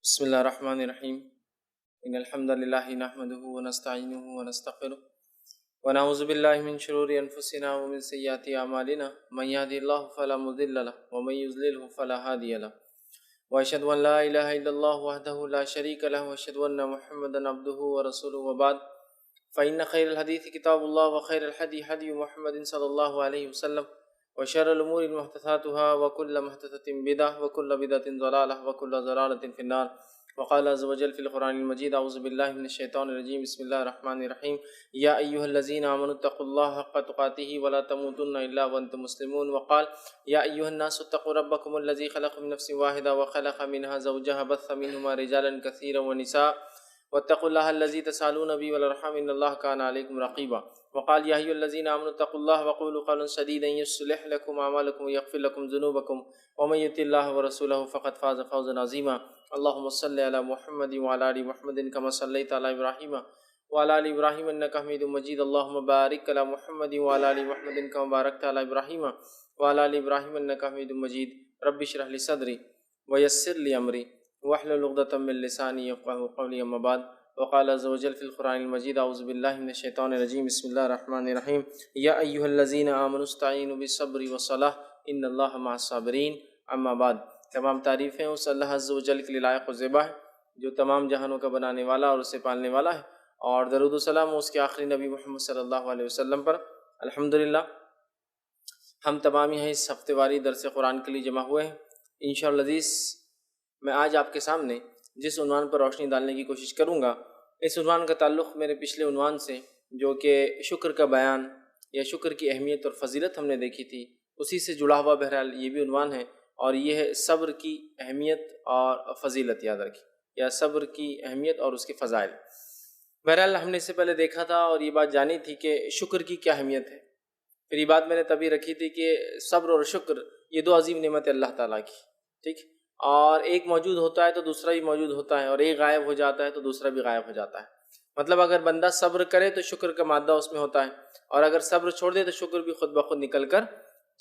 بسم الله الرحمن الرحيم إن الحمد لله نحمده ونستعينه ونستغفره ونعوذ بالله من شرور أنفسنا ومن سيئات أعمالنا من يهده الله فلا مضل له ومن يضلل فلا هادي له وأشهد أن لا إله إلا الله وحده لا شريك له وأشهد أن محمدا عبده ورسوله وبعد فإن خير الحديث كتاب الله وخير الهدي هدي محمد صلى الله عليه وسلم وشر الأمور محدثاتها وكل محدثة بدعة وكل بدعة ضلالة وكل ضلالة في النار وقال عز وجل في القرآن المجيد أعوذ بالله من الشيطان الرجيم بسم الله الرحمن الرحيم يا أيها الذين آمنوا اتقوا الله حق تقاته ولا تموتن إلا وأنتم مسلمون وقال يا أيها الناس اتقوا ربكم الذي خلق من نفس واحدة وخلق منها زوجها بث منهما رجالا كثيرا ونساء واتقوا الله الذي تسألون به والأرحام إن الله كان عليكم رقيبا وقال يا أيها الذين آمنوا اتقوا الله وقولوا قولا سديدا يصلح لكم أعمالكم ويغفر لكم ذنوبكم ومن يطع الله ورسوله فقد فاز فوزا عظيما اللهم صل على محمد وعلى آل محمد كما صليت على إبراهيم وعلى آل إبراهيم إنك حميد مجيد اللهم بارك على محمد وعلى آل محمد كما باركت على إبراهيم وعلى آل إبراهيم إنك حميد مجيد رب اشرح لي صدري ويسر لي أمري واحلل عقدة من لساني يفقهوا قولي أما بعد وقال عز وجل في القرآن المجيد أعوذ بالله من الشيطان الرجيم بسم الله الرحمن الرحيم يا أيها الذين آمنوا استعينوا بالصبر والصلاة إن الله مع الصابرين أما بعد تمام تعریفیں اس اللہ عز و جل کے لیے لائق و زیبا ہے جو تمام جہانوں کا بنانے والا اور اسے پالنے والا ہے، اور درود و سلام اس کے آخری نبی محمد صلی اللہ علیہ وسلم پر۔ الحمدللہ ہم تمام یہاں اس ہفتے واری درس قرآن کے لیے جمع ہوئے ہیں۔ انشاءاللہ عزیز میں آج آپ کے سامنے جس عنوان پر روشنی ڈالنے کی کوشش کروں گا، اس عنوان کا تعلق میرے پچھلے عنوان سے جو کہ شکر کا بیان یا شکر کی اہمیت اور فضیلت ہم نے دیکھی تھی، اسی سے جڑا ہوا بہرحال یہ بھی عنوان ہے، اور یہ ہے صبر کی اہمیت اور فضیلت، یاد رکھیں، یا صبر کی اہمیت اور اس کے فضائل۔ بہرحال ہم نے اس سے پہلے دیکھا تھا اور یہ بات جانی تھی کہ شکر کی کیا اہمیت ہے۔ پھر یہ بات میں نے تبھی رکھی تھی کہ صبر اور شکر یہ دو عظیم نعمت اللہ تعالیٰ کی، ٹھیک، اور ایک موجود ہوتا ہے تو دوسرا بھی موجود ہوتا ہے، اور ایک غائب ہو جاتا ہے تو دوسرا بھی غائب ہو جاتا ہے۔ مطلب اگر بندہ صبر کرے تو شکر کا مادہ اس میں ہوتا ہے، اور اگر صبر چھوڑ دے تو شکر بھی خود بخود نکل کر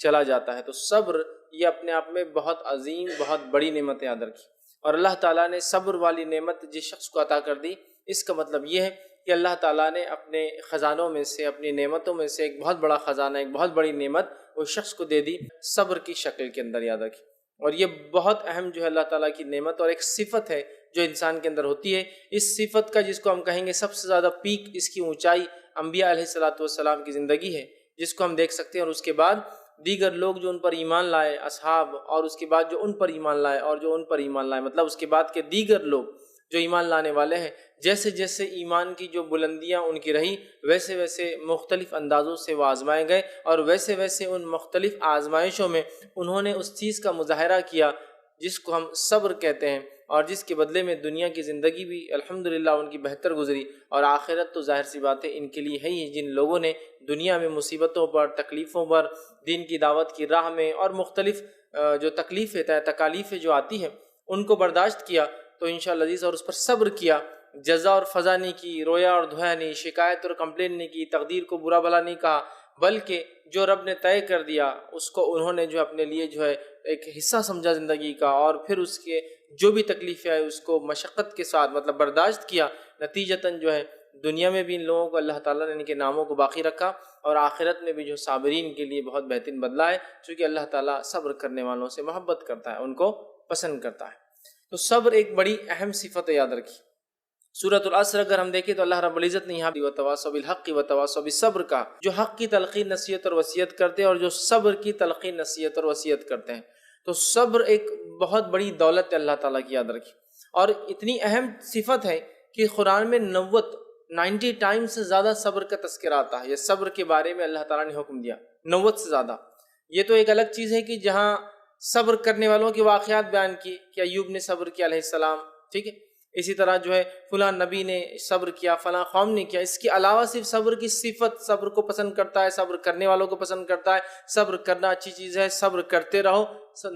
چلا جاتا ہے۔ تو صبر یہ اپنے آپ میں بہت عظیم، بہت بڑی نعمت ہے، یاد رکھی، اور اللہ تعالیٰ نے صبر والی نعمت جس شخص کو عطا کر دی، اس کا مطلب یہ ہے کہ اللہ تعالیٰ نے اپنے خزانوں میں سے، اپنی نعمتوں میں سے ایک بہت بڑا خزانہ، ایک بہت بڑی نعمت اس شخص کو دے دی صبر کی شکل کے اندر، یاد رکھی۔ اور یہ بہت اہم جو ہے اللہ تعالیٰ کی نعمت اور ایک صفت ہے جو انسان کے اندر ہوتی ہے۔ اس صفت کا جس کو ہم کہیں گے سب سے زیادہ پیک، اس کی اونچائی انبیاء علیہ السلام کی زندگی ہے، جس کو ہم دیکھ سکتے ہیں، اور اس کے بعد دیگر لوگ جو ان پر ایمان لائے، اصحاب، اور اس کے بعد جو ان پر ایمان لائے اور جو ان پر ایمان لائے، مطلب اس کے بعد کے دیگر لوگ جو ایمان لانے والے ہیں، جیسے جیسے ایمان کی جو بلندیاں ان کی رہی، ویسے ویسے مختلف اندازوں سے وہ آزمائے گئے، اور ویسے ویسے ان مختلف آزمائشوں میں انہوں نے اس چیز کا مظاہرہ کیا جس کو ہم صبر کہتے ہیں، اور جس کے بدلے میں دنیا کی زندگی بھی الحمدللہ ان کی بہتر گزری، اور آخرت تو ظاہر سی بات ہے ان کے لیے ہے ہی۔ جن لوگوں نے دنیا میں مصیبتوں پر، تکلیفوں پر، دین کی دعوت کی راہ میں، اور مختلف جو تکالیفیں جو آتی ہیں ان کو برداشت کیا، تو انشاءاللہ عزیز، اور اس پر صبر کیا، جزا اور فضا نہیں کی، رویا اور دھویا نہیں، شکایت اور کمپلین نہیں کی، تقدیر کو برا بھلا نہیں کہا، بلکہ جو رب نے طے کر دیا اس کو انہوں نے جو اپنے لیے جو ہے ایک حصہ سمجھا زندگی کا، اور پھر اس کے جو بھی تکلیفیں آئے اس کو مشقت کے ساتھ مطلب برداشت کیا۔ نتیجتاً جو ہے دنیا میں بھی ان لوگوں کو اللہ تعالیٰ نے ان کے ناموں کو باقی رکھا، اور آخرت میں بھی جو صابرین کے لیے بہت بہترین بدلہ ہے، چونکہ اللہ تعالیٰ صبر کرنے والوں سے محبت کرتا ہے، ان کو پسند کرتا ہے۔ تو صبر ایک بڑی اہم صفت ہے، یاد رکھیے۔ سورۃ العصر اگر ہم دیکھیں تو اللہ رب العزت نے یہاں وتواصوا بالحق وتواصوا بالصبر کا، جو حق کی تلقین، نصیحت اور وصیت کرتے ہیں، اور جو صبر کی تلقین، نصیحت اور وصیت کرتے ہیں۔ تو صبر ایک بہت بڑی دولت ہے اللہ تعالیٰ کی، یاد رکھیے، اور اتنی اہم صفت ہے کہ قرآن میں 90 ٹائم سے زیادہ صبر کا تذکرہ آتا ہے، یہ صبر کے بارے میں اللہ تعالیٰ نے حکم دیا 90 سے زیادہ۔ یہ تو ایک الگ چیز ہے کہ جہاں صبر کرنے والوں کے واقعات بیان کیے کہ ایوب نے صبر کیا علیہ السلام، ٹھیک ہے، اسی طرح جو ہے فلاں نبی نے صبر کیا، فلاں قوم نے کیا۔ اس کے علاوہ صرف صبر کی صفت، صبر کو پسند کرتا ہے، صبر کرنے والوں کو پسند کرتا ہے، صبر کرنا اچھی چیز ہے، صبر کرتے رہو،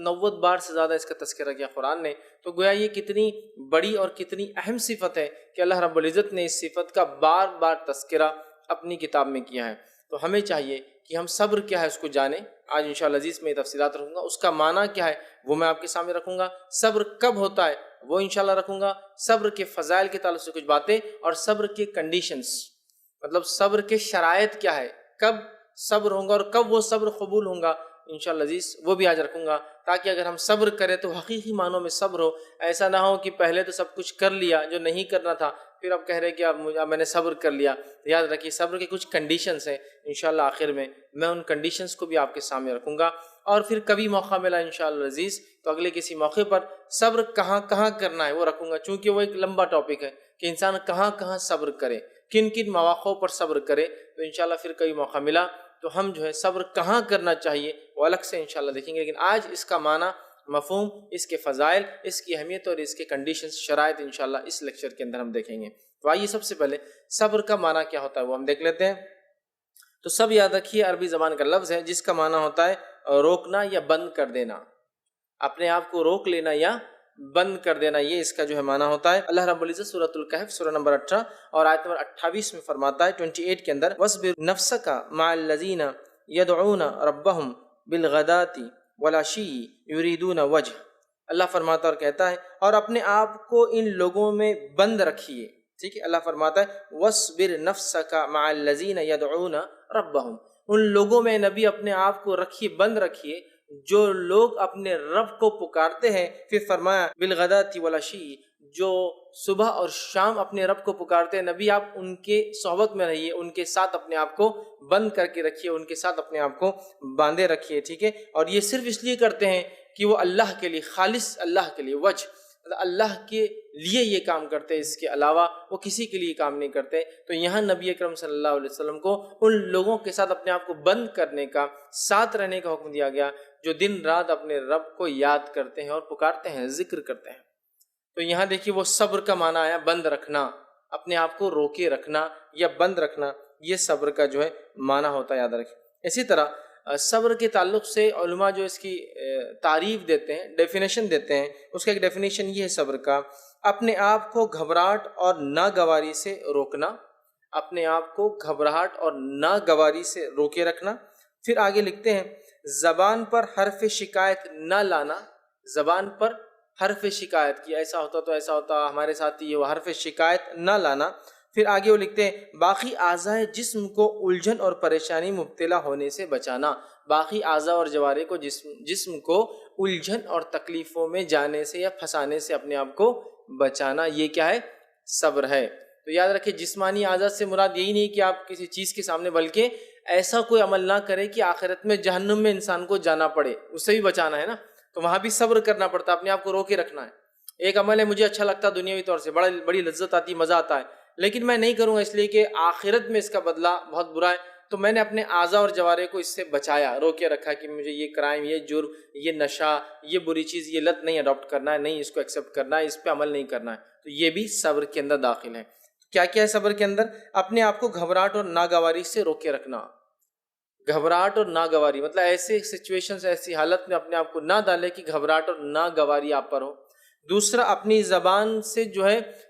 90 بار سے زیادہ اس کا تذکرہ کیا قرآن نے۔ تو گویا یہ کتنی بڑی اور کتنی اہم صفت ہے کہ اللہ رب العزت نے اس صفت کا بار بار تذکرہ اپنی کتاب میں کیا ہے۔ تو ہمیں چاہیے کہ ہم صبر کیا ہے اس کو جانیں، آج انشاءاللہ عزیز میں تفصیلات رکھوں گا. اس کا معنی کیا ہے وہ میں آپ کے سامنے رکھوں گا. صبر کب ہوتا ہے وہ انشاءاللہ رکھوں گا. صبر کے فضائل کے تعلق سے کچھ باتیں اور صبر کے کنڈیشنز، مطلب صبر کے شرائط کیا ہے، کب صبر ہوگا اور کب وہ صبر قبول ہوگا انشاءاللہ عزیز وہ بھی آج رکھوں گا، تاکہ اگر ہم صبر کریں تو حقیقی معنوں میں صبر ہو. ایسا نہ ہو کہ پہلے تو سب کچھ کر لیا جو نہیں کرنا تھا، پھر اب کہہ رہے کہ اب میں نے صبر کر لیا. یاد رکھیے صبر کے کچھ کنڈیشنز ہیں، انشاءاللہ آخر میں ان کنڈیشنز کو بھی آپ کے سامنے رکھوں گا. اور پھر کبھی موقع ملا انشاءاللہ عزیز تو اگلے کسی موقع پر صبر کہاں کہاں کرنا ہے وہ رکھوں گا، چونکہ وہ ایک لمبا ٹاپک ہے کہ انسان کہاں کہاں صبر کرے، کن کن مواقعوں پر صبر کرے. تو انشاءاللہ پھر کبھی موقع ملا تو ہم صبر کہاں کرنا چاہیے وہ الگ سے انشاءاللہ دیکھیں گے. لیکن آج اس کا معنی، مفہوم، اس کے فضائل، اس کی اہمیت اور اس کے کنڈیشنز، شرائط انشاءاللہ اس لیکچر کے اندر ہم دیکھیں گے. تو آئیے سب سے پہلے صبر کا معنی کیا ہوتا ہے وہ ہم دیکھ لیتے ہیں. تو سب یاد رکھیے عربی زبان کا لفظ ہے جس کا معنی ہوتا ہے روکنا یا بند کر دینا، اپنے آپ کو روک لینا یا بند کر دینا، یہ اس کا معنی ہوتا ہے. اللہ رب العزت سورۃ الکہف سورہ نمبر 18 اور آیت نمبر 28 میں فرماتا ہے 28 کے اندر وَاصْبِرْ نَفْسَكَ مَعَ الَّذِينَ يَدْعُونَ رَبَّهُمْ بِالْغَدَاةِ وَالْعَشِيِّ يُرِيدُونَ وَجْهَهُ. اللہ فرماتا اور کہتا ہے اور اپنے آپ کو ان لوگوں میں بند رکھیے. ٹھیک ہے، اللہ فرماتا ہے وَاصْبِرْ نَفْسَكَ مَعَ الَّذِينَ يَدْعُونَ رَبَّهُمْ، ان لوگوں میں نبی اپنے آپ کو رکھیے، بند رکھیے جو لوگ اپنے رب کو پکارتے ہیں. پھر فرمایا بالغداۃ والعشی، جو صبح اور شام اپنے رب کو پکارتے ہیں، نبی آپ ان کے صحبت میں رہیے، ان کے ساتھ اپنے آپ کو بند کر کے رکھیے، ان کے ساتھ اپنے آپ کو باندھے رکھیے. ٹھیک ہے، اور یہ صرف اس لیے کرتے ہیں کہ وہ اللہ کے لیے، خالص اللہ کے لیے، وجہ اللہ کے لیے یہ کام کرتے ہیں، اس کے علاوہ وہ کسی کے لیے کام نہیں کرتے. تو یہاں نبی اکرم صلی اللہ علیہ وسلم کو ان لوگوں کے ساتھ اپنے آپ کو بند کرنے کا، ساتھ رہنے کا حکم دیا گیا جو دن رات اپنے رب کو یاد کرتے ہیں اور پکارتے ہیں، ذکر کرتے ہیں. تو یہاں دیکھیے وہ صبر کا معنی آیا بند رکھنا، اپنے آپ کو روکے رکھنا یا بند رکھنا، یہ صبر کا معنی ہوتا ہے، یاد رکھیں. اسی طرح صبر کے تعلق سے علماء اس کی تعریف دیتے ہیں، ڈیفینیشن دیتے ہیں. اس کا ایک ڈیفینیشن یہ ہے صبر کا، اپنے آپ کو گھبراہٹ اور ناگواری سے روکنا، اپنے آپ کو گھبراہٹ اور ناگواری سے روکے رکھنا. پھر آگے لکھتے ہیں زبان پر حرف شکایت نہ لانا، زبان پر حرف شکایت کی ایسا ہوتا تو ایسا ہوتا، ہمارے ساتھ یہ حرف شکایت نہ لانا. پھر آگے وہ لکھتے ہیں باقی اعضاء جسم کو الجھن اور پریشانی مبتلا ہونے سے بچانا، باقی اعضاء اور جوارے کو جسم کو الجھن اور تکلیفوں میں جانے سے یا پھنسانے سے اپنے آپ کو بچانا، یہ کیا ہے؟ صبر ہے. تو یاد رکھیں جسمانی اعضاء سے مراد یہی نہیں کہ آپ کسی چیز کے سامنے، بلکہ ایسا کوئی عمل نہ کرے کہ آخرت میں جہنم میں انسان کو جانا پڑے، اس سے بھی بچانا ہے نا. تو وہاں بھی صبر کرنا پڑتا ہے، اپنے آپ کو روکے رکھنا ہے. ایک عمل ہے مجھے اچھا لگتا ہے دنیاوی طور سے، بڑی لذت آتی، مزہ آتا ہے، لیکن میں نہیں کروں گا اس لیے کہ آخرت میں اس کا بدلہ بہت برا ہے. تو میں نے اپنے اعضاء اور جوارے کو اس سے بچایا، روکے رکھا کہ مجھے یہ کرائم، یہ جرم، یہ نشہ، یہ بری چیز، یہ لت نہیں اڈاپٹ کرنا ہے، نہیں اس کو ایکسیپٹ کرنا ہے، اس پہ عمل نہیں کرنا ہے. تو یہ بھی صبر کے اندر داخل ہے. کیا کیا ہے صبر کے اندر؟ اپنے آپ کو گھبراہٹ اور ناگواری سے روکے رکھنا. گھبراہٹ اور ناگواری مطلب ایسے سچویشنز، ایسی حالت میں اپنے آپ کو نہ ڈالے کہ گھبراہٹ اور ناگواری آپ پر ہو. دوسرا اپنی زبان سے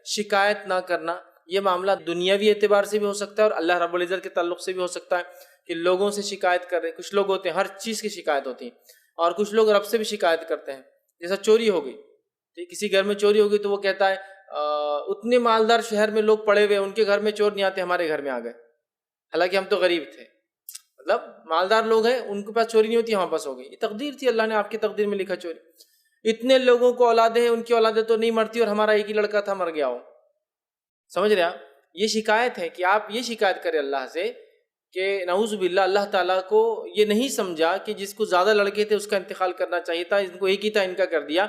شکایت نہ کرنا. یہ معاملہ دنیاوی اعتبار سے بھی ہو سکتا ہے اور اللہ رب العزت کے تعلق سے بھی ہو سکتا ہے کہ لوگوں سے شکایت کر رہے. کچھ لوگ ہوتے ہیں ہر چیز کی شکایت ہوتی ہے، اور کچھ لوگ رب سے بھی شکایت کرتے ہیں. جیسا چوری ہو گئی، کسی گھر میں چوری ہو گئی تو وہ کہتا ہے اتنے مالدار شہر میں لوگ پڑے ہوئے، ان کے گھر میں چور نہیں آتے، ہمارے گھر میں آ گئے، حالانکہ ہم تو غریب تھے. مطلب مالدار لوگ ہیں، ان کے پاس چوری نہیں ہوتی، ہمارے پاس ہو گئی. یہ تقدیر تھی، اللہ نے آپ کی تقدیر میں لکھا چوری. اتنے لوگوں کو اولادیں ہیں، ان کی اولادیں تو نہیں مرتی، اور ہمارا ایک ہی لڑکا تھا، مر گیا ہو. سمجھ رہے آپ؟ یہ شکایت ہے کہ آپ یہ شکایت کریں اللہ سے کہ نعوذ باللہ اللہ تعالیٰ کو یہ نہیں سمجھا کہ جس کو زیادہ لڑکے تھے اس کا انتقال کرنا چاہیے تھا، ان کو ایک ہی تھا، ان کا کر دیا.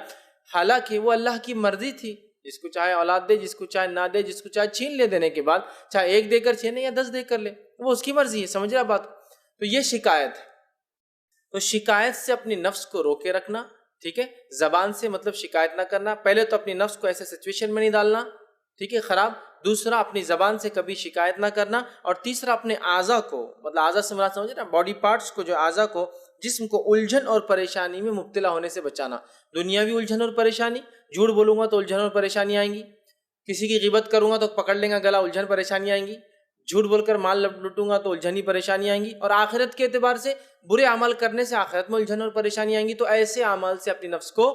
حالانکہ وہ اللہ کی مرضی تھی، جس کو چاہے اولاد دے، جس کو چاہے نہ دے، جس کو چاہے چھین لے، دینے کے بعد چاہے ایک دے کر چھینے یا 10 دے کر لے، وہ اس کی مرضی ہے. سمجھ رہے بات؟ تو یہ شکایت ہے. تو شکایت سے اپنی نفس کو روکے رکھنا. ٹھیک ہے، زبان سے مطلب شکایت نہ کرنا. پہلے تو اپنی نفس کو ایسے سچویشن میں نہیں ڈالنا، ٹھیک ہے، خراب. دوسرا اپنی زبان سے کبھی شکایت نہ کرنا. اور تیسرا اپنے اعضاء کو، مطلب اعضاء سے مراد سمجھے نا، باڈی پارٹس کو، اعضاء کو، جسم کو الجھن اور پریشانی میں مبتلا ہونے سے بچانا. دنیاوی الجھن اور پریشانی، جھوٹ بولوں گا تو الجھن اور پریشانی آئیں گی، کسی کی غیبت کروں گا تو پکڑ لیں گا گلا، الجھن پریشانی آئیں گی، جھوٹ بول کر مال لوٹوں گا تو الجھنی پریشانی آئیں گی، اور آخرت کے اعتبار سے برے عمل کرنے سے آخرت میں الجھن اور پریشانی آئیں گی. تو ایسے اعمال سے اپنی نفس کو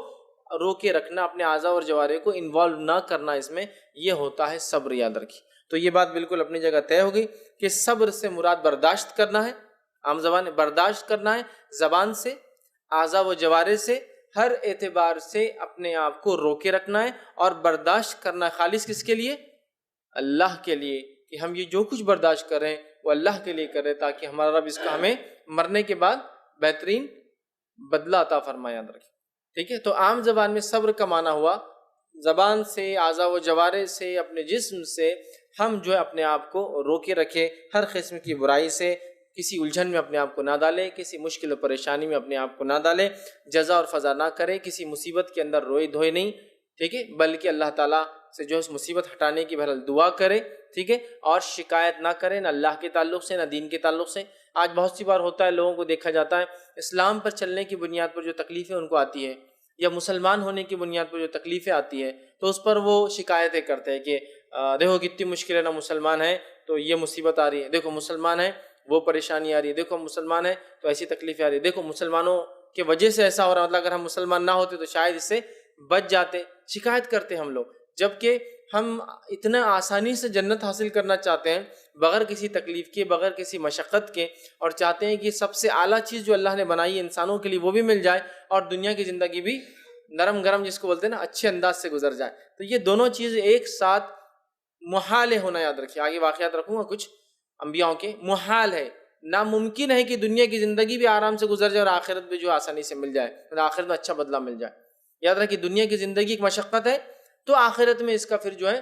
روکے رکھنا، اپنے اعضاء اور جوارح کو انوالو نہ کرنا، اس میں یہ ہوتا ہے صبر. یاد رکھیے. تو یہ بات بالکل اپنی جگہ طے ہو گئی کہ صبر سے مراد برداشت کرنا ہے، عام زبان برداشت کرنا ہے، زبان سے، اعضاء و جوارح سے، ہر اعتبار سے اپنے آپ کو روکے رکھنا ہے. اور برداشت کرنا خالص کس کے لیے؟ اللہ کے لیے، کہ ہم یہ جو کچھ برداشت کر رہے ہیں وہ اللہ کے لیے کر رہے ہیں، تاکہ ہمارا رب اس کا ہمیں مرنے کے بعد بہترین بدلہ عطا فرمائے. یاد رکھیں. ٹھیک ہے. تو عام زبان میں صبر کا معنی ہوا زبان سے، اعضاء و جوارح سے، اپنے جسم سے ہم جو ہے اپنے آپ کو روکے رکھے، ہر قسم کی برائی سے، کسی الجھن میں اپنے آپ کو نہ ڈالے، کسی مشکل و پریشانی میں اپنے آپ کو نہ ڈالے، جزا اور فضا نہ کرے، کسی مصیبت کے اندر روئے دھوئے نہیں. ٹھیک ہے. بلکہ اللہ تعالیٰ سے جو اس مصیبت ہٹانے کی بہرحال دعا کرے. ٹھیک ہے. اور شکایت نہ کرے، نہ اللہ کے تعلق سے، نہ دین کے تعلق سے. آج بہت سی بار ہوتا ہے، لوگوں کو دیکھا جاتا ہے اسلام پر چلنے کی بنیاد پر جو تکلیفیں ان کو آتی ہے، یا مسلمان ہونے کی بنیاد پر جو تکلیفیں آتی ہے، تو اس پر وہ شکایتیں کرتے ہیں کہ دیکھو کتنی مشکل ہے، نہ مسلمان ہے تو یہ مصیبت آ رہی ہے، دیکھو مسلمان ہے وہ پریشانی آ رہی ہے، دیکھو مسلمان ہے تو ایسی تکلیفیں آ رہی ہے، دیکھو مسلمانوں کی وجہ سے ایسا ہو رہا ہے، مطلب اگر ہم مسلمان نہ ہوتے تو شاید اس سے بچ جاتے. شکایت کرتے ہم لوگ، جبکہ ہم اتنا آسانی سے جنت حاصل کرنا چاہتے ہیں بغیر کسی تکلیف کے، بغیر کسی مشقت کے، اور چاہتے ہیں کہ سب سے اعلیٰ چیز جو اللہ نے بنائی ہے انسانوں کے لیے وہ بھی مل جائے، اور دنیا کی زندگی بھی نرم گرم جس کو بولتے ہیں نا اچھے انداز سے گزر جائے. تو یہ دونوں چیزیں ایک ساتھ محال ہونا. یاد رکھیے. آگے واقعات رکھوں گا کچھ انبیاءوں کے. محال ہے، ناممکن ہے کہ دنیا کی زندگی بھی آرام سے گزر جائے اور آخرت بھی جو آسانی سے مل جائے، اور آخرت میں اچھا بدلہ مل جائے. یاد رکھیے دنیا کی زندگی ایک مشقت ہے، تو آخرت میں اس کا پھر جو ہے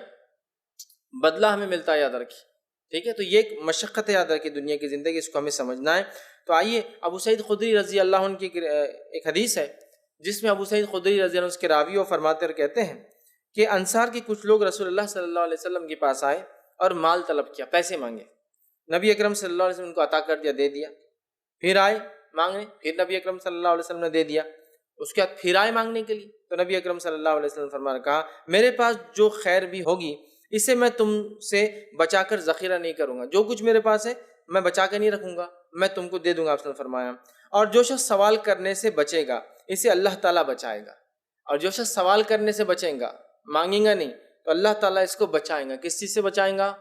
بدلہ ہمیں ملتا ہے. یاد رکھیے. ٹھیک ہے. تو یہ ایک مشقت ہے، یاد رکھیے دنیا کی زندگی، اس کو ہمیں سمجھنا ہے. تو آئیے ابو سعید خدری رضی اللہ عنہ کی ایک حدیث ہے جس میں ابو سعید خدری رضی اللہ عنہ اس کے راوی اور فرماتے اور کہتے ہیں کہ انصار کے کچھ لوگ رسول اللہ صلی اللہ علیہ وسلم کے پاس آئے اور مال طلب کیا، پیسے مانگے. نبی اکرم صلی اللہ علیہ وسلم ان کو عطا کر دیا، دے دیا. پھر آئے مانگنے، پھر نبی اکرم صلی اللہ علیہ وسلم نے دے دیا. اس کے بعد پھر آئے مانگنے کے لیے، تو نبی اکرم صلی اللہ علیہ وسلم فرمایا، کہا میرے پاس جو خیر بھی ہوگی اسے میں تم سے بچا کر ذخیرہ نہیں کروں گا، جو کچھ میرے پاس ہے میں بچا کے نہیں رکھوں گا، میں تم کو دے دوں گا. آپ نے فرمایا اور جو شخص سوال کرنے سے بچے گا اسے اللہ تعالیٰ بچائے گا. اور جو شخص سوال کرنے سے بچیں گا، مانگیں گا نہیں، تو اللہ تعالیٰ اس کو بچائیں گا. کس چیز سے بچائیں گا؟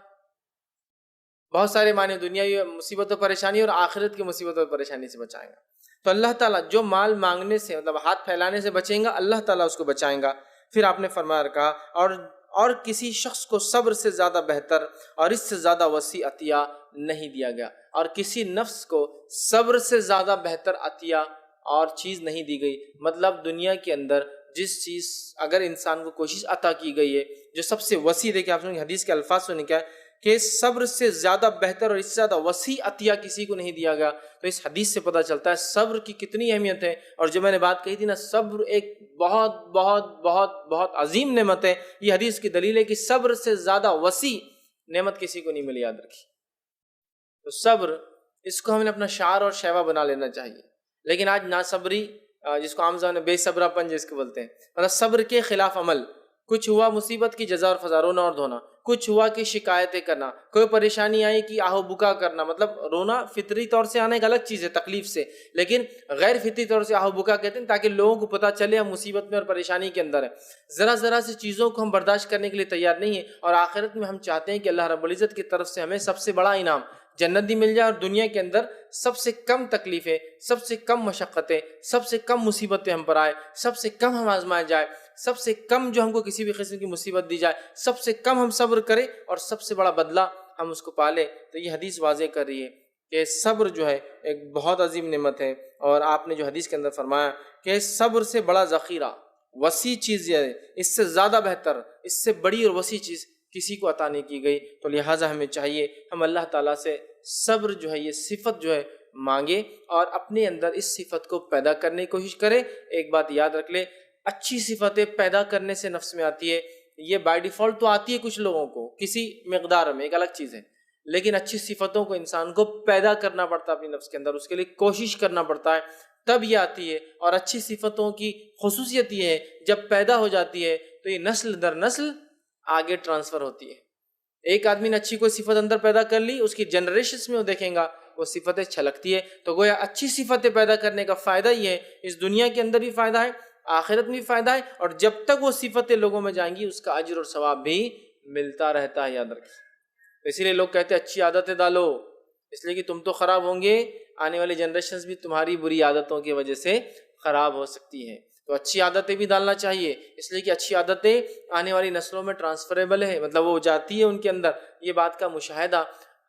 بہت سارے معنی، دنیاوی مصیبت و پریشانی اور آخرت کی مصیبت و پریشانی سے بچائیں گا. تو اللہ تعالیٰ جو مال مانگنے سے، مطلب ہاتھ پھیلانے سے بچیں گا، اللہ تعالیٰ اس کو بچائیں گا. پھر آپ نے فرمایا کہا اور کسی شخص کو صبر سے زیادہ بہتر اور اس سے زیادہ وسیع عطیہ نہیں دیا گیا، اور کسی نفس کو صبر سے زیادہ بہتر عطیہ اور چیز نہیں دی گئی. مطلب دنیا کے اندر جس چیز اگر انسان کو کوشش عطا کی گئی ہے جو سب سے وسیع، دیکھیں آپ نے حدیث کے الفاظ سنے کیا ہے کہ صبر سے زیادہ بہتر اور اس سے زیادہ وسیع عطیہ کسی کو نہیں دیا گیا. تو اس حدیث سے پتہ چلتا ہے صبر کی کتنی اہمیت ہے. اور جو میں نے بات کہی تھی نا، صبر ایک بہت بہت بہت بہت عظیم نعمت ہے. یہ حدیث کی دلیل ہے کہ صبر سے زیادہ وسیع نعمت کسی کو نہیں ملی. یاد رکھیے. تو صبر، اس کو ہمیں اپنا شعار اور شیوا بنا لینا چاہیے. لیکن آج ناصبری، جس کو عام زبان میں بے صبرا پن جس کو بولتے ہیں، مطلب صبر کے خلاف عمل. کچھ ہوا مصیبت کی جزا اور فضا، رونا اور دھونا. کچھ ہوا کہ شکایتیں کرنا، کوئی پریشانی آئی کہ آہو بکا کرنا. مطلب رونا فطری طور سے آنا ایک الگ چیز ہے تکلیف سے، لیکن غیر فطری طور سے آہو بکا کہتے ہیں تاکہ لوگوں کو پتہ چلے ہم مصیبت میں اور پریشانی کے اندر ہے. ذرا ذرا سی چیزوں کو ہم برداشت کرنے کے لیے تیار نہیں ہیں، اور آخرت میں ہم چاہتے ہیں کہ اللہ رب العزت کی طرف سے ہمیں سب سے بڑا انعام جنت بھی مل جائے، اور دنیا کے اندر سب سے کم تکلیفیں، سب سے کم مشقتیں، سب سے کم مصیبتیں ہم پر آئے، سب سے کم ہم آزمائے جائے، سب سے کم جو ہم کو کسی بھی قسم کی مصیبت دی جائے، سب سے کم ہم صبر کریں اور سب سے بڑا بدلہ ہم اس کو پالیں. تو یہ حدیث واضح کر رہی ہے کہ صبر جو ہے ایک بہت عظیم نعمت ہے. اور آپ نے جو حدیث کے اندر فرمایا کہ صبر سے بڑا ذخیرہ، وسیع چیز یہ ہے، اس سے زیادہ بہتر، اس سے بڑی اور وسیع چیز کسی کو عطا نہیں کی گئی. تو لہٰذا ہمیں چاہیے ہم اللہ تعالیٰ سے صبر جو ہے، یہ صفت جو ہے مانگے اور اپنے اندر اس صفت کو پیدا کرنے کی کوشش کرے. ایک بات یاد رکھ لے، اچھی صفتیں پیدا کرنے سے نفس میں آتی ہے. یہ بائی ڈیفالٹ تو آتی ہے کچھ لوگوں کو کسی مقدار میں، ایک الگ چیز ہے، لیکن اچھی صفتوں کو انسان کو پیدا کرنا پڑتا ہے اپنی نفس کے اندر، اس کے لیے کوشش کرنا پڑتا ہے، تب یہ آتی ہے. اور اچھی صفتوں کی خصوصیت یہ ہے جب پیدا ہو جاتی ہے تو یہ نسل در نسل آگے ٹرانسفر ہوتی ہے. ایک آدمی نے اچھی کوئی صفت اندر پیدا کر لی، اس کی جنریشنز میں وہ دیکھیں گا وہ صفتیں چھلکتی ہے. تو گویا اچھی صفتیں پیدا کرنے کا فائدہ یہ ہے، اس دنیا کے اندر بھی فائدہ ہے، آخرت میں بھی فائدہ ہے، اور جب تک وہ صفتیں لوگوں میں جائیں گی اس کا اجر اور ثواب بھی ملتا رہتا ہے. یاد رکھیں. تو اسی لیے لوگ کہتے ہیں اچھی عادتیں ڈالو، اس لیے کہ تم تو خراب ہوں گے، آنے والی جنریشنز بھی تمہاری بری عادتوں کی وجہ سے خراب ہو سکتی ہے. تو اچھی عادتیں بھی ڈالنا چاہیے، اس لیے کہ اچھی عادتیں آنے والی نسلوں میں ٹرانسفریبل ہے، مطلب وہ جاتی ہے ان کے اندر. یہ بات کا مشاہدہ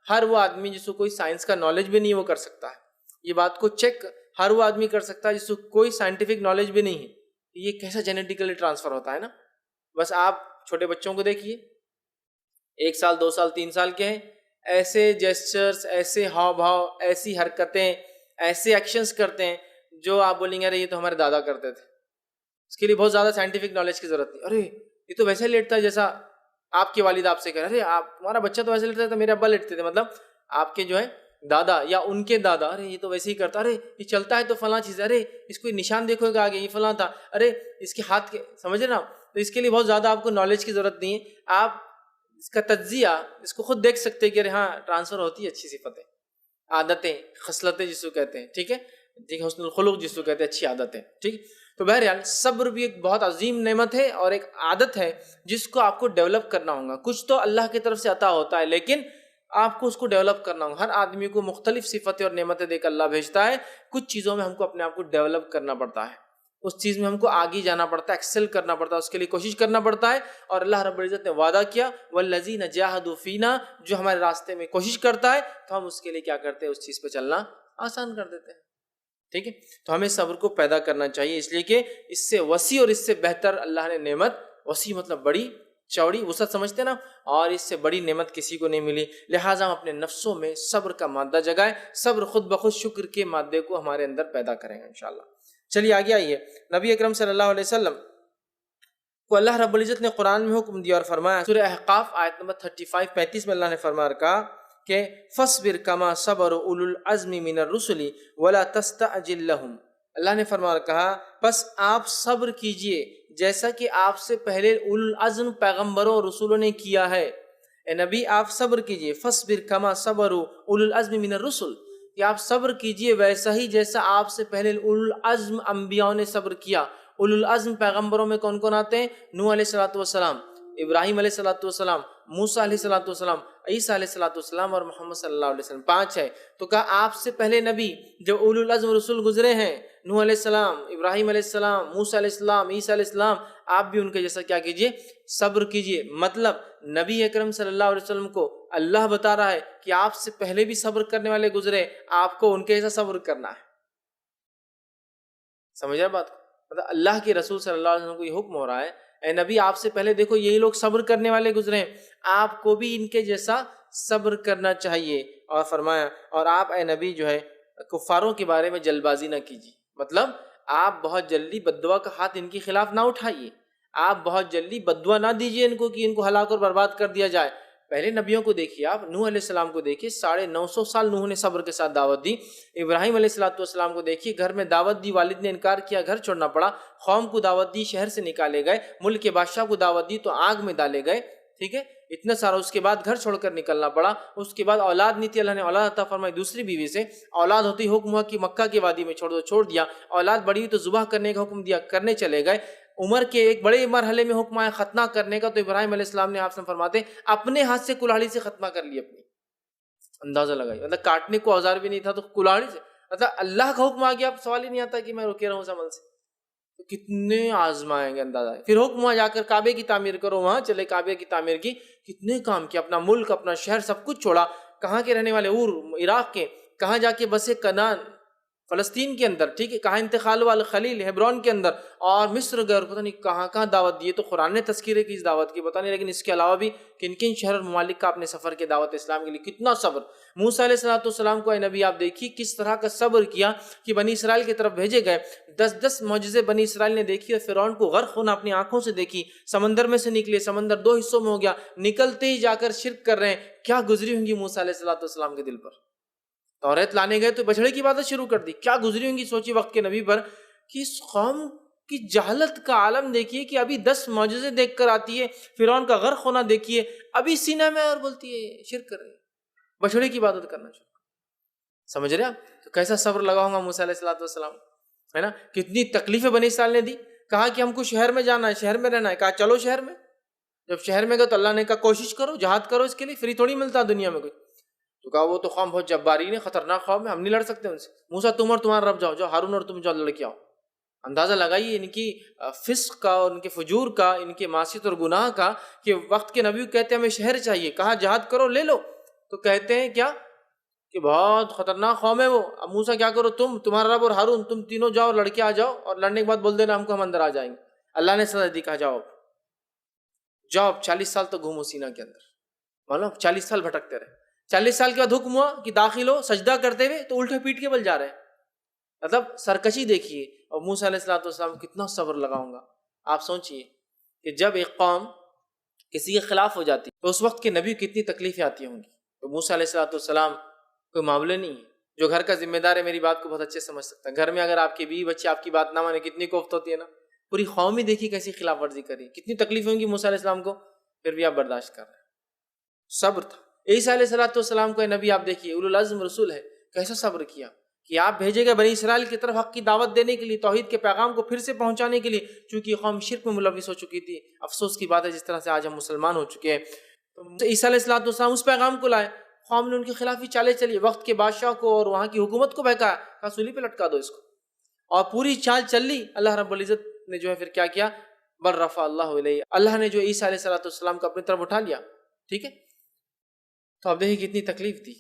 ہر وہ آدمی جس کو کوئی سائنس کا نالج بھی نہیں وہ کر سکتا ہے. یہ بات کو چیک ہر وہ آدمی کر سکتا ہے جس کو کوئی سائنٹیفک نالج بھی نہیں ہے. یہ کیسا جینیٹیکلی ٹرانسفر ہوتا ہے نا. بس آپ چھوٹے بچوں کو دیکھیے، 1 سال 2 سال 3 سال کے ہیں، ایسے جیسچرز، ایسے ہاؤ بھاؤ، ایسی حرکتیں، ایسے ایکشنز کرتے ہیں جو آپ بولیں گے ارے یہ تو ہمارے دادا کرتے تھے. اس کے لیے بہت زیادہ سائنٹیفک نالج کی ضرورت نہیں. ارے یہ تو ویسے لیٹتا ہے جیسا آپ کے والد آپ سے کہہ رہے، ارے آپ تمہارا بچہ تو ویسے لیٹتا تھا، میرے ابا لیٹتے تھے. مطلب آپ کے جو ہے دادا یا ان کے دادا، ارے یہ تو ویسے ہی کرتا، ارے یہ چلتا ہے تو فلاں چیز ہے، ارے اس کو نشان دیکھو گا آگے یہ فلاں تھا، ارے اس کے ہاتھ کے، سمجھ رہے نا. تو اس کے لیے بہت زیادہ آپ کو نالج کی ضرورت نہیں ہے. آپ اس کا تجزیہ اس کو خود دیکھ سکتے کہ ارے ہاں ٹرانسفر ہوتی ہے اچھی صفتیں، عادتیں، خصلتیں جس کو کہتے ہیں. ٹھیک ہے، ٹھیک ہے، حسن الخلق جس کو کہتے ہیں، اچھی عادتیں. ٹھیک. تو بہرحال صبر بھی ایک بہت عظیم نعمت ہے اور ایک عادت ہے جس کو آپ کو ڈیولپ کرنا ہوگا. کچھ تو اللہ کی طرف سے عطا ہوتا ہے لیکن آپ کو اس کو ڈیولپ کرنا ہوگا. ہر آدمی کو مختلف صفتیں اور نعمتیں دے کر اللہ بھیجتا ہے. کچھ چیزوں میں ہم کو اپنے آپ کو ڈیولپ کرنا پڑتا ہے، اس چیز میں ہم کو آگے جانا پڑتا ہے، ایکسل کرنا پڑتا ہے، اس کے لیے کوشش کرنا پڑتا ہے. اور اللہ رب العزت نے وعدہ کیا والذین جاہدوا فینا، جو ہمارے راستے میں کوشش کرتا ہے تو ہم اس کے لیے کیا کرتے ہیں، اس چیز پہ چلنا آسان کر دیتے ہیں. ٹھیک ہے. تو ہمیں صبر کو پیدا کرنا چاہیے، اس لیے کہ اس سے وسیع اور اس سے بہتر اللہ نے نعمت، وسیع مطلب بڑی چوڑی وسعت سمجھتے نا، اور اس سے بڑی نعمت کسی کو نہیں ملی. لہٰذا ہم اپنے نفسوں میں صبر کا مادہ جگائیں، صبر خود بخود شکر کے مادے کو ہمارے اندر پیدا کریں گے انشاءاللہ. چلیے آگے آئیے. نبی اکرم صلی اللہ علیہ وسلم کو اللہ رب العزت نے قرآن میں حکم دیا اور فرمایا، سورہ احقاف آیت نمبر 35 میں اللہ نے فرمایا کہا کہ فَاصْبِرْ كَمَا صَبَرَ أُولُو الْعَزْمِ مِنَ الرُّسُلِ وَلَا تَسْتَعْجِلْ لَهُمْ. اللہ نے فرمایا کہا بس آپ صبر کیجئے جیسا کہ آپ سے پہلے اولو العزم پیغمبروں اور رسولوں نے کیا ہے. اے نبی آپ صبر کیجئے، فَاصْبِرْ كَمَا صَبَرُوا أُولُو الْعَزْمِ مِنَ الرُّسُلِ، کہ آپ صبر کیجئے ویسا ہی جیسا آپ سے پہلے اولو العزم انبیاء نے صبر کیا. اولو العزم پیغمبروں میں کون کون آتے ہیں؟ نوح علیہ السلام، ابراہیم علیہ السلام، موسیٰ علیہ السلام، عیسیٰ علیہ السلام اور محمد صلی اللہ علیہ وسلم. 5 ہے. تو کہا آپ سے پہلے نبی جو اولو العزم رسول گزرے ہیں، نوح علیہ السلام، ابراہیم علیہ السلام، موسیٰ علیہ السلام، عیسیٰ علیہ السلام، آپ بھی ان کے جیسا کیا کیجئے، صبر کیجئے. مطلب نبی اکرم صلی اللہ علیہ وسلم کو اللہ بتا رہا ہے کہ آپ سے پہلے بھی صبر کرنے والے گزرے، آپ کو ان کے جیسا صبر کرنا ہے. سمجھ رہے بات کو؟ مطلب اللہ کے رسول صلی اللہ علیہ وسلم کو یہ حکم ہو رہا ہے، اے نبی آپ سے پہلے دیکھو یہی لوگ صبر کرنے والے گزرے ہیں، آپ کو بھی ان کے جیسا صبر کرنا چاہیے. اور فرمایا اور آپ اے نبی جو ہے کفاروں کے بارے میں جلد بازی نہ کیجیے. مطلب آپ بہت جلدی بددعا کا ہاتھ ان کے خلاف نہ اٹھائیے، آپ بہت جلدی بددعا نہ دیجیے ان کو کہ ان کو ہلاک اور برباد کر دیا جائے. پہلے نبیوں کو دیکھیے، آپ نوح علیہ السلام کو دیکھیے، 950 سال نوح نے صبر کے ساتھ دعوت دی. ابراہیم علیہ السلام کو دیکھیے، گھر میں دعوت دی، والد نے انکار کیا، گھر چھوڑنا پڑا. قوم کو دعوت دی، شہر سے نکالے گئے. ملک کے بادشاہ کو دعوت دی تو آگ میں ڈالے گئے. ٹھیک ہے، اتنا سارا. اس کے بعد گھر چھوڑ کر نکلنا پڑا. اس کے بعد اولاد نہیں تھی، اللہ نے اولاد عطا فرمائی دوسری بیوی سے. اولاد ہوتی حکم ہوا کہ مکہ کی وادی میں چھوڑ دو، چھوڑ دیا. اولاد بڑی ہوئی تو ذبح کرنے کا حکم دیا، کرنے چلے گئے. عمر کے ایک بڑے مرحلے میں حکم آیا ختنہ کرنے کا، تو ابراہیم علیہ السلام نے آپ سے فرماتے اپنے ہاتھ سے کلاڑی سے ختنہ کر لی. اپنی اندازہ لگائی، مطلب کاٹنے کو اوزار بھی نہیں تھا تو کلاڑی سے، مطلب اللہ کا حکم آ گیا. اب سوال ہی نہیں آتا کہ میں روکے رہا ہوں اس عمل سے. تو کتنے آزمائیں گے اندازہ. پھر حکم ہوا جا کر کعبے کی تعمیر کرو، وہاں چلے کعبے کی تعمیر کی. کتنے کام کیا، اپنا ملک، اپنا شہر سب کچھ چھوڑا. کہاں کے رہنے والے؟ عراق کے. کہاں جا کے بسے؟ کنان، فلسطین کے اندر. ٹھیک ہے، کہاں انتقال والے خلیل، ہیبرون کے اندر. اور مصر گئے، پتہ نہیں کہاں کہاں دعوت دی. تو قرآن نے تذکیرے کی اس دعوت کی، پتہ نہیں. لیکن اس کے علاوہ بھی کن کن شہر اور ممالک کا اپنے سفر کے دعوت اسلام کے لیے کتنا صبر. موسیٰ علیہ السلام کو اے نبی آپ دیکھیے کس طرح کا صبر کیا کہ بنی اسرائیل کی طرف بھیجے گئے. 10 معجزے بنی اسرائیل نے دیکھی اور فرعون کو غرق ہونا اپنی آنکھوں سے دیکھی. سمندر میں سے نکلے، سمندر 2 حصوں میں ہو گیا، نکلتے ہی جا کر شرک کر رہے ہیں. کیا گزری ہوں گی موسیٰ علیہ السلام کے دل پر. توریت لانے گئے تو بچڑے کی عبادت شروع کر دی. کیا گزری ہوں گی سوچی وقت کے نبی پر کہ اس قوم کہ جہالت کا عالم دیکھیے کہ ابھی 10 معجزے دیکھ کر آتی ہے، فرعون کا غرق ہونا دیکھیے، ابھی سینہ میں اور بولتی ہے شرک کر رہی ہے، بچڑے کی عبادت کرنا شروع۔ سمجھ رہے آپ؟ تو کیسا صبر لگاؤں گا موسیٰ علیہ السلام، ہے نا؟ کتنی تکلیفیں بنی اسرائیل نے دی۔ کہا کہ ہم کو شہر میں جانا ہے، شہر میں رہنا ہے، کہا چلو شہر میں۔ جب شہر میں گئے تو اللہ نے کہا کوشش کرو، جہاد کرو، اس کے لیے فری تھوڑی ملتا دنیا میں کوئی۔ تو کہا وہ تو قوم بہت جبارین ہے، خطرناک قوم ہے، ہم نہیں لڑ سکتے ان سے۔ موسیٰ تم اور تمہارا رب جاؤ، جاؤ ہارون اور تم جاؤ لڑ کے آؤ۔ اندازہ لگائیے ان کی فسق کا، ان کے فجور کا، ان کے معصیت اور گناہ کا، کہ وقت کے نبی کہتے ہیں ہمیں شہر چاہیے، کہا جہاد کرو لے لو، تو کہتے ہیں کیا کہ بہت خطرناک قوم ہے وہ۔ اب موسیٰ کیا کرو، تمہارا رب اور ہارون تم تینوں جاؤ، لڑکے آ جاؤ، اور لڑنے کے بعد بول دینا ہم کو، ہم اندر آ جائیں گے۔ اللہ نے سزا دی، کہا جاؤ جاؤ 40 سال تو گھومو سینہ کے اندر، معلوم 40 سال بھٹکتے رہے۔ 40 سال کے بعد حکم ہوا کہ داخل ہو، سجدہ کرتے ہوئے تو الٹے پیٹ کے بل جا رہے ہیں، مطلب سرکشی دیکھیے۔ اور موسیٰ علیہ السلام کتنا صبر لگاؤں گا۔ آپ سوچئے کہ جب ایک قوم کسی کے خلاف ہو جاتی تو اس وقت کے نبی کتنی تکلیفیں آتی ہوں گی۔ تو موسیٰ علیہ السلام کوئی معاملے نہیں ہے۔ جو گھر کا ذمہ دار ہے میری بات کو بہت اچھے سمجھ سکتا ہے۔ گھر میں اگر آپ کے بیوی بچے آپ کی بات نہ مانے کتنی کوفت ہوتی ہے نا۔ پوری قوم ہی دیکھی کیسی خلاف ورزی کری، کتنی تکلیفیں ہوں گی موسیٰ علیہ السلام کو، پھر بھی آپ برداشت کر رہے ہیں۔ صبر تھا۔ عیسیٰ علیہ السلام کو نبی آپ دیکھیے، اولو العزم رسول ہے، کیسا صبر کیا کہ آپ بھیجے گئے بنی اسرائیل کی طرف حق کی دعوت دینے کے لیے، توحید کے پیغام کو پھر سے پہنچانے کے لیے، چونکہ یہ قوم شرک میں ملوث ہو چکی تھی۔ افسوس کی بات ہے جس طرح سے آج ہم مسلمان ہو چکے ہیں۔ تو عیسیٰ علیہ السلام اس پیغام کو لائے، قوم نے ان کے خلاف ہی چالیں چلی، وقت کے بادشاہ کو اور وہاں کی حکومت کو بہکایا، کہا سولی پہ لٹکا دو اس کو، اور پوری چال چل لی۔ اللہ رب العزت نے جو ہے پھر کیا کیا، بل رفع اللہ علیہ، اللہ نے جو عیسیٰ علیہ السلام کو اپنی طرف اٹھا لیا، ٹھیک ہے۔ تو اب دیکھیں کتنی تکلیف تھی،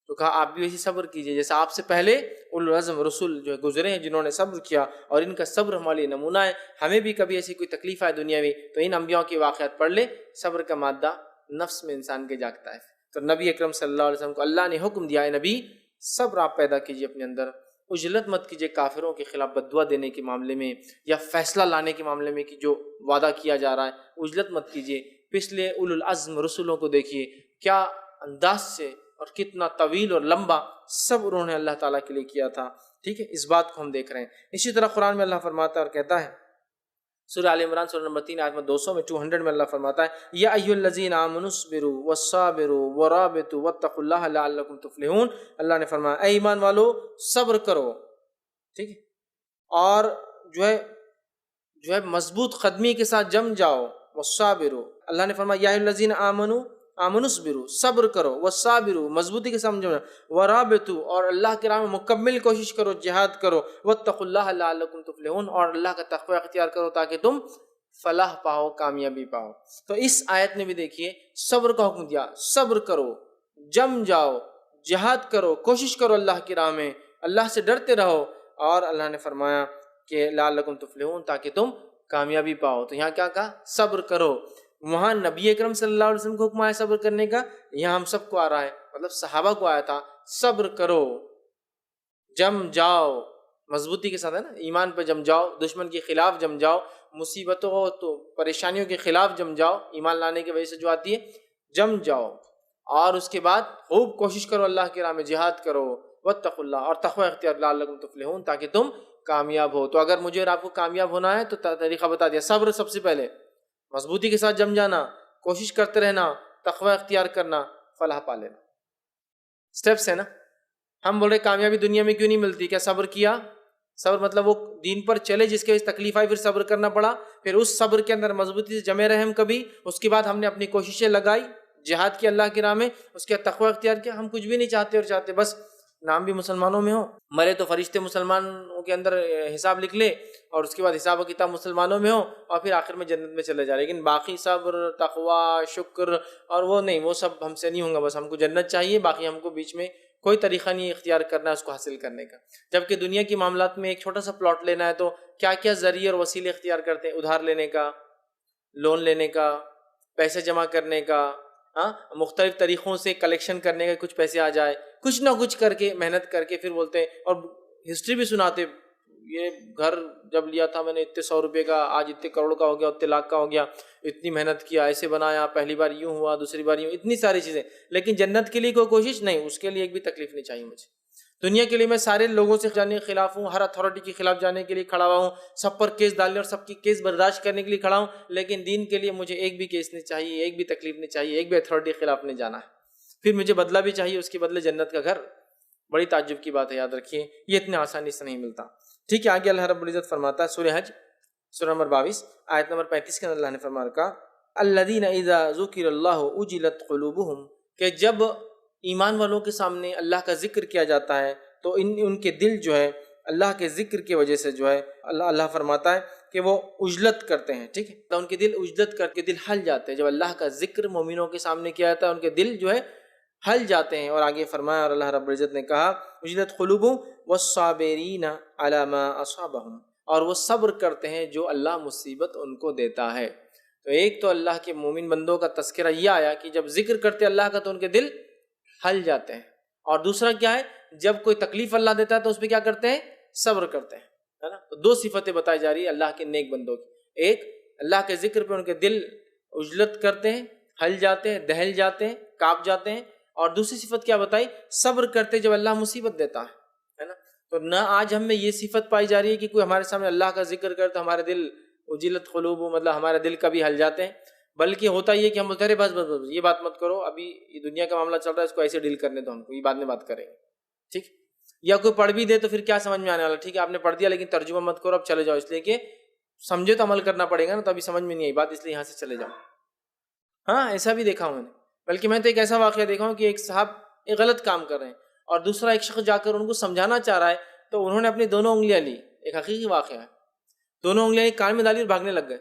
تو کہا آپ بھی ویسی صبر کیجئے جیسا آپ سے پہلے اولو العزم رسول جو گزرے ہیں جنہوں نے صبر کیا، اور ان کا صبر ہمارے لیے نمونہ ہے۔ ہمیں بھی کبھی ایسی کوئی تکلیف آئے دنیا میں تو ان انبیاء کے واقعات پڑھ لے، صبر کا مادہ نفس میں انسان کے جاگتا ہے۔ تو نبی اکرم صلی اللہ علیہ وسلم کو اللہ نے حکم دیا ہے، نبی صبر آپ پیدا کیجئے اپنے اندر، عجلت مت کیجئے کافروں کے خلاف بددعا دینے کے معاملے میں یا فیصلہ لانے کے معاملے میں کہ جو وعدہ کیا جا رہا ہے، عجلت مت کیجئے۔ پچھلے اولو العزم رسولوں کو دیکھیے کیا انداز سے اور کتنا طویل اور لمبا صبر انہوں نے اللہ تعالیٰ کے لیے کیا تھا، ٹھیک ہے۔ اس بات کو ہم دیکھ رہے ہیں۔ اسی طرح قرآن میں اللہ فرماتا ہے اور کہتا ہے، سورہ آل عمران سورہ نمبر 3 آیت میں 200 میں 200 میں اللہ فرماتا ہے، یا ایھا الذین آمنوا اصبروا والصابروا ورابطوا واتقوا اللہ لعلکم تفلحون۔ اللہ نے فرمایا اے ایمان والو صبر کرو، ٹھیک ہے، اور جو ہے مضبوط قدمی کے ساتھ جم جاؤ، والصابروا، اللہ نے فرمایا یا ایھا الذین آمنوا اصبروا، صبر کرو، والصابروا، مضبوطی کے ساتھ جمع، ورابطوا، اور اللہ کی راہ میں مکمل کوشش کرو، جہاد کرو، واتقوا اللہ لعلکم تفلحون، اور اللہ کا تقوی اختیار کرو تاکہ تم فلاح پاؤ، کامیابی پاؤ۔ تو اس آیت نے بھی دیکھیے صبر کا حکم دیا، صبر کرو، جم جاؤ، جہاد کرو، کوشش کرو اللہ کی راہ میں، اللہ سے ڈرتے رہو، اور اللہ نے فرمایا کہ لعلکم تفلحون، تاکہ تم کامیابی پاؤ۔ تو یہاں کیا کہا، صبر کرو۔ وہاں نبی اکرم صلی اللہ علیہ وسلم کو حکم آیا صبر کرنے کا، یہاں ہم سب کو آ رہا ہے، مطلب صحابہ کو آیا تھا، صبر کرو، جم جاؤ، مضبوطی کے ساتھ ہے نا، ایمان پہ جم جاؤ، دشمن کے خلاف جم جاؤ، مصیبتوں تو پریشانیوں کے خلاف جم جاؤ، ایمان لانے کی وجہ سے جو آتی ہے، جم جاؤ، اور اس کے بعد خوب کوشش کرو اللہ کی راہ میں، جہاد کرو، واتقوا اللہ، اور تقوی اختیار لعلکم تفلحون، تاکہ تم کامیاب ہو۔ تو اگر مجھے اور آپ کو کامیاب ہونا ہے تو طریقہ بتا دیا، صبر سب سے پہلے، مضبوطی کے ساتھ جم جانا، کوشش کرتے رہنا، تقوی اختیار کرنا، فلاح پا لینا۔ سٹیپس ہے نا۔ ہم بول رہے کامیابی دنیا میں کیوں نہیں ملتی، کیا صبر کیا؟ صبر مطلب وہ دین پر چلے جس کے وجہ سے تکلیف آئی، پھر صبر کرنا پڑا، پھر اس صبر کے اندر مضبوطی سے جمے رہے ہم کبھی، اس کے بعد ہم نے اپنی کوششیں لگائی، جہاد کی اللہ کی راہ میں، اس کے بعد تقوی اختیار کیا۔ ہم کچھ بھی نہیں چاہتے، اور چاہتے بس نام بھی مسلمانوں میں ہو، مرے تو فرشتے مسلمانوں کے اندر حساب لکھ لے، اور اس کے بعد حساب و کتاب مسلمانوں میں ہو، اور پھر آخر میں جنت میں چلے جائے۔ لیکن باقی صبر، تقوی، شکر اور وہ نہیں، وہ سب ہم سے نہیں ہوں گا، بس ہم کو جنت چاہیے، باقی ہم کو بیچ میں کوئی طریقہ نہیں اختیار کرنا ہے اس کو حاصل کرنے کا۔ جبکہ دنیا کی معاملات میں ایک چھوٹا سا پلاٹ لینا ہے تو کیا کیا ذریعے اور وسیلے اختیار کرتے ہیں، ادھار لینے کا، لون لینے کا، پیسے جمع کرنے کا، مختلف طریقوں سے کلیکشن کرنے کا، کچھ پیسے آ جائے، کچھ نہ کچھ کر کے محنت کر کے پھر بولتے ہیں، اور ہسٹری بھی سناتے، یہ گھر جب لیا تھا میں نے اتنے 100 روپے کا، آج اتنے کروڑ کا ہو گیا، اتنے لاکھ کا ہو گیا، اتنی محنت کیا، ایسے بنایا، پہلی بار یوں ہوا، دوسری بار یوں، اتنی ساری چیزیں، لیکن جنت کے لیے کوئی کوشش نہیں، اس کے لیے ایک بھی تکلیف نہیں چاہیے مجھے۔ دنیا کے لیے میں سارے لوگوں سے جانے کے خلاف ہوں، ہر اتھارٹی کے خلاف جانے کے لیے کھڑا ہوا ہوں، سب پر کیس ڈالنے اور سب کی کیس برداشت کرنے کے لیے کھڑا ہوں، لیکن دین کے لیے مجھے ایک بھی کیس نہیں چاہیے، ایک بھی تکلیف نہیں چاہیے، ایک بھی اتھارٹی کے خلاف نہیں جانا ہے، پھر مجھے بدلہ بھی چاہیے، اس کے بدلے جنت کا گھر۔ بڑی تعجب کی بات ہے، یاد رکھیے یہ اتنے آسانی سے نہیں ملتا۔ ٹھیک ہے، آگے اللہ رب العزت فرماتا ہے سورہ حج سورہ نمبر 22 آیت نمبر 35 کے اندر اللہ نے فرما رکھا الذین اذا ذکر اللہ وجلت قلوبہم، کہ جب ایمان والوں کے سامنے اللہ کا ذکر کیا جاتا ہے تو ان کے دل جو ہے اللہ کے ذکر کی وجہ سے جو ہے اللہ فرماتا ہے کہ وہ عجلت کرتے ہیں۔ ٹھیک ہے، تو ان کے دل عجلت کر کے دل ہل جاتے ہیں۔ جب اللہ کا ذکر مومنوں کے سامنے کیا جاتا ہے ان کے دل جو ہے ہل جاتے ہیں۔ اور آگے فرمایا، اور اللہ رب العزت نے کہا عجلت قلوبہم والصابرین علی ما اصابہم، اور وہ صبر کرتے ہیں جو اللہ مصیبت ان کو دیتا ہے۔ تو ایک تو اللہ کے مومن بندوں کا تذکرہ یہ آیا کہ جب ذکر کرتے اللہ کا تو ان کے دل ہل جاتے ہیں، اور دوسرا کیا ہے، جب کوئی تکلیف اللہ دیتا ہے تو اس پہ کیا کرتے ہیں، صبر کرتے ہیں، ہے نا۔ تو دو صفتیں بتائی جا رہی ہے اللہ کے نیک بندوں کی، ایک اللہ کے ذکر پہ ان کے دل عجلت کرتے ہیں، ہل جاتے ہیں، دہل جاتے ہیں، کانپ جاتے ہیں، اور دوسری صفت کیا بتائی، صبر کرتے جب اللہ مصیبت دیتا ہے نا۔ تو نہ آج ہم میں یہ صفت پائی جا رہی ہے کہ کوئی ہمارے سامنے اللہ کا ذکر کرے تو ہمارے دل عجلت قلوب، مطلب ہمارے دل کبھی ہل جاتے ہیں، بلکہ ہوتا یہ کہ ہم بولتے ہیں بس بس بس یہ بات مت کرو، ابھی یہ دنیا کا معاملہ چل رہا ہے، اس کو ایسے ڈیل کرنے دو، ہم کو یہ بعد میں بات کریں گے، ٹھیک۔ یا کوئی پڑھ بھی دے تو پھر کیا سمجھ میں آنے والا، ٹھیک ہے آپ نے پڑھ دیا لیکن ترجمہ مت کرو، اب چلے جاؤ، اس لیے کہ سمجھے تو عمل کرنا پڑے گا نا، تو ابھی سمجھ میں نہیں آئی بات، اس لیے یہاں سے چلے جاؤ۔ ہاں ایسا بھی دیکھا ہوں میں نے، بلکہ میں تو ایک ایسا واقعہ دیکھا ہوں کہ ایک صاحب ایک غلط کام کر رہے ہیں اور دوسرا ایک شخص جا کر ان کو سمجھانا چاہ رہا ہے، تو انہوں نے اپنی دونوں انگلیاں لی، ایک حقیقی واقعہ ہے، دونوں انگلیاں کان میں ڈالی اور بھاگنے لگ گئے،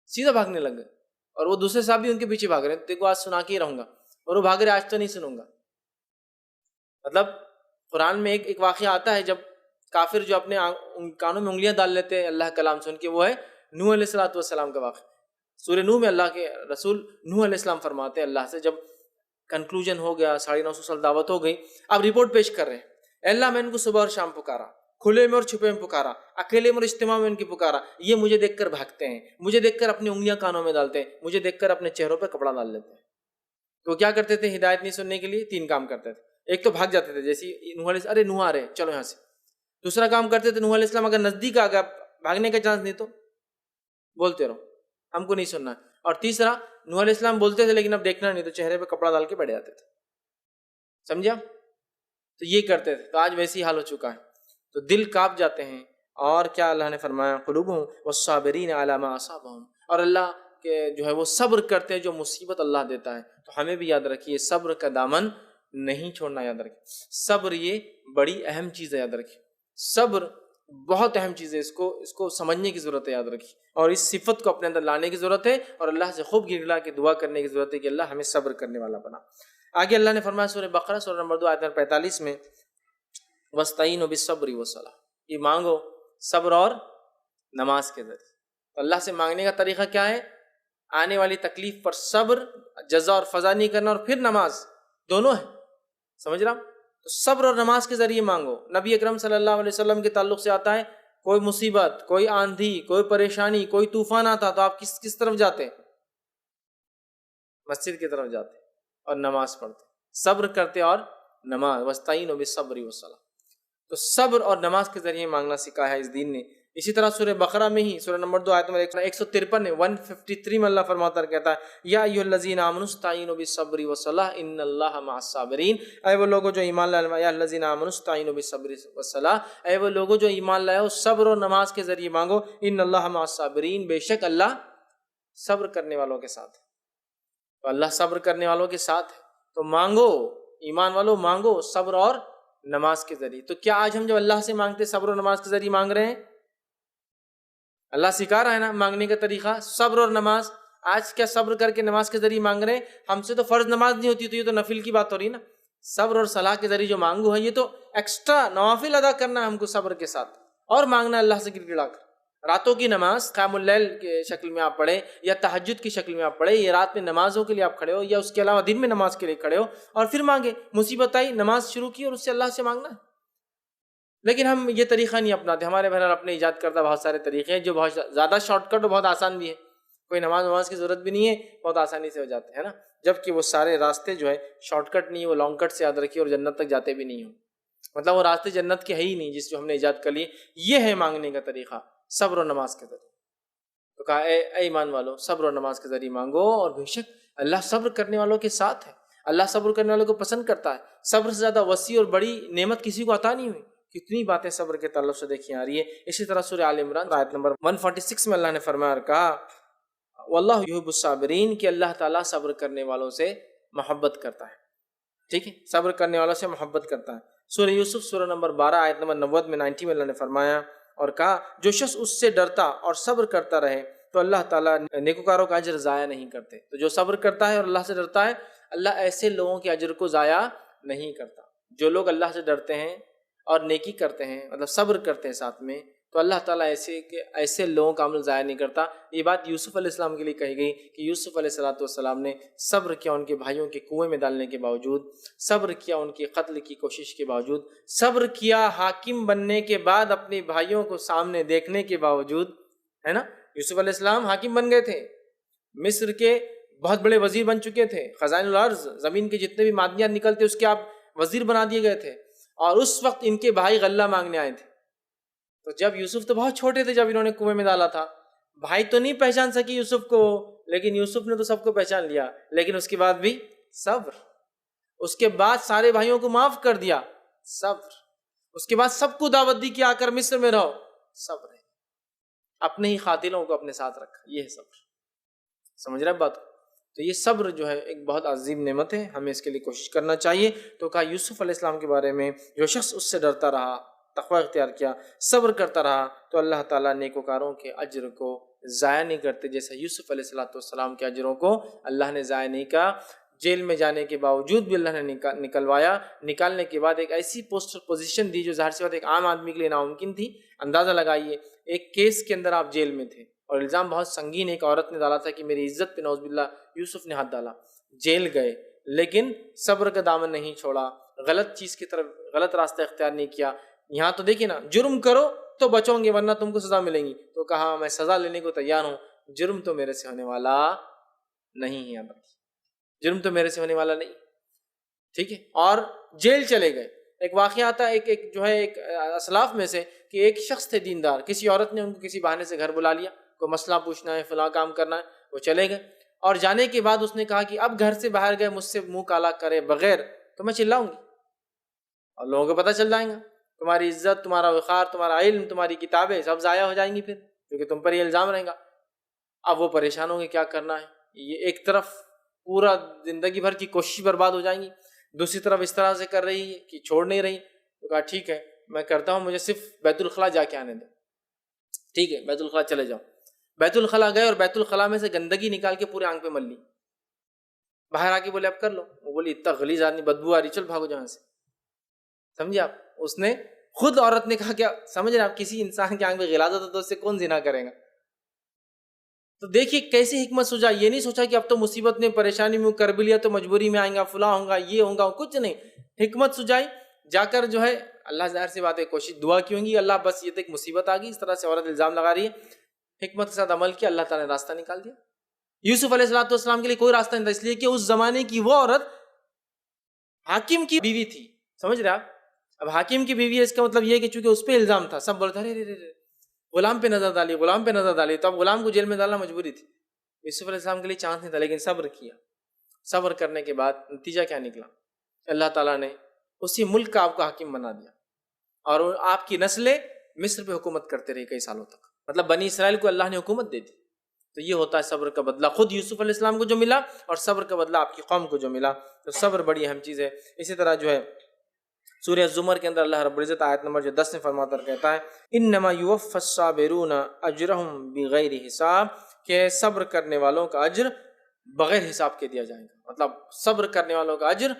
سیدھا بھاگنے لگ گئے، اور وہ دوسرے صاحب بھی ان کے پیچھے بھاگ رہے ہیں، دیکھو آج سنا کے ہی رہوں گا، اور وہ بھاگ رہے آج تو نہیں سنوں گا۔ مطلب قرآن میں ایک واقعہ آتا ہے جب کافر جو اپنے کانوں میں انگلیاں ڈال لیتے ہیں اللہ کلام سن کے، وہ ہے نوح علیہ السلام کا واقعہ۔ سورہ نوح میں اللہ کے رسول نوح علیہ السلام فرماتے ہیں اللہ سے، جب کنکلوژن ہو گیا، 950 سال دعوت ہو گئی، اب رپورٹ پیش کر رہے ہیں، اے اللہ میں ان کو صبح اور شام پکارا، کھلے میں اور چھپے میں پکارا، اکیلے میں اور اجتماع میں ان کی پکارا، یہ مجھے دیکھ کر بھاگتے ہیں، مجھے دیکھ کر اپنی انگلیاں کانوں میں ڈالتے ہیں، مجھے دیکھ کر اپنے چہروں پہ کپڑا ڈال لیتے ہیں۔ تو کیا کرتے تھے ہدایت نہیں سننے کے لیے؟ 3 کام کرتے تھے، ایک تو بھاگ جاتے تھے، جیسے نوح علیہ ارے نوح آ رہے چلو یہاں سے۔ دوسرا کام کرتے تھے نوح علیہ السلام اگر نزدیک آ گیا، بھاگنے کا چانس نہیں تو بولتے رہو ہم کو نہیں سننا۔ اور تیسرا نوح علیہ السلام بولتے تھے لیکن اب دیکھنا نہیں، تو چہرے پہ کپڑا ڈال کے بیٹھ جاتے تھے، سمجھا؟ تو یہ کرتے تھے۔ تو آج ویسی حال ہو چکا ہے، تو دل کانپ جاتے ہیں۔ اور کیا اللہ نے فرمایا قلوبہم والصابرین علی ما اصابہم، اور اللہ کہ جو ہے وہ صبر کرتے ہیں جو مصیبت اللہ دیتا ہے۔ تو ہمیں بھی یاد رکھیے صبر کا دامن نہیں چھوڑنا، یاد رکھیے صبر یہ بڑی اہم چیز ہے، یاد رکھیے صبر بہت اہم چیز ہے، اس کو سمجھنے کی ضرورت ہے، یاد رکھیے، اور اس صفت کو اپنے اندر لانے کی ضرورت ہے، اور اللہ سے خوب گر لا کے دعا کرنے کی ضرورت ہے کہ اللہ ہمیں صبر کرنے والا بنا۔ آگے اللہ نے فرمایا سورہ بقرہ سورہ نمبر 2 آیت نمبر 45 میں وَاسْتَعِینُوا بِالصَّبْرِ وَالصَّلَاةِ، یہ مانگو صبر اور نماز کے ذریعے۔ تو اللہ سے مانگنے کا طریقہ کیا ہے؟ آنے والی تکلیف پر صبر، جزا اور فضا نہیں کرنا، اور پھر نماز، دونوں ہے، سمجھ رہا ہوں؟ تو صبر اور نماز کے ذریعے مانگو۔ نبی اکرم صلی اللہ علیہ وسلم کے تعلق سے آتا ہے کوئی مصیبت، کوئی آندھی، کوئی پریشانی، کوئی طوفان آتا تو آپ کس طرف جاتے؟ مسجد کی طرف جاتے اور نماز پڑھتے، صبر کرتے اور نماز، وَاسْتَعِینُوا بِالصَّبْرِ وَالصَّلَاةِ۔ تو صبر اور نماز کے ذریعے مانگنا سکھایا ہے اس دین نے۔ اسی طرح سورہ بقرہ میں ہی سورہ نمبر 2 آیت نمبر 153 ہے 153 میں اللہ فرماتا ہے، کہتا ہے یا ایھا الذین آمنوا استعینوا بالصبر والصلاۃ ان اللہ مع الصابرین، اے وہ لوگوں جو ایمان لائے، یا الذین آمنوا استعینوا بالصبر والصلاۃ، اے وہ لوگوں جو ایمان لائے ہو صبر اور نماز کے ذریعے مانگو، ان اللہ مع الصابرین، بے شک اللہ صبر کرنے والوں کے ساتھ ہے۔ تو اللہ صبر کرنے والوں کے ساتھ ہے، تو مانگو ایمان والوں، مانگو صبر اور نماز کے ذریعے۔ تو کیا آج ہم جب اللہ سے مانگتے صبر اور نماز کے ذریعے مانگ رہے ہیں؟ اللہ سکھا رہا ہے نا مانگنے کا طریقہ، صبر اور نماز۔ آج کیا صبر کر کے نماز کے ذریعے مانگ رہے ہیں؟ ہم سے تو فرض نماز نہیں ہوتی، تو یہ تو نفل کی بات ہو رہی ہے نا۔ صبر اور صلاح کے ذریعے جو مانگو ہے، یہ تو ایکسٹرا نوافل ادا کرنا ہے ہم کو صبر کے ساتھ، اور مانگنا ہے اللہ سے گڑ گڑا کر۔ راتوں کی نماز قیام اللیل کے شکل میں آپ پڑھیں، یا تہجد کی شکل میں آپ پڑھیں، یا رات میں نمازوں کے لیے آپ کھڑے ہو، یا اس کے علاوہ دن میں نماز کے لیے کھڑے ہو، اور پھر مانگے۔ مصیبت آئی، نماز شروع کی اور اس سے اللہ سے مانگنا ہے۔ لیکن ہم یہ طریقہ نہیں اپناتے، ہمارے بہرحال اپنے ایجاد کردہ بہت سارے طریقے ہیں جو بہت زیادہ شارٹ کٹ اور بہت آسان بھی ہے۔ کوئی نماز کی ضرورت بھی نہیں ہے، بہت آسانی سے ہو جاتے ہیں نا، جبکہ وہ سارے راستے جو ہے شارٹ کٹ نہیں، وہ لانگ کٹ سے یاد رکھیے، اور جنت تک جاتے بھی نہیں ہوں، مطلب وہ راستے جنت کے ہے ہی نہیں جس جو ہم نے ایجاد کر لیے۔ یہ ہے مانگنے کا طریقہ، صبر و نماز کے ذریعے۔ تو کہا اے ایمان والو، صبر و نماز کے ذریعے مانگو، اور بے شک اللہ صبر کرنے والوں کے ساتھ ہے، اللہ صبر کرنے والوں کو پسند کرتا ہے۔ صبر سے زیادہ وسیع اور بڑی نعمت کسی کو عطا نہیں ہوئی۔ کتنی باتیں صبر کے تعلق سے دیکھی آ رہی ہے۔ اسی طرح سورہ آل عمران آیت نمبر 146 میں اللہ نے فرمایا اور کہا واللہ یحب الصابرین، کہ اللہ تعالیٰ صبر کرنے والوں سے محبت کرتا ہے، ٹھیک ہے، صبر کرنے والوں سے محبت کرتا ہے۔ سورہ یوسف سورہ نمبر 12 آیت نمبر 90 میں اللہ نے فرمایا اور کہا جو شخص اس سے ڈرتا اور صبر کرتا رہے تو اللہ تعالیٰ نیکوکاروں کا اجر ضائع نہیں کرتے۔ تو جو صبر کرتا ہے اور اللہ سے ڈرتا ہے، اللہ ایسے لوگوں کے اجر کو ضائع نہیں کرتا۔ جو لوگ اللہ سے ڈرتے ہیں اور نیکی کرتے ہیں، مطلب صبر کرتے ہیں ساتھ میں، تو اللہ تعالیٰ ایسے لوگوں کا عمل ضائع نہیں کرتا۔ یہ بات یوسف علیہ السلام کے لیے کہی گئی کہ یوسف علیہ السلام نے صبر کیا ان کے بھائیوں کے کنویں میں ڈالنے کے باوجود، صبر کیا ان کے قتل کی کوشش کے باوجود، صبر کیا حاکم بننے کے بعد اپنے بھائیوں کو سامنے دیکھنے کے باوجود، ہے نا۔ یوسف علیہ السلام حاکم بن گئے تھے، مصر کے بہت بڑے وزیر بن چکے تھے، خزائن الارض، زمین کے جتنے بھی معدنیات نکلتے اس کے آپ وزیر بنا دیے گئے تھے، اور اس وقت ان کے بھائی غلہ مانگنے آئے تھے۔ تو جب یوسف تو بہت چھوٹے تھے جب انہوں نے کنویں میں ڈالا تھا، بھائی تو نہیں پہچان سکی یوسف کو، لیکن یوسف نے تو سب کو پہچان لیا، لیکن اس کے بعد بھی صبر، اس کے بعد سارے بھائیوں کو معاف کر دیا، صبر، اس کے بعد سب کو دعوت دی کہ آ کر مصر میں رہو، صبر ہے، اپنے ہی قاتلوں کو اپنے ساتھ رکھا، یہ ہے صبر۔ سمجھ رہے بات؟ تو یہ صبر جو ہے ایک بہت عظیم نعمت ہے، ہمیں اس کے لیے کوشش کرنا چاہیے۔ تو کہا یوسف علیہ السلام کے بارے میں جو شخص اس سے ڈرتا رہا، تقوی اختیار کیا، صبر کرتا رہا، تو اللہ تعالیٰ نیکوکاروں کے اجر کو ضائع نہیں کرتے، جیسے یوسف علیہ السلام کے اجروں کو اللہ نے ضائع نہیں کہا۔ جیل میں جانے کے باوجود بھی اللہ نے نکلوایا، نکالنے کے بعد ایک ایسی پوزیشن دی جو ظاہر سی بات ایک عام آدمی کے لیے ناممکن تھی۔ اندازہ لگائیے، ایک کیس کے اندر آپ جیل میں تھے اور الزام بہت سنگین ایک عورت نے ڈالا تھا کہ میری عزت پہ نعوذ باللہ یوسف نے ہاتھ ڈالا، جیل گئے، لیکن صبر کا دامن نہیں چھوڑا، غلط چیز کی طرف، غلط راستہ اختیار نہیں کیا۔ یہاں تو دیکھیں نا، جرم کرو تو بچو گے ورنہ تم کو سزا ملے گی، تو کہا میں سزا لینے کو تیار ہوں، جرم تو میرے سے ہونے والا نہیں ہے، جرم تو میرے سے ہونے والا نہیں، ٹھیک ہے، اور جیل چلے گئے۔ ایک واقعہ آتا ہے ایک جو ہے ایک اسلاف میں سے کہ ایک شخص تھے دیندار، کسی عورت نے ان کو کسی بہانے سے گھر بلا لیا، کوئی مسئلہ پوچھنا ہے، فلاں کام کرنا ہے، وہ چلے گئے، اور جانے کے بعد اس نے کہا کہ اب گھر سے باہر گئے مجھ سے منہ کالا کرے بغیر تو میں چلاؤں گی اور لوگوں کو پتہ چل جائیں گا، تمہاری عزت، تمہارا وقار، تمہارا علم، تمہاری کتابیں سب ضائع ہو جائیں گی پھر، کیونکہ تم پر یہ الزام رہے گا۔ اب وہ پریشان ہوں گے کیا کرنا ہے، یہ ایک طرف پورا زندگی بھر کی کوشش برباد ہو جائیں گی، دوسری طرف اس طرح سے کر رہی ہے کہ چھوڑ نہیں رہی، تو کہا ٹھیک ہے میں کرتا ہوں، مجھے صرف بیت الخلاء جا کے آنے دو، ٹھیک ہے بیت الخلاء چلے جاؤ۔ بیت الخلاء گئے اور بیت الخلاء میں سے گندگی نکال کے پورے آنکھ پہ مل لی، باہر آ کے بولے اب کر لو، وہ بولی اتنا غلیظ آدمی، بدبو آ رہی، چل بھاگو جہاں سے، سمجھے آپ؟ اس نے خود، عورت نے کہا کیا سمجھ رہے آپ، کسی انسان کے آنکھ پہ غلاظت ہو تو اس سے کون زنا کرے گا؟ تو دیکھیے کیسی حکمت سوچا، یہ نہیں سوچا کہ اب تو مصیبت میں، پریشانی میں کر بھی لیا تو مجبوری میں آئیں گا، فلاں ہوں گا، یہ ہوں گا، کچھ نہیں، حکمت سجائی، جا کر جو ہے اللہ ظاہر سی بات ہے کوشش دعا کی ہوں گی، اللہ بس یہ ایک مصیبت آ گئی، اس طرح سے عورت الزام لگا رہی ہے، حکمت کے ساتھ عمل کیا، اللہ تعالیٰ نے راستہ نکال دیا۔ یوسف علیہ السلام کے لیے کوئی راستہ نہیں تھا، اس لیے کہ اس زمانے کی وہ عورت حاکم کی بیوی تھی، سمجھ رہے آپ؟ اب حاکم کی بیوی ہے، اس کا مطلب یہ ہے کہ چونکہ اس پہ الزام تھا، سب بولتے تھے غلام پہ نظر ڈالی، غلام پہ نظر ڈالی، تو اب غلام کو جیل میں ڈالنا مجبوری تھی۔ یوسف علیہ السلام کے لیے چانس نہیں تھا، لیکن صبر کیا، صبر کرنے کے بعد نتیجہ کیا نکلا؟ اللہ تعالیٰ نے اسی ملک کا آپ کو حاکم بنا دیا، اور آپ کی نسلیں مصر پہ حکومت کرتے رہے کئی سالوں تک، مطلب بنی اسرائیل کو اللہ نے حکومت دے دی۔ تو یہ ہوتا ہے صبر کا بدلہ، خود یوسف علیہ السلام کو جو ملا اور صبر کا بدلہ آپ کی قوم کو جو ملا، تو صبر بڑی اہم چیز ہے۔ اسی طرح جو ہے سورہ زمر کے اندر اللہ رب العزت آیت نمبر جو 10 میں فرماتا اور کہتا ہے انما یوفی الصابرون اجرہم بغیر حساب، کہ صبر کرنے والوں کا اجر بغیر حساب کے دیا جائے گا، مطلب صبر کرنے والوں کا اجر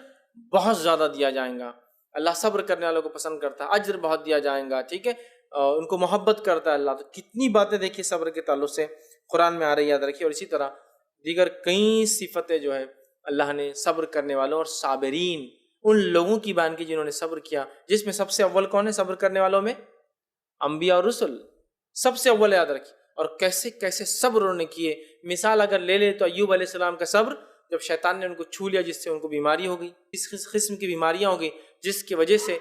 بہت زیادہ دیا جائے گا، اللہ صبر کرنے والوں کو پسند کرتا ہے، اجر بہت دیا جائے گا، ٹھیک ہے، ان کو محبت کرتا ہے اللہ۔ تو کتنی باتیں دیکھیے صبر کے تعلق سے قرآن میں آ رہی یاد رکھیے، اور اسی طرح دیگر کئی صفتیں جو ہے اللہ نے صبر کرنے والوں اور صابرین ان لوگوں کی بیان کی جنہوں نے صبر کیا، جس میں سب سے اول کون ہے صبر کرنے والوں میں؟ انبیاء اور رسل، سب سے اول یاد رکھیے، اور کیسے کیسے صبر انہوں نے کیے. مثال اگر لے لے تو ایوب علیہ السلام کا صبر، جب شیطان نے ان کو چھو لیا جس سے ان کو بیماری ہو گئی، اس قسم کی بیماریاں ہو گئی جس کی وجہ سے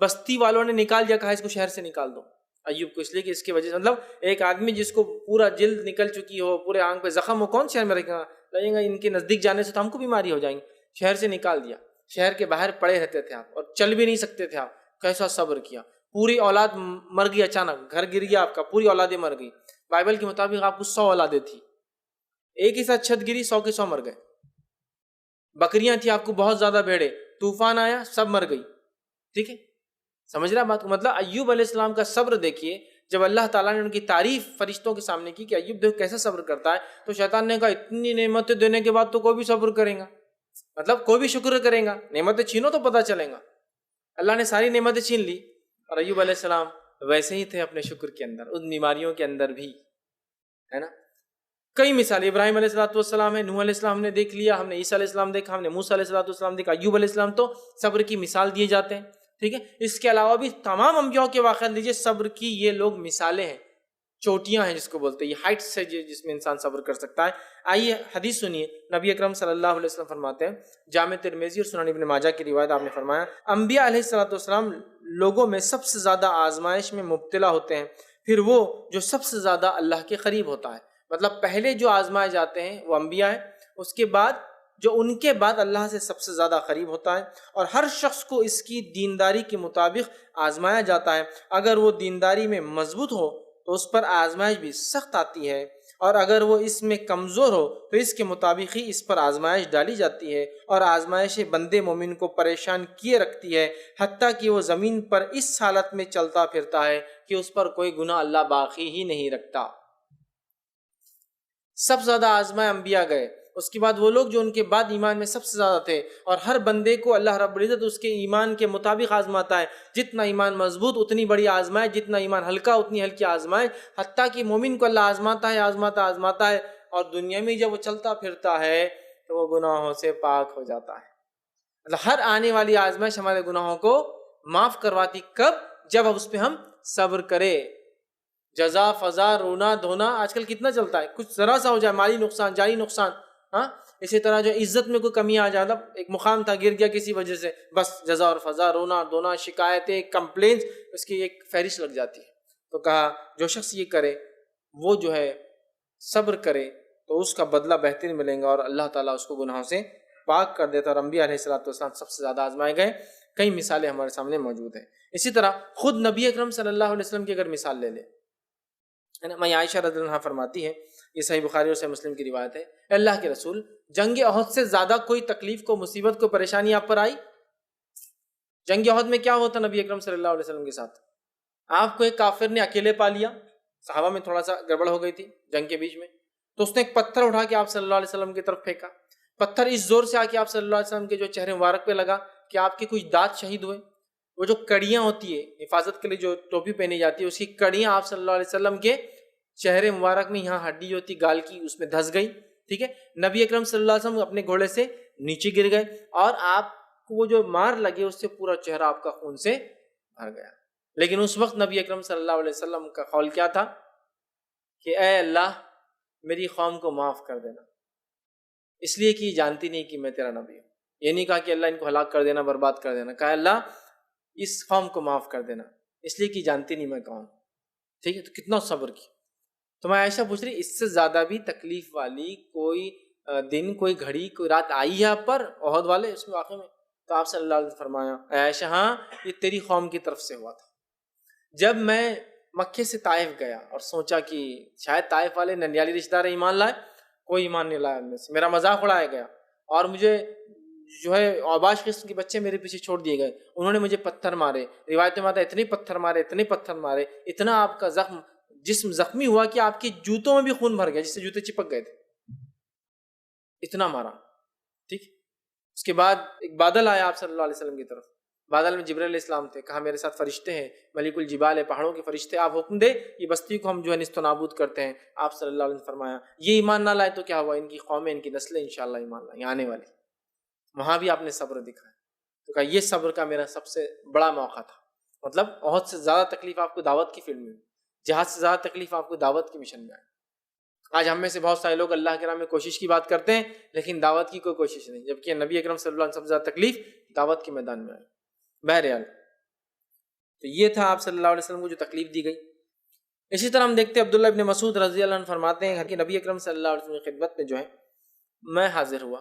بستی والوں نے نکال دیا، کہا اس کو شہر سے نکال دو ایوب کو، اس لیے کہ اس کی وجہ سے مطلب ایک آدمی جس کو پورا جلد نکل چکی ہو، پورے آنکھ پہ زخم ہو، کون شہر میں رہے گا؟ لگے گا ان کے نزدیک جانے سے تو ہم کو بیماری ہو جائیں گی. شہر سے نکال دیا، شہر کے باہر پڑے رہتے تھے آپ اور چل بھی نہیں سکتے تھے آپ. کیسا صبر کیا، پوری اولاد مر گئی، اچانک گھر گر گیا آپ کا، پوری اولادیں مر گئی. بائبل کے مطابق آپ کو 100 اولادیں تھی، ایک ہی ساتھ چھت گری 100 کے 100 مر گئے. بکریاں تھیں آپ کو بہت زیادہ، بھیڑیں، طوفان آیا سب مر گئی. ٹھیک ہے، سمجھ رہا بات کو؟ مطلب ایوب علیہ السلام کا صبر دیکھیے. جب اللہ تعالیٰ نے ان کی تعریف فرشتوں کے سامنے کی کہ ایوب دیکھو کیسا صبر کرتا ہے، تو شیطان نے کہا اتنی نعمتیں دینے کے بعد تو کوئی بھی صبر کرے گا، مطلب کوئی بھی شکر کرے گا، نعمتیں چھینو تو پتہ چلے گا. اللہ نے ساری نعمتیں چھین لی، اور ایوب علیہ السلام ویسے ہی تھے اپنے شکر کے اندر، ان بیماریوں کے اندر بھی، ہے نا. کئی مثال، ابراہیم علیہ السلام ہے، نوح علیہ السلام نے دیکھ لیا، ہم نے عیسیٰ علیہ السلام دیکھا، ہم نے موسیٰ علیہ السلام دیکھا، ایوب علیہ السلام تو صبر کی مثال دیے جاتے ہیں. ٹھیک ہے، اس کے علاوہ بھی تمام انبیاء کے واقعات لیجیے، صبر کی یہ لوگ مثالیں ہیں، چوٹیاں ہیں جس کو بولتے ہیں، یہ ہائٹس ہے جس میں انسان صبر کر سکتا ہے. آئیے حدیث سنیے، نبی اکرم صلی اللہ علیہ وسلم فرماتے ہیں، جامع ترمذی اور سنن ابن ماجہ کی روایت، آپ نے فرمایا انبیاء علیہ السلام لوگوں میں سب سے زیادہ آزمائش میں مبتلا ہوتے ہیں، پھر وہ جو سب سے زیادہ اللہ کے قریب ہوتا ہے. مطلب پہلے جو آزمائے جاتے ہیں وہ انبیاء ہیں، اس کے بعد جو ان کے بعد اللہ سے سب سے زیادہ قریب ہوتا ہے. اور ہر شخص کو اس کی دینداری کے مطابق آزمایا جاتا ہے. اگر وہ دینداری میں مضبوط ہو تو اس پر آزمائش بھی سخت آتی ہے، اور اگر وہ اس میں کمزور ہو تو اس کے مطابق ہی اس پر آزمائش ڈالی جاتی ہے. اور آزمائش بندے مومن کو پریشان کیے رکھتی ہے، حتیٰ کہ وہ زمین پر اس حالت میں چلتا پھرتا ہے کہ اس پر کوئی گناہ اللہ باقی ہی نہیں رکھتا. سب سے زیادہ آزمائے انبیاء گئے، اس کے بعد وہ لوگ جو ان کے بعد ایمان میں سب سے زیادہ تھے. اور ہر بندے کو اللہ رب العزت اس کے ایمان کے مطابق آزماتا ہے، جتنا ایمان مضبوط اتنی بڑی آزمائے، جتنا ایمان ہلکا اتنی ہلکی آزمائے. حتیٰ کہ مومن کو اللہ آزماتا ہے، اور دنیا میں جب وہ چلتا پھرتا ہے تو وہ گناہوں سے پاک ہو جاتا ہے. مطلب ہر آنے والی آزمائش ہمارے گناہوں کو معاف کرواتی، کب؟ جب اس پہ ہم صبر کرے. جزا فضا رونا دھونا آج کل کتنا چلتا ہے، کچھ ذرا سا ہو جائے مالی نقصان، جانی نقصان، ہاں. اسی طرح جو عزت میں کوئی کمی آ جاتا، ایک مقام تھا گر گیا کسی وجہ سے، بس جزا اور فضا، رونا دھونا، شکایتیں، کمپلینس، اس کی ایک فہرست لگ جاتی ہے. تو کہا جو شخص یہ کرے وہ جو ہے صبر کرے تو اس کا بدلہ بہترین ملے گا، اور اللہ تعالیٰ اس کو گناہوں سے پاک کر دیتا. اور انبیاء علیہ السلام سب سے زیادہ آزمائے گئے. کئی مثالیں ہمارے سامنے موجود ہیں. اسی طرح خود نبی اکرم صلی اللہ علیہ وسلم کی اگر مثال لے لیں، میں عائشہ رضی اللہ عنہا فرماتی ہے، یہ صحیح بخاری اور صحیح مسلم کی روایت ہے، اللہ کے رسول جنگ احد سے زیادہ کوئی تکلیف کو، مصیبت کو، پریشانی آپ پر آئی؟ جنگ احد میں کیا ہوتا نبی اکرم صلی اللہ علیہ وسلم کے ساتھ؟ آپ کو ایک کافر نے اکیلے پا لیا، صحابہ میں تھوڑا سا گڑبڑ ہو گئی تھی جنگ کے بیچ میں، تو اس نے ایک پتھر اٹھا کے آپ صلی اللہ علیہ وسلم کی طرف پھینکا. پتھر اس زور سے آ کے آپ صلی اللہ علیہ وسلم کے جو چہرے مبارک پہ لگا کہ آپ کے کچھ دانت شہید ہوئے. وہ جو کڑیاں ہوتی ہے حفاظت کے لیے جو ٹوپی پہنی جاتی ہے، اس کی کڑیاں آپ صلی اللہ علیہ وسلم کے چہرے مبارک میں، یہاں ہڈی جو ہوتی گال کی اس میں دھس گئی. ٹھیک ہے، نبی اکرم صلی اللہ علیہ وسلم اپنے گھوڑے سے نیچے گر گئے، اور آپ کو وہ جو مار لگے اس سے پورا چہرہ آپ کا خون سے بھر گیا. لیکن اس وقت نبی اکرم صلی اللہ علیہ وسلم کا قول کیا تھا کہ اے اللہ میری قوم کو معاف کر دینا، اس لیے کہ جانتی نہیں کہ میں تیرا نبی ہوں. یہ نہیں کہا کہ اللہ ان کو ہلاک کر دینا، برباد کر دینا، کہا اللہ اس قوم کو معاف کر دینا، اس لیے کہ جانتی نہیں میں کون. ٹھیک ہے، تو کتنا صبر کی. تو میں عائشہ پوچھ رہی اس سے زیادہ بھی تکلیف والی کوئی دن، کوئی گھڑی، کوئی رات آئی ہے آپ پر احد والے اس میں واقعے میں؟ تو آپ صلی اللہ علیہ وسلم فرمایا اے عائشہ ہاں، یہ تیری قوم کی طرف سے ہوا تھا. جب میں مکے سے طائف گیا اور سوچا کہ شاید طائف والے ننیالی رشتہ دار ایمان لائے، کوئی ایمان نہیں لایا ان میں سے، میرا مذاق اڑایا گیا، اور مجھے جو ہے اوباش قسم کے بچے میرے پیچھے چھوڑ دیے گئے. انہوں نے مجھے پتھر مارے، روایتیں میں اتنے پتھر مارے، اتنا آپ کا جسم زخمی ہوا کہ آپ کے جوتوں میں بھی خون بھر گیا، جس سے جوتے چپک گئے تھے، اتنا مارا. ٹھیک، اس کے بعد ایک بادل آیا آپ صلی اللہ علیہ وسلم کی طرف، بادل میں جبرائیل علیہ السلام تھے، کہا میرے ساتھ فرشتے ہیں، ملک الجبال ہے، پہاڑوں کے فرشتے، آپ حکم دے یہ بستی کو ہم جو ہے نیست و نابود کرتے ہیں. آپ صلی اللہ علیہ وسلم فرمایا یہ ایمان نہ لائے تو کیا ہوا، ان کی قومیں، ان کی نسلیں انشاءاللہ ایمان لائیں آنے والی. وہاں بھی آپ نے صبر دکھایا. تو کہا یہ صبر کا میرا سب سے بڑا موقع تھا. مطلب بہت سے زیادہ تکلیف آپ کو دعوت کی فیلڈ میں، جہاد سے زیادہ تکلیف آپ کو دعوت کے مشن میں آئے. آج ہم میں سے بہت سارے لوگ اللہ کے راہ میں کوشش کی بات کرتے ہیں لیکن دعوت کی کوئی کوشش نہیں، جبکہ نبی اکرم صلی اللہ علیہ وسلم سے زیادہ تکلیف دعوت کے میدان میں آئی. بہرحال تو یہ تھا آپ صلی اللہ علیہ وسلم کو جو تکلیف دی گئی. اسی طرح ہم دیکھتے ہیں عبداللہ ابن مسعود رضی اللہ عنہ فرماتے ہیں کہ نبی اکرم صلی اللہ علیہ وسلم کی خدمت میں جو ہے میں حاضر ہوا،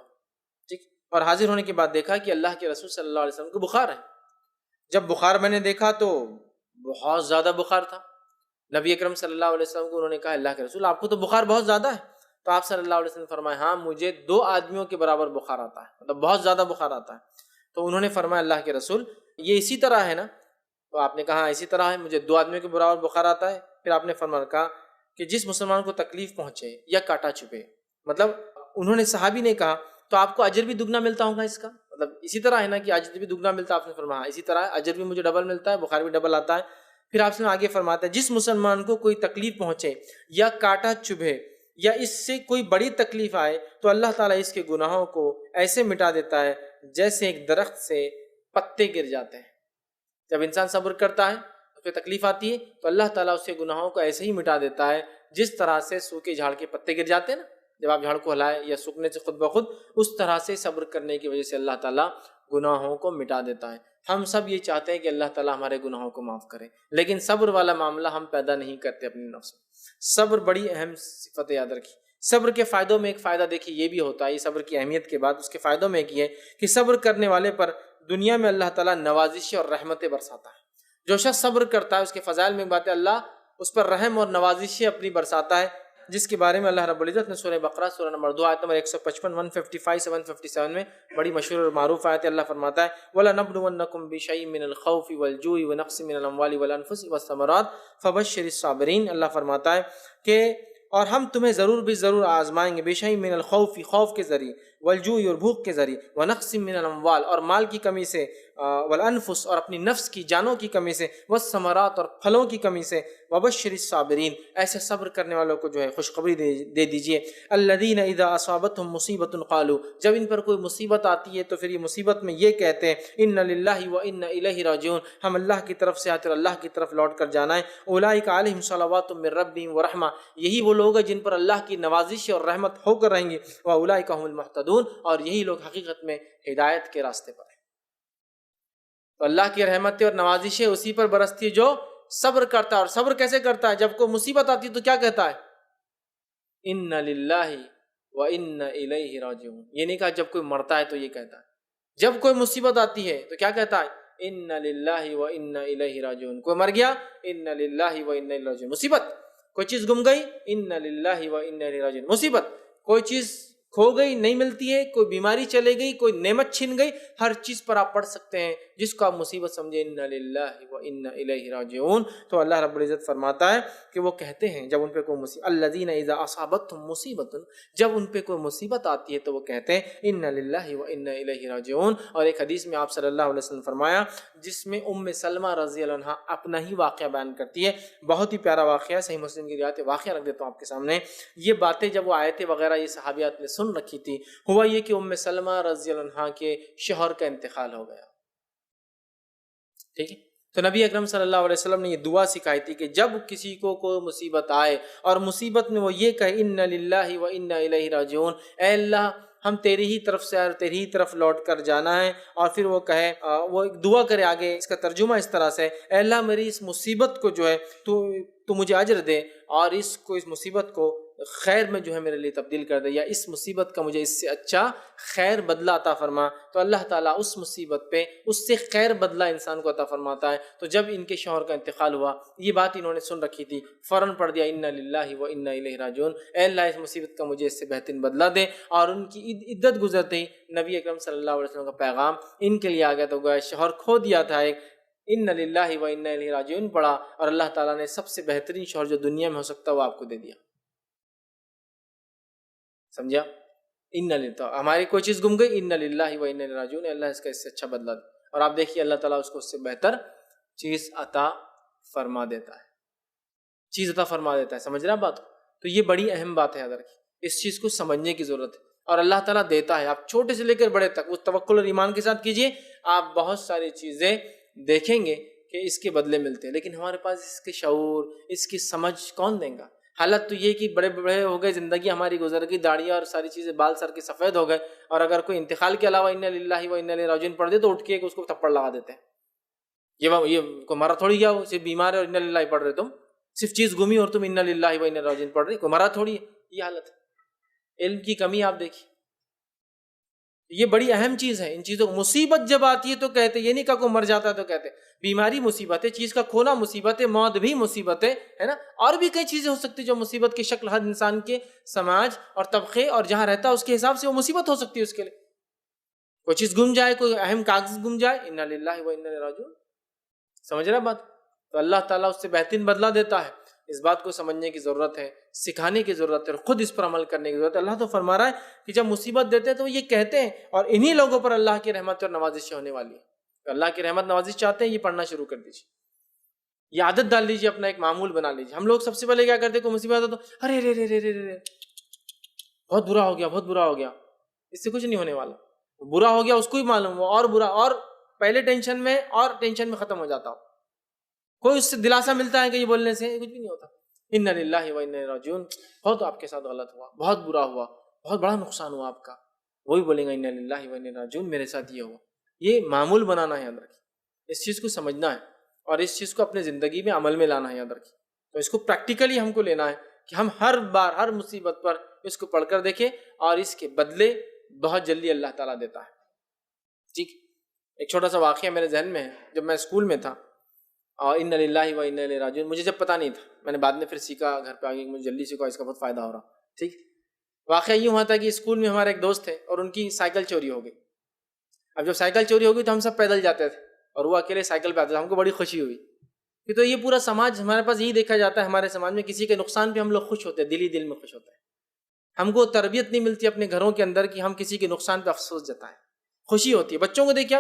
ٹھیک، اور حاضر ہونے کے بعد دیکھا کہ اللہ کے رسول صلی اللہ علیہ وسلم کو بخار ہے. جب بخار میں نے دیکھا تو بہت زیادہ بخار تھا. نبی اکرم صلی اللہ علیہ وسلم کو انہوں نے کہا اللہ کے رسول آپ کو تو بخار بہت زیادہ ہے. تو آپ صلی اللہ علیہ وسلم نے فرمایا ہاں مجھے 2 آدمیوں کے برابر بخار آتا ہے، مطلب بہت زیادہ بخار آتا ہے. تو انہوں نے فرمایا اللہ کے رسول یہ اسی طرح ہے نا؟ تو آپ نے کہا اسی طرح ہے، مجھے 2 آدمیوں کے برابر بخار آتا ہے. پھر آپ نے فرمایا کہا کہ جس مسلمان کو تکلیف پہنچے یا کاٹا چبھے، مطلب انہوں نے صحابی نے کہا تو آپ کو اجر بھی دگنا ملتا ہوگا اس کا، مطلب اسی طرح ہے نا کہ اجر بھی دگنا ملتا ہے. آپ نے فرمایا اسی طرح اجر بھی مجھے ڈبل ملتا ہے، بخار بھی ڈبل آتا ہے. پھر آپ سے آگے فرماتا ہے جس مسلمان کو کوئی تکلیف پہنچے یا کاٹا چبھے یا اس سے کوئی بڑی تکلیف آئے تو اللہ تعالیٰ اس کے گناہوں کو ایسے مٹا دیتا ہے جیسے ایک درخت سے پتے گر جاتے ہیں. جب انسان صبر کرتا ہے اس پہ تکلیف آتی ہے تو اللہ تعالیٰ اس کے گناہوں کو ایسے ہی مٹا دیتا ہے جس طرح سے سوکھے جھاڑ کے پتے گر جاتے ہیں نا جب آپ جھاڑ کو ہلائے یا سوکھنے سے خود بخود، اس طرح سے صبر کرنے کی وجہ سے اللہ تعالیٰ گناہوں کو مٹا دیتا ہے. ہم سب یہ چاہتے ہیں کہ اللہ تعالیٰ ہمارے گناہوں کو معاف کرے، لیکن صبر والا معاملہ ہم پیدا نہیں کرتے اپنے نفس میں. صبر بڑی اہم صفت یاد رکھی. صبر کے فائدوں میں ایک فائدہ دیکھیے یہ بھی ہوتا ہے، صبر کی اہمیت کے بعد اس کے فائدوں میں ایک یہ ہے کہ صبر کرنے والے پر دنیا میں اللہ تعالیٰ نوازشیں اور رحمتیں برساتا ہے. جو شخص صبر کرتا ہے اس کے فضائل میں بات ہے اللہ اس پر رحم اور نوازشیں اپنی برساتا ہے، جس کے بارے میں اللہ رب العزت نے سورہ بقرہ سورہ نمبر 2 آیت نمبر 155 155 سے 157 میں بڑی مشہور اور معروف آیت اللہ فرماتا ہے وَلَنَبْلُوَنَّكُمْ بِشَيْءٍ مِّنَ الْخَوْفِ وَالْجُوعِ وَنَقْصٍ مِّنَ الْأَمْوَالِ وَالْأَنفُسِ وَالثَّمَرَاتِ فَبَشِّرِ الصَّابِرِينَ. اللہ فرماتا ہے کہ اور ہم تمہیں ضرور بھی ضرور آزمائیں گے بِشَيْءٍ مِّنَ الْخَوْفِ خوف کے ذریعے، وَالْجُوعِ اور بھوک کے ذریعے، وَنَقْصٍ مِّنَ الْأَمْوَالِ اور مال کی کمی سے، والانفس اور اپنی نفس کی جانوں کی کمی سے، والثمرات اور پھلوں کی کمی سے، وبشر الصابرین ایسے صبر کرنے والوں کو جو ہے خوشخبری دے دیجئے. الذین اذا اصابتهم مصیبت قالوا جب ان پر کوئی مصیبت آتی ہے تو پھر یہ مصیبت میں یہ کہتے ہیں ان للہ وانا الیہ راجعون ہم اللہ کی طرف سے آتے اور اللہ کی طرف لوٹ کر جانا ہے. اولئک علیہم صلوات من ربہم ورحمہ یہی وہ لوگ ہیں جن پر اللہ کی نوازش اور رحمت ہو کر رہیں گے. واولئک هم المهتدون اور یہی لوگ حقیقت میں ہدایت کے راستے پر ہیں. تو اللہ کی رحمتیں اور نوازشیں اسی پر برستی ہے جو صبر کرتا ہے. اور صبر کیسے کرتا ہے؟ جب کوئی مصیبت آتی ہے تو کیا کہتا ہے؟ ان للہ وانا الیہ راجعون. یہ نہیں کہا جب کوئی مرتا ہے تو یہ کہتا ہے. جب کوئی مصیبت آتی ہے تو کیا کہتا ہے؟ ان للہ وانا الیہ راجعون. کوئی مر گیا ان للہ وانا الیہ راجعون. مصیبت کوئی چیز گم گئی ان للہ وانا الیہ راجعون. مصیبت کوئی چیز کھو گئی نہیں ملتی ہے، کوئی بیماری چلے گئی، کوئی نعمت چھن گئی، ہر چیز پر آپ پڑھ سکتے ہیں جس کو آپ مصیبت سمجھے انا للہ وانا الیہ راجعون. تو اللہ رب العزت فرماتا ہے کہ وہ کہتے ہیں جب ان پہ کوئی مصیبت الذین اذا اصابتهم مصیبت جب ان پہ کوئی مصیبت آتی ہے تو وہ کہتے ہیں انا للہ وانا الیہ راجعون. اور ایک حدیث میں آپ صلی اللہ علیہ وسلم فرمایا جس میں سلمہ رضی اللہ عنہا اپنا ہی واقعہ بیان کرتی ہے، بہت ہی پیارا واقعہ ہے، صحیح مسلم کی روایت. واقعہ رکھ دیتا ہوں آپ کے سامنے. یہ باتیں جب وہ آیتیں وغیرہ یہ صحابیات نے سن رکھی تھی، ہوا یہ کہ سلمہ رضی اللہ عنہا کے شوہر کا انتقال ہو گیا. ٹھیک ہے، تو نبی اکرم صلی اللہ علیہ وسلم نے یہ دعا سکھائی تھی کہ جب کسی کو کوئی مصیبت آئے اور مصیبت میں وہ یہ کہے ان للہ وانا الیہ راجعون، اے اللہ ہم تیری ہی طرف سے اور تیری ہی طرف لوٹ کر جانا ہے. اور پھر وہ کہے وہ ایک دعا کرے آگے، اس کا ترجمہ اس طرح سے اے اللہ میری اس مصیبت کو جو ہے تو مجھے اجر دے اور اس مصیبت کو خیر میں جو ہے میرے لیے تبدیل کر دے، یا اس مصیبت کا مجھے اس سے اچھا خیر بدلہ عطا فرما. تو اللہ تعالیٰ اس مصیبت پہ اس سے خیر بدلہ انسان کو عطا فرماتا ہے. تو جب ان کے شوہر کا انتقال ہوا یہ بات انہوں نے سن رکھی تھی، فوراً پڑھ دیا انا للہ وانا الیہ راجعون، اے اللہ اس مصیبت کا مجھے اس سے بہترین بدلہ دے. اور ان کی عدت گزرتے ہی نبی اکرم صلی اللہ علیہ وسلم کا پیغام ان کے لیے آ گیا. تو گویا شوہر کھو دیا تھا ایک ان للہ وانا الیہ راجعون پڑھا اور اللہ تعالیٰ نے سب سے بہترین شوہر جو دنیا میں ہو سکتا وہ آپ کو دے دیا. سمجھا؟ ان للہ ہماری کوئی چیز گم گئی ان للہ وانا الیہ راجعون، اللہ اس کا اس سے اچھا بدلہ دے. اور آپ دیکھیے اللہ تعالیٰ اس کو اس سے بہتر چیز عطا فرما دیتا ہے، چیز عطا فرما دیتا ہے. سمجھ رہے ہیں بات کو؟ تو یہ بڑی اہم بات ہے ادھر کی، اس چیز کو سمجھنے کی ضرورت ہے. اور اللہ تعالیٰ دیتا ہے، آپ چھوٹے سے لے کر بڑے تک اس توکل اور ایمان کے ساتھ کیجئے. آپ بہت ساری چیزیں دیکھیں گے کہ اس کے بدلے ملتے ہیں، لیکن ہمارے پاس اس کے شعور، اس کی سمجھ کون دیں گا؟ حالت تو یہ کہ بڑے بڑے ہو گئے، زندگی ہماری گزر گئی، داڑیاں اور ساری چیزیں بال سر کے سفید ہو گئے، اور اگر کوئی انتقال کے علاوہ انا للہ و انا الیہ راجعون پڑھ دے تو اٹھ کے اس کو تھپڑ لگا دیتے ہیں. یہ کوئی مرا تھوڑی گیا، وہ صرف بیمار ہے اور انا للہ پڑھ رہے، تم صرف چیز گمی اور تم انا للہ و انا راجعون پڑھ رہے، کوئی مرا تھوڑی ہے. یہ حالت ہے. علم کی کمی آپ دیکھیے، یہ بڑی اہم چیز ہے. ان چیزوں مصیبت جب آتی ہے تو کہتے، یہ نہیں کہ کوئی مر جاتا ہے تو کہتے بیماری مصیبت ہے، چیز کا کھونا مصیبت ہے، موت بھی مصیبت ہے نا. اور بھی کئی چیزیں ہو سکتی جو مصیبت کی شکل ہر انسان کے سماج اور طبقے اور جہاں رہتا ہے اس کے حساب سے وہ مصیبت ہو سکتی ہے. اس کے لیے کوئی چیز گم جائے، کوئی اہم کاغذ گم جائے، انا للہ و انا الیہ راجعون. سمجھ رہے بات؟ تو اللہ تعالیٰ اس سے بہترین بدلہ دیتا ہے. اس بات کو سمجھنے کی ضرورت ہے، سکھانے کی ضرورت ہے، اور خود اس پر عمل کرنے کی ضرورت ہے. اللہ تو فرما رہا ہے کہ جب مصیبت دیتے ہیں تو یہ کہتے ہیں، اور انہی لوگوں پر اللہ کی رحمت اور نوازش ہونے والی ہے. تو اللہ کی رحمت نوازش چاہتے ہیں، یہ پڑھنا شروع کر دیجیے، یہ عادت ڈال لیجیے، اپنا ایک معمول بنا لیجیے. ہم لوگ سب سے پہلے کیا کرتے ہیں، کوئی مصیبت ہو تو ارے رے رے رے رے رے بہت برا ہو گیا، بہت برا ہو گیا. اس سے کچھ نہیں ہونے والا. برا ہو گیا اس کو ہی معلوم ہو، اور برا، اور پہلے ٹینشن میں ختم ہو جاتا ہو. کوئی اس سے دلاسا ملتا ہے کہ یہ بولنے سے کچھ بھی نہیں ہوتا. انا للہ و انا الیہ راجعون. بہت آپ کے ساتھ غلط ہوا، بہت برا ہوا، بہت بڑا نقصان ہوا آپ کا، وہی بولیں گے انا للہ و انا الیہ راجعون، میرے ساتھ یہ ہوا. یہ معمول بنانا ہے، یاد رکھیے. اس چیز کو سمجھنا ہے اور اس چیز کو اپنے زندگی میں عمل میں لانا ہے، یاد رکھیے. تو اس کو پریکٹیکلی ہم کو لینا ہے کہ ہم ہر بار ہر مصیبت پر اس کو پڑھ کر دیکھیں، اور اس کے بدلے بہت جلدی اللہ تعالیٰ دیتا ہے. ٹھیک. ایک چھوٹا سا واقعہ میرے ذہن میں ہے. جب میں اسکول میں تھا اور انا للہ و انا الیہ راجعون مجھے جب پتہ نہیں تھا، میں نے بعد میں پھر سیکھا، گھر پہ آگے مجھے جلدی سیکھا، اس کا بہت فائدہ ہو رہا. ٹھیک. واقعہ یہ ہوا تھا کہ اسکول میں ہمارے ایک دوست تھے اور ان کی سائیکل چوری ہو گئی. اب جب سائیکل چوری ہو گئی تو ہم سب پیدل جاتے تھے اور وہ اکیلے سائیکل پہ آتے تھے. ہم کو بڑی خوشی ہوئی کہ تو یہ پورا سماج ہمارے پاس یہی دیکھا جاتا ہے، ہمارے سماج میں کسی کے نقصان پہ ہم لوگ خوش ہوتے ہیں، دل میں خوش ہوتے ہیں. ہم کو تربیت نہیں ملتی اپنے گھروں کے اندر کہ ہم کسی کے نقصان پہ افسوس جتائیں. خوشی ہوتی ہے. بچوں کو دیکھیے،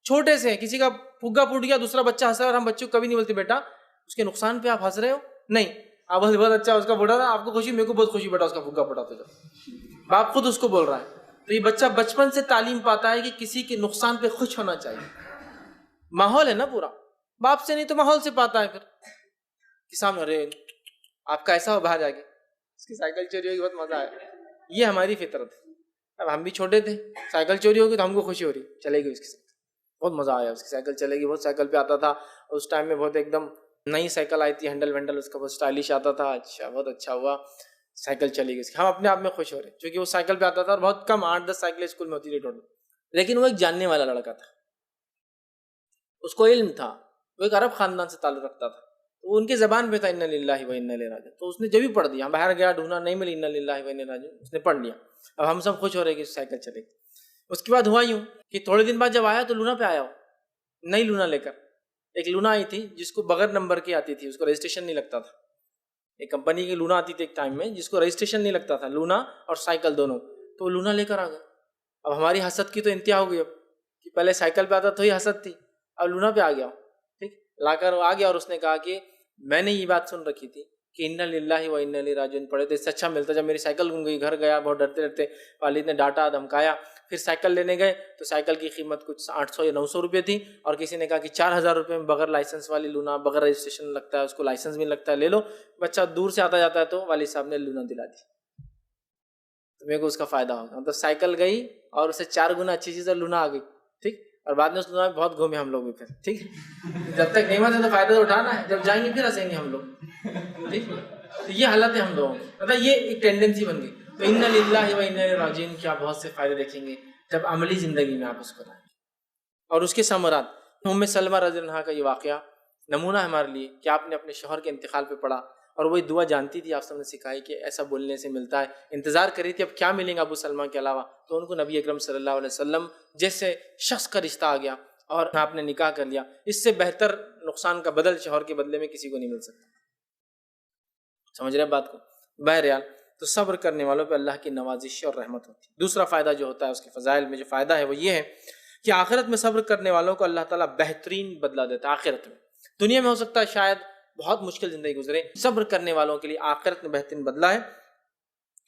چھوٹے سے کسی کا پھگا پھوٹ گیا، دوسرا بچہ ہنس رہا ہے، اور ہم بچوں کو کبھی نہیں بولتے بیٹا اس کے نقصان پہ آپ ہنس رہے ہو، نہیں، آپ بہت اچھا اس کا پھوٹا تھا، آپ کو خوشی، میرے کو بہت خوشی بیٹا اس کا پھگا پھوٹا. تو جب باپ خود اس کو بول رہا ہے تو یہ بچہ بچپن سے تعلیم پاتا ہے کہ کسی کے نقصان پہ خوش ہونا چاہیے. ماحول ہے نا پورا، باپ سے نہیں تو ماحول سے پاتا ہے. پھر کہ سامنے ارے آپ کا ایسا ہو، باہر جا کے اس کی سائیکل چوری ہوگی، بہت مزہ آیا. یہ ہماری فطرت ہے. اب ہم بھی چھوٹے تھے، سائیکل چوری ہوگی تو ہم کو خوشی ہو رہی، چلے گئی اس کے ساتھ، بہت مزہ آیا، اس کی سائیکل چلے گی. بہت سائیکل پہ آتا تھا اس ٹائم میں، بہت ایک دم نئی سائیکل آئی تھی، ہینڈل وینڈل اس کا بہت اسٹائلش آتا تھا. اچھا، بہت اچھا ہوا، سائیکل چلی گئی. ہم اپنے آپ میں خوش ہو رہے کیونکہ وہ سائیکل پہ آتا تھا، اور بہت کم 8-10 سائیکلیں اسکول میں ہوتی تھی ٹوٹل. لیکن وہ ایک جاننے والا لڑکا تھا، اس کو علم تھا، وہ ایک عرب خاندان سے تعلق رکھتا تھا. وہ ان کی زبان پہ تھا انا للہ و انا الیہ راجعون. تو اس نے جب بھی پڑھ دیا، باہر گیا ڈھونڈا نہیں ملی انا للہ و انا الیہ راجعون، اس نے پڑھ لیا. اب ہم سب خوش ہو رہے کہ سائیکل چلے گی. اس کے بعد ہوا یوں کہ تھوڑے دن بعد جب آیا تو لونا پہ آیا، ہو نئی لونا لے کر. ایک لونا آئی تھی جس کو بغیر نمبر کی آتی تھی، اس کو رجسٹریشن نہیں لگتا تھا. ایک کمپنی کی لونا آتی تھی ایک ٹائم میں جس کو رجسٹریشن نہیں لگتا تھا، لونا اور سائیکل دونوں. تو وہ لونا لے کر آ گیا. اب ہماری حسد کی تو انتہا ہو گئی، اب کہ پہلے سائیکل پہ آتا تو ہی حسد تھی، اب لونا پہ آ گیا. ٹھیک. لا کر وہ آ گیا اور اس نے کہا کہ میں نے یہ بات سن رکھی تھی کہ انا للہ و انا الیہ راجعون پڑھے تو اس سے اچھا ملتا. جب میری سائیکل گم گئی، گھر گیا بہت ڈرتے ڈرتے، والد نے ڈانٹا دھمکایا. پھر سائیکل لینے گئے تو سائیکل کی قیمت کچھ 800 یا 900 روپے تھی، اور کسی نے کہا کہ 4000 روپے میں بغیر لائسنس والی لونا، بغیر رجسٹریشن لگتا ہے، اس کو لائسنس بھی لگتا ہے، لے لو. بچہ دور سے آتا جاتا ہے تو والد صاحب نے لونا دلا دی. تو میرے کو اس کا فائدہ ہوگا. مطلب سائیکل گئی اور اسے 4 گنا اچھی چیز لونا آ گئی. ٹھیک. اور بعد میں اس لونا میں بہت گھومے ہم لوگ بھی. پھر ٹھیک، جب تک نعمت ہے تو فائدہ تو اٹھانا ہے، جب جائیں گے پھر ہنسیں گے ہم لوگ. ٹھیک. تو یہ حالت ہے ہم لوگوں کی، مطلب یہ ایک ٹینڈنسی بن گئی. تو انا للہ و انا الیہ راجعون کے آپ بہت سے فائدے دیکھیں گے جب عملی زندگی میں آپ اس کو لائیں. اور اس کے ثمرات، ام سلمہ رضی اللہ عنہا کا یہ واقعہ نمونہ ہے ہمارے لیے کہ آپ نے اپنے شوہر کے انتقال پہ پڑھا اور وہی دعا جانتی تھی، آپ سب نے سکھائی کہ ایسا بولنے سے ملتا ہے. انتظار کری تھی اب کیا ملیں گا ابو سلمہ کے علاوہ، تو ان کو نبی اکرم صلی اللہ علیہ وسلم جیسے شخص کا رشتہ آ گیا اور آپ نے نکاح کر لیا. اس سے بہتر نقصان کا بدل شوہر کے بدلے میں کسی کو نہیں مل سکتا. سمجھ رہے بات کو؟ بہرحال تو صبر کرنے والوں پہ اللہ کی نوازش اور رحمت ہوتی ہے. دوسرا فائدہ جو ہوتا ہے اس کے فضائل میں جو فائدہ ہے وہ یہ ہے کہ آخرت میں صبر کرنے والوں کو اللہ تعالیٰ بہترین بدلہ دیتا ہے. آخرت میں، دنیا میں ہو سکتا ہے شاید بہت مشکل زندگی گزرے، صبر کرنے والوں کے لیے آخرت میں بہترین بدلہ ہے.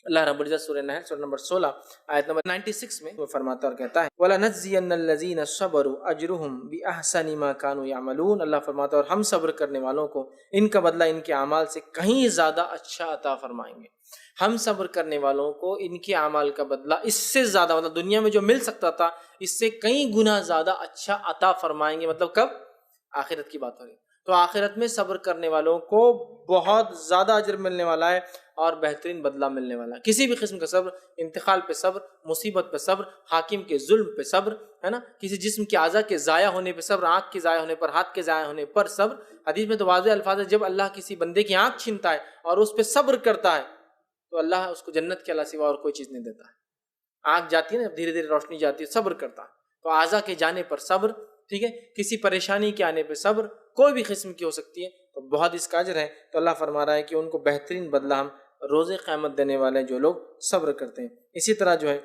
اللہ رب العزت سورہ نحل سورہ نمبر 16 آیت نمبر 96 میں وہ فرماتا اور کہتا ہے وَلَنَجْزِيَنَّ الَّذِينَ صَبَرُوا أَجْرُهُمْ بِأَحْسَنِ مَا كَانُوا يَعْمَلُونَ۔ اللہ فرماتا ہے اور ہم صبر کرنے والوں کو ان کا بدلہ ان کے اعمال سے کہیں زیادہ اچھا عطا فرمائیں گے۔ ہم صبر کرنے والوں کو ان کے اعمال کا بدلہ اس سے زیادہ، مطلب دنیا میں جو مل سکتا تھا اس سے کئی گنا زیادہ اچھا عطا فرمائیں گے۔ مطلب کب؟ آخرت کی بات ہو رہی ہے، تو آخرت میں صبر کرنے والوں کو بہت زیادہ اجر ملنے والا ہے اور بہترین بدلہ ملنے والا ہے۔ کسی بھی قسم کا صبر، انتقال پہ صبر، مصیبت پہ صبر، حاکم کے ظلم پہ صبر، ہے نا، کسی جسم کے اعضاء کے ضائع ہونے پہ صبر، آنکھ کے ضائع ہونے پر، ہاتھ کے ضائع ہونے پر صبر۔ حدیث میں تو واضح الفاظ ہے جب اللہ کسی بندے کی آنکھ چھینتا ہے اور اس پہ صبر کرتا ہے تو اللہ اس کو جنت کے علاوہ سوا اور کوئی چیز نہیں دیتا ہے۔ آنکھ جاتی ہے نا، دھیرے دھیرے روشنی جاتی ہے، صبر کرتا ہے، تو اعضاء کے جانے پر صبر، ٹھیک ہے، کسی پریشانی کے آنے پہ صبر، کوئی بھی قسم کی ہو سکتی ہے، تو بہت اس کا اجر ہے۔ تو اللہ فرما رہا ہے کہ ان کو بہترین بدلہ ہم روز قیامت دینے والے ہیں جو لوگ صبر کرتے ہیں۔ اسی طرح جو ہے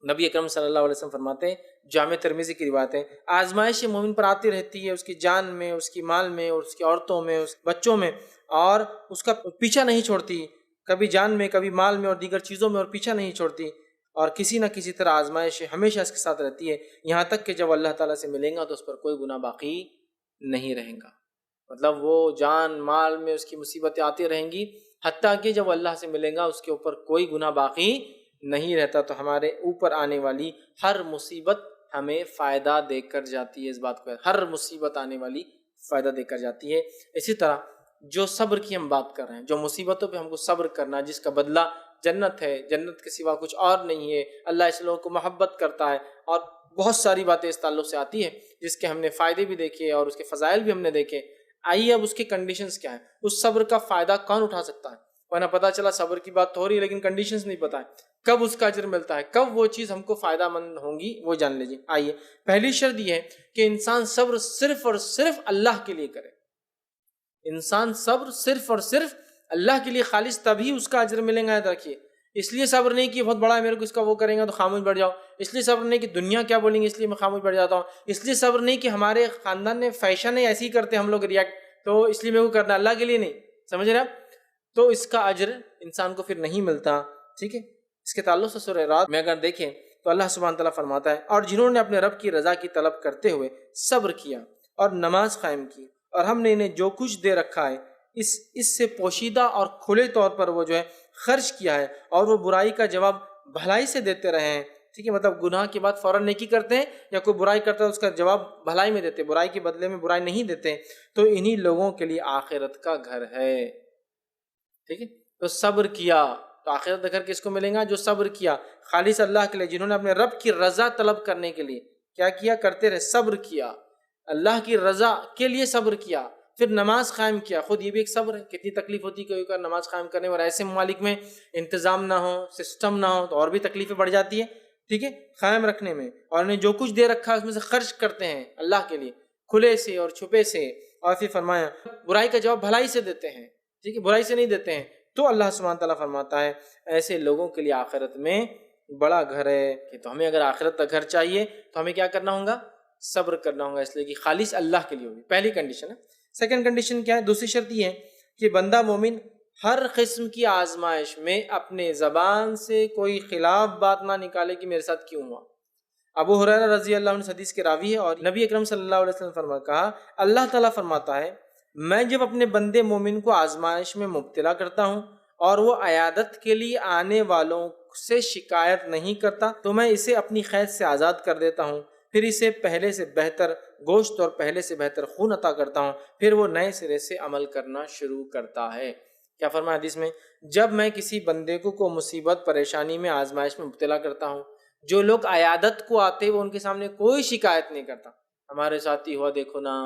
نبی اکرم صلی اللہ علیہ وسلم فرماتے ہیں، جامع ترمذی کی روایت ہے، آزمائش مومن پر آتی رہتی ہے، اس کی جان میں، اس کی مال میں، اور اس کی عورتوں میں، اس بچوں میں، اور اس کا پیچھا نہیں چھوڑتی، کبھی جان میں، کبھی مال میں اور دیگر چیزوں میں، اور پیچھا نہیں چھوڑتی، اور کسی نہ کسی طرح آزمائش ہمیشہ اس کے ساتھ رہتی ہے، یہاں تک کہ جب اللہ تعالیٰ سے ملیں گا تو اس پر کوئی گناہ باقی نہیں رہیں گا۔ مطلب وہ جان مال میں اس کی مصیبتیں آتی رہیں گی، حتیٰ کہ جب اللہ سے ملیں گا اس کے اوپر کوئی گناہ باقی نہیں رہتا۔ تو ہمارے اوپر آنے والی ہر مصیبت ہمیں فائدہ دے کر جاتی ہے، اس بات کو ہر مصیبت آنے والی فائدہ دے کر جاتی ہے۔ اسی طرح جو صبر کی ہم بات کر رہے ہیں، جو مصیبتوں پہ ہم کو صبر کرنا، جس کا بدلہ جنت ہے، جنت کے سوا کچھ اور نہیں ہے، اللہ اس لوگوں کو محبت کرتا ہے، اور بہت ساری باتیں اس تعلق سے آتی ہیں جس کے ہم نے فائدے بھی دیکھے اور اس کے فضائل بھی ہم نے دیکھے۔ آئیے اب اس کے کنڈیشنز کیا ہیں، اس صبر کا فائدہ کون اٹھا سکتا ہے؟ ورنہ پتہ چلا صبر کی بات تو ہو رہی ہے لیکن کنڈیشنز نہیں پتہ ہے، کب اس کا اجر ملتا ہے، کب وہ چیز ہم کو فائدہ مند ہوں گی، وہ جان لیجیے۔ آئیے، پہلی شرط یہ ہے کہ انسان صبر صرف اور صرف اللہ کے لیے کرے۔ انسان صبر صرف اور صرف اللہ کے لیے خالص، تبھی اس کا اجر ملے گا۔ یاد رکھیے، اس لیے صبر نہیں کہ بہت بڑا ہے میرے کو اس کا وہ کریں گا تو خاموش بیٹھ جاؤ، اس لیے صبر نہیں کہ دنیا کیا بولیں گے اس لیے میں خاموش بیٹھ جاتا ہوں، اس لیے صبر نہیں کہ ہمارے خاندان نے فیشن ہے ایسے ہی کرتے ہم لوگ ریئیکٹ تو اس لیے میرے کو کرنا، اللہ کے لیے نہیں، سمجھ رہے آپ؟ تو اس کا اجر انسان کو پھر نہیں ملتا، ٹھیک ہے۔ اس کے تعلق سے سورہ رات میں اگر دیکھیں تو اللہ سبحانہ تعالیٰ فرماتا ہے، اور جنہوں نے اپنے رب کی رضا کی طلب کرتے ہوئے صبر کیا اور نماز قائم کی، اور ہم نے انہیں جو کچھ دے رکھا ہے اس سے پوشیدہ اور کھلے طور پر وہ جو ہے خرچ کیا ہے، اور وہ برائی کا جواب بھلائی سے دیتے رہے ہیں، ٹھیک ہے، مطلب گناہ کے بعد فوراً نیکی کرتے ہیں، یا کوئی برائی کرتا ہے اس کا جواب بھلائی میں دیتے، برائی کے بدلے میں برائی نہیں دیتے، تو انہی لوگوں کے لیے آخرت کا گھر ہے، ٹھیک ہے۔ تو صبر کیا تو آخرت کا گھر کس کو ملے گا؟ جو صبر کیا خالص اللہ کے لیے، جنہوں نے اپنے رب کی رضا طلب کرنے کے لیے کیا کیا؟ کرتے رہے، صبر کیا، اللہ کی رضا کے لیے صبر کیا، پھر نماز قائم کیا۔ خود یہ بھی ایک صبر ہے، کتنی تکلیف ہوتی ہے کہ نماز قائم کرنے میں، اور ایسے ممالک میں انتظام نہ ہو، سسٹم نہ ہو تو اور بھی تکلیفیں بڑھ جاتی ہیں، ٹھیک ہے، قائم رکھنے میں، اور انہیں جو کچھ دے رکھا ہے اس میں سے خرچ کرتے ہیں اللہ کے لیے، کھلے سے اور چھپے سے، اور پھر فرمایا برائی کا جواب بھلائی سے دیتے ہیں، ٹھیک ہے، برائی سے نہیں دیتے ہیں، تو اللہ سبحانہ تعالیٰ فرماتا ہے ایسے لوگوں کے لیے آخرت میں بڑا گھر ہے۔ کہ تو ہمیں اگر آخرت کا گھر چاہیے تو ہمیں کیا کرنا ہوگا؟ صبر کرنا ہوگا، اس لیے کہ خالص اللہ کے لیے ہوگی، پہلی کنڈیشن ہے۔ سیکنڈ کنڈیشن کیا ہے؟ دوسری شرط یہ ہے کہ بندہ مومن ہر قسم کی آزمائش میں اپنے زبان سے کوئی خلاف بات نہ نکالے کہ میرے ساتھ کیوں ہوا۔ ابو ہریرہ رضی اللہ عنہ حدیث کے راوی ہے، اور نبی اکرم صلی اللہ علیہ وسلم فرما کہا، اللہ تعالیٰ فرماتا ہے، میں جب اپنے بندے مومن کو آزمائش میں مبتلا کرتا ہوں اور وہ عیادت کے لیے آنے والوں سے شکایت نہیں کرتا تو میں اسے اپنی قید سے آزاد کر دیتا ہوں، پھر اسے پہلے سے بہتر گوشت اور پہلے سے بہتر خون عطا کرتا ہوں، پھر وہ نئے سرے سے عمل کرنا شروع کرتا ہے۔ کیا فرمایا حدیث میں؟ جب میں کسی بندے کو مصیبت پریشانی میں آزمائش میں مبتلا کرتا ہوں، جو لوگ عیادت کو آتے وہ ان کے سامنے کوئی شکایت نہیں کرتا، ہمارے ساتھ ہی ہوا دیکھو نا،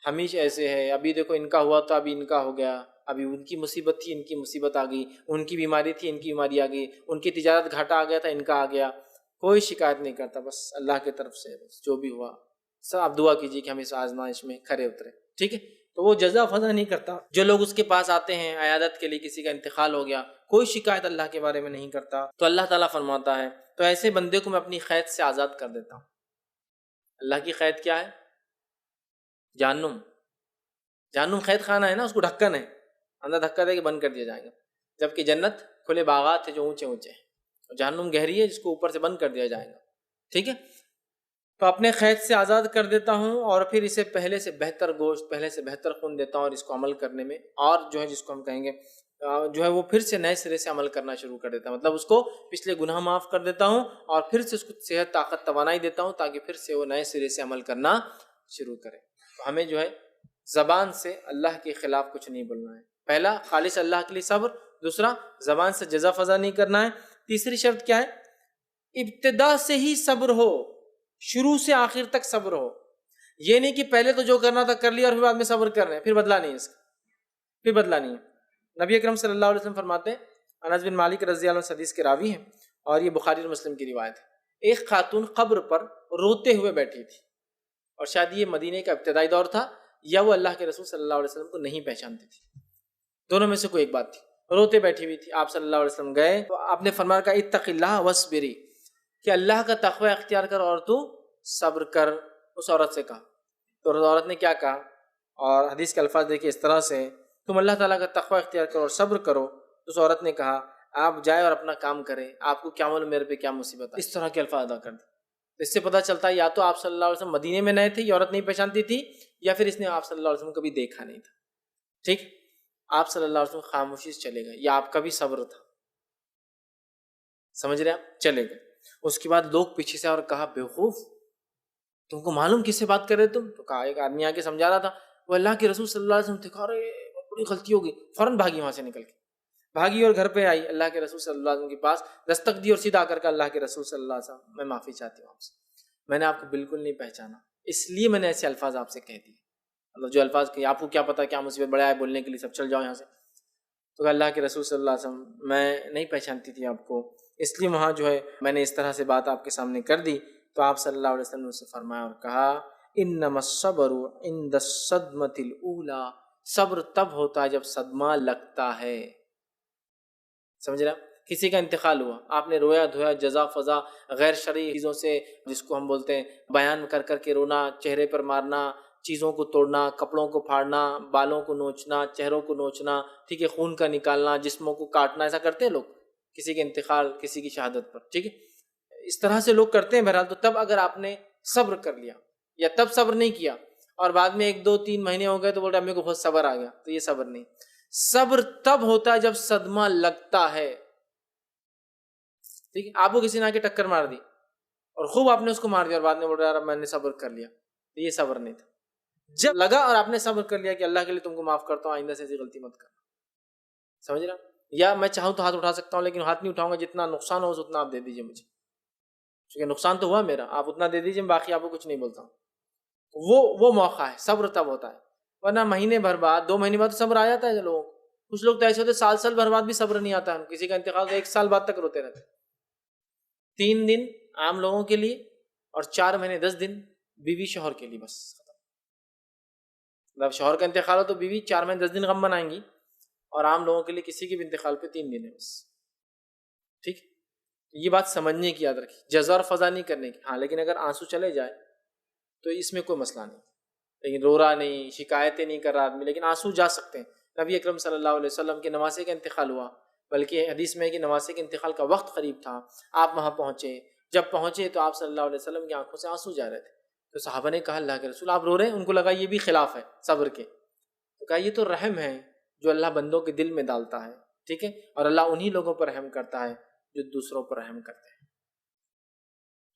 ہمیشہ ایسے ہے، ابھی دیکھو ان کا ہوا تو ابھی ان کا ہو گیا، ابھی ان کی مصیبت تھی ان کی مصیبت آ گئی، ان کی بیماری تھی ان کی بیماری آ گئی، ان کی تجارت گھاٹا آ گیا تھا ان کا آ گیا، کوئی شکایت نہیں کرتا، بس اللہ کی طرف سے بس جو بھی ہوا سب آپ دعا کیجیے کہ ہم اس آزمائش میں کھرے اترے، ٹھیک ہے۔ تو وہ جزا فضا نہیں کرتا۔ جو لوگ اس کے پاس آتے ہیں عیادت کے لیے، کسی کا انتقال ہو گیا، کوئی شکایت اللہ کے بارے میں نہیں کرتا، تو اللہ تعالیٰ فرماتا ہے تو ایسے بندے کو میں اپنی قید سے آزاد کر دیتا ہوں۔ اللہ کی قید کیا ہے؟ جہنم۔ جہنم قید خانہ ہے نا، اس کو ڈھکن ہے، اندر دھکا دے کے بند کر دیا جائے گا، جبکہ جنت کھلے باغات تھے جو اونچے اونچے ہیں، جہنم گہری ہے جس کو اوپر سے بند کر دیا جائے گا، ٹھیک ہے؟ تو اپنے قید سے آزاد کر دیتا ہوں اور پھر اسے پہلے سے بہتر گوشت، پہلے سے بہتر خون دیتا ہوں، اور اس کو عمل کرنے میں، اور جو ہے جس کو ہم کہیں گے جو ہے وہ پھر سے نئے سرے سے عمل کرنا شروع کر دیتا ہوں، مطلب اس کو پچھلے گناہ معاف کر دیتا ہوں اور پھر سے اس کو صحت، طاقت، توانائی دیتا ہوں تاکہ پھر سے وہ نئے سرے سے عمل کرنا شروع کرے۔ تو ہمیں جو ہے زبان سے اللہ کے خلاف کچھ نہیں بولنا ہے، پہلا خالص اللہ کے لیے صبر، دوسرا زبان سے جزا فضا نہیں کرنا ہے، تیسری شرط کیا ہے؟ ابتدا سے ہی صبر ہو، شروع سے آخر تک صبر ہو، یہ نہیں کہ پہلے تو جو کرنا تھا کر لیا اور پھر بعد میں صبر کر رہے ہیں، پھر بدلہ نہیں ہے اس کا، پھر بدلہ نہیں ہے۔ نبی اکرم صلی اللہ علیہ وسلم فرماتے ہیں، انس بن مالک رضی اللہ عنہ حدیث کے راوی ہیں اور یہ بخاری اور مسلم کی روایت ہے، ایک خاتون قبر پر روتے ہوئے بیٹھی تھی، اور شاید یہ مدینے کا ابتدائی دور تھا یا وہ اللہ کے رسول صلی اللہ علیہ وسلم کو نہیں پہچانتی تھی، دونوں میں سے کوئی ایک بات تھی، روتے بیٹھی ہوئی تھی۔ آپ صلی اللہ علیہ وسلم گئے تو آپ نے فرمایا کہ اتق اللہ وصبری، کہ اللہ کا تقوی اختیار کر اور تو صبر کر۔ اس عورت سے کہا، تو اس عورت نے کیا کہا، اور حدیث کے الفاظ دیکھیں اس طرح سے، تم اللہ تعالیٰ کا تقوی اختیار کرو اور صبر کرو۔ اس عورت نے کہا، آپ جائے اور اپنا کام کریں، آپ کو کیا معلوم میرے پہ کیا مصیبت ہے۔ اس طرح کے الفاظ ادا کر دیں۔ اس سے پتہ چلتا ہے یا تو آپ صلی اللہ علیہ وسلم مدینے میں نئے تھے، یہ عورت نہیں پہچانتی تھی، یا پھر اس نے آپ صلی اللہ علیہ وسلم کبھی دیکھا نہیں تھا، ٹھیک؟ آپ صلی اللہ علیہ وسلم خاموشی سے چلے گئے، یا آپ کا بھی صبر تھا، سمجھ رہے آپ؟ چلے گئے۔ اس کے بعد لوگ پیچھے سے اور کہا، بیوقوف، تم کو معلوم کس سے بات کر رہے تم؟ تو کہا، ایک آدمی آ کے سمجھا رہا تھا، وہ اللہ کے رسول صلی اللہ علیہ وسلم تھے۔ کہا، ارے بڑی غلطی ہوگی، فوراً بھاگی وہاں سے نکل کے، بھاگی اور گھر پہ آئی اللہ کے رسول صلی اللہ علیہ وسلم کے پاس، دستک دی اور سیدھا کر کے، اللہ کے رسول صلی اللہ علیہ وسلم میں معافی چاہتی ہوں آپ سے، میں نے آپ کو بالکل نہیں پہچانا، اس لیے میں نے ایسے الفاظ آپ سے کہہ دیے، مطلب جو الفاظ کہ آپ کو کیا پتا کیا مصیبت بڑے آئے بولنے کے لیے، سب چل جاؤ یہاں سے۔ تو کہ اللہ کے رسول صلی اللہ علیہ وسلم میں نہیں پہچانتی تھی آپ کو، اس لیے وہاں جو ہے میں نے اس طرح سے بات آپ کے سامنے کر دی۔ تو آپ صلی اللہ علیہ وسلم نے اسے فرمایا اور کہا، انما الصبر عند الصدمۃ الاولی، صبر تب ہوتا ہے جب صدمہ لگتا ہے، سمجھ رہے ہیں؟ کسی کا انتقال ہوا، آپ نے رویا دھویا، جزا فضا غیر شرعی چیزوں سے، جس کو ہم بولتے ہیں بیان کر کر کے رونا، چہرے پر مارنا، چیزوں کو توڑنا، کپڑوں کو پھاڑنا، بالوں کو نوچنا، چہروں کو نوچنا، ٹھیک ہے، خون کا نکالنا، جسموں کو کاٹنا، ایسا کرتے ہیں لوگ کسی کے انتقال، کسی کی شہادت پر، ٹھیک ہے، اس طرح سے لوگ کرتے ہیں۔ بہرحال تو تب اگر آپ نے صبر کر لیا یا تب صبر نہیں کیا اور بعد میں 1 2 3 مہینے ہو گئے تو بول رہے امی کو بہت صبر آ گیا، تو یہ صبر نہیں۔ صبر تب ہوتا ہے جب صدمہ لگتا ہے، ٹھیک ہے، آپ کو کسی نے آ کے ٹکر مار دی اور خوب آپ نے اس کو مار دیا اور بعد میں بول رہا ہے میں نے صبر کر لیا، تو یہ صبر نہیں تھا۔ جب لگا اور آپ نے صبر کر لیا کہ اللہ کے لیے تم کو معاف کرتا ہوں، آئندہ سے ایسی غلطی مت کرنا، سمجھ رہا؟ یا میں چاہوں تو ہاتھ اٹھا سکتا ہوں لیکن ہاتھ نہیں اٹھاؤں گا، جتنا نقصان ہو اتنا آپ دے دیجیے مجھے، کیونکہ نقصان تو ہوا میرا، آپ اتنا دے دیجیے، باقی آپ کو کچھ نہیں بولتا ہوں۔ وہ موقع ہے، صبر تب ہوتا ہے، ورنہ مہینے بھر بعد 2 مہینے بعد تو صبر آ جاتا ہے لوگوں کو۔ کچھ لوگ تو ایسے ہوتے سال بھر بعد بھی صبر نہیں آتا ہے، کسی کا انتقال تو 1 سال بعد تک روتے رہتے، 3 دن عام لوگوں کے لیے اور 4 مہینے 10 دن بیوی شوہر کے لیے، بس ختم۔ مطلب شوہر کا انتقال ہو تو بیوی 4 مہینے 10 دن غم منائیں گی، اور عام لوگوں کے لیے کسی کے بھی انتقال پہ 3 دن ہے بس، ٹھیک؟ یہ بات سمجھنے کی یاد رکھی، جزا اور فضا نہیں کرنے کی، ہاں لیکن اگر آنسو چلے جائے تو اس میں کوئی مسئلہ نہیں، لیکن رو رہا نہیں، شکایتیں نہیں کر رہا آدمی، لیکن آنسو جا سکتے ہیں۔ نبی اکرم صلی اللہ علیہ وسلم کے نواسے کا انتقال ہوا، بلکہ حدیث میں ہے کہ نواسے کے انتقال کا وقت قریب تھا، آپ وہاں پہنچے، جب پہنچے تو آپ صلی اللہ علیہ وسلم کی آنکھوں سے آنسو جا رہے تھے، تو صحابہ نے کہا اللہ کے رسول آپ رو رہے ہیں؟ ان کو لگا یہ بھی خلاف ہے صبر کے، تو کہا یہ تو رحم ہے جو اللہ بندوں کے دل میں ڈالتا ہے، ٹھیک ہے، اور اللہ انہی لوگوں پر رحم کرتا ہے جو دوسروں پر رحم کرتے ہیں۔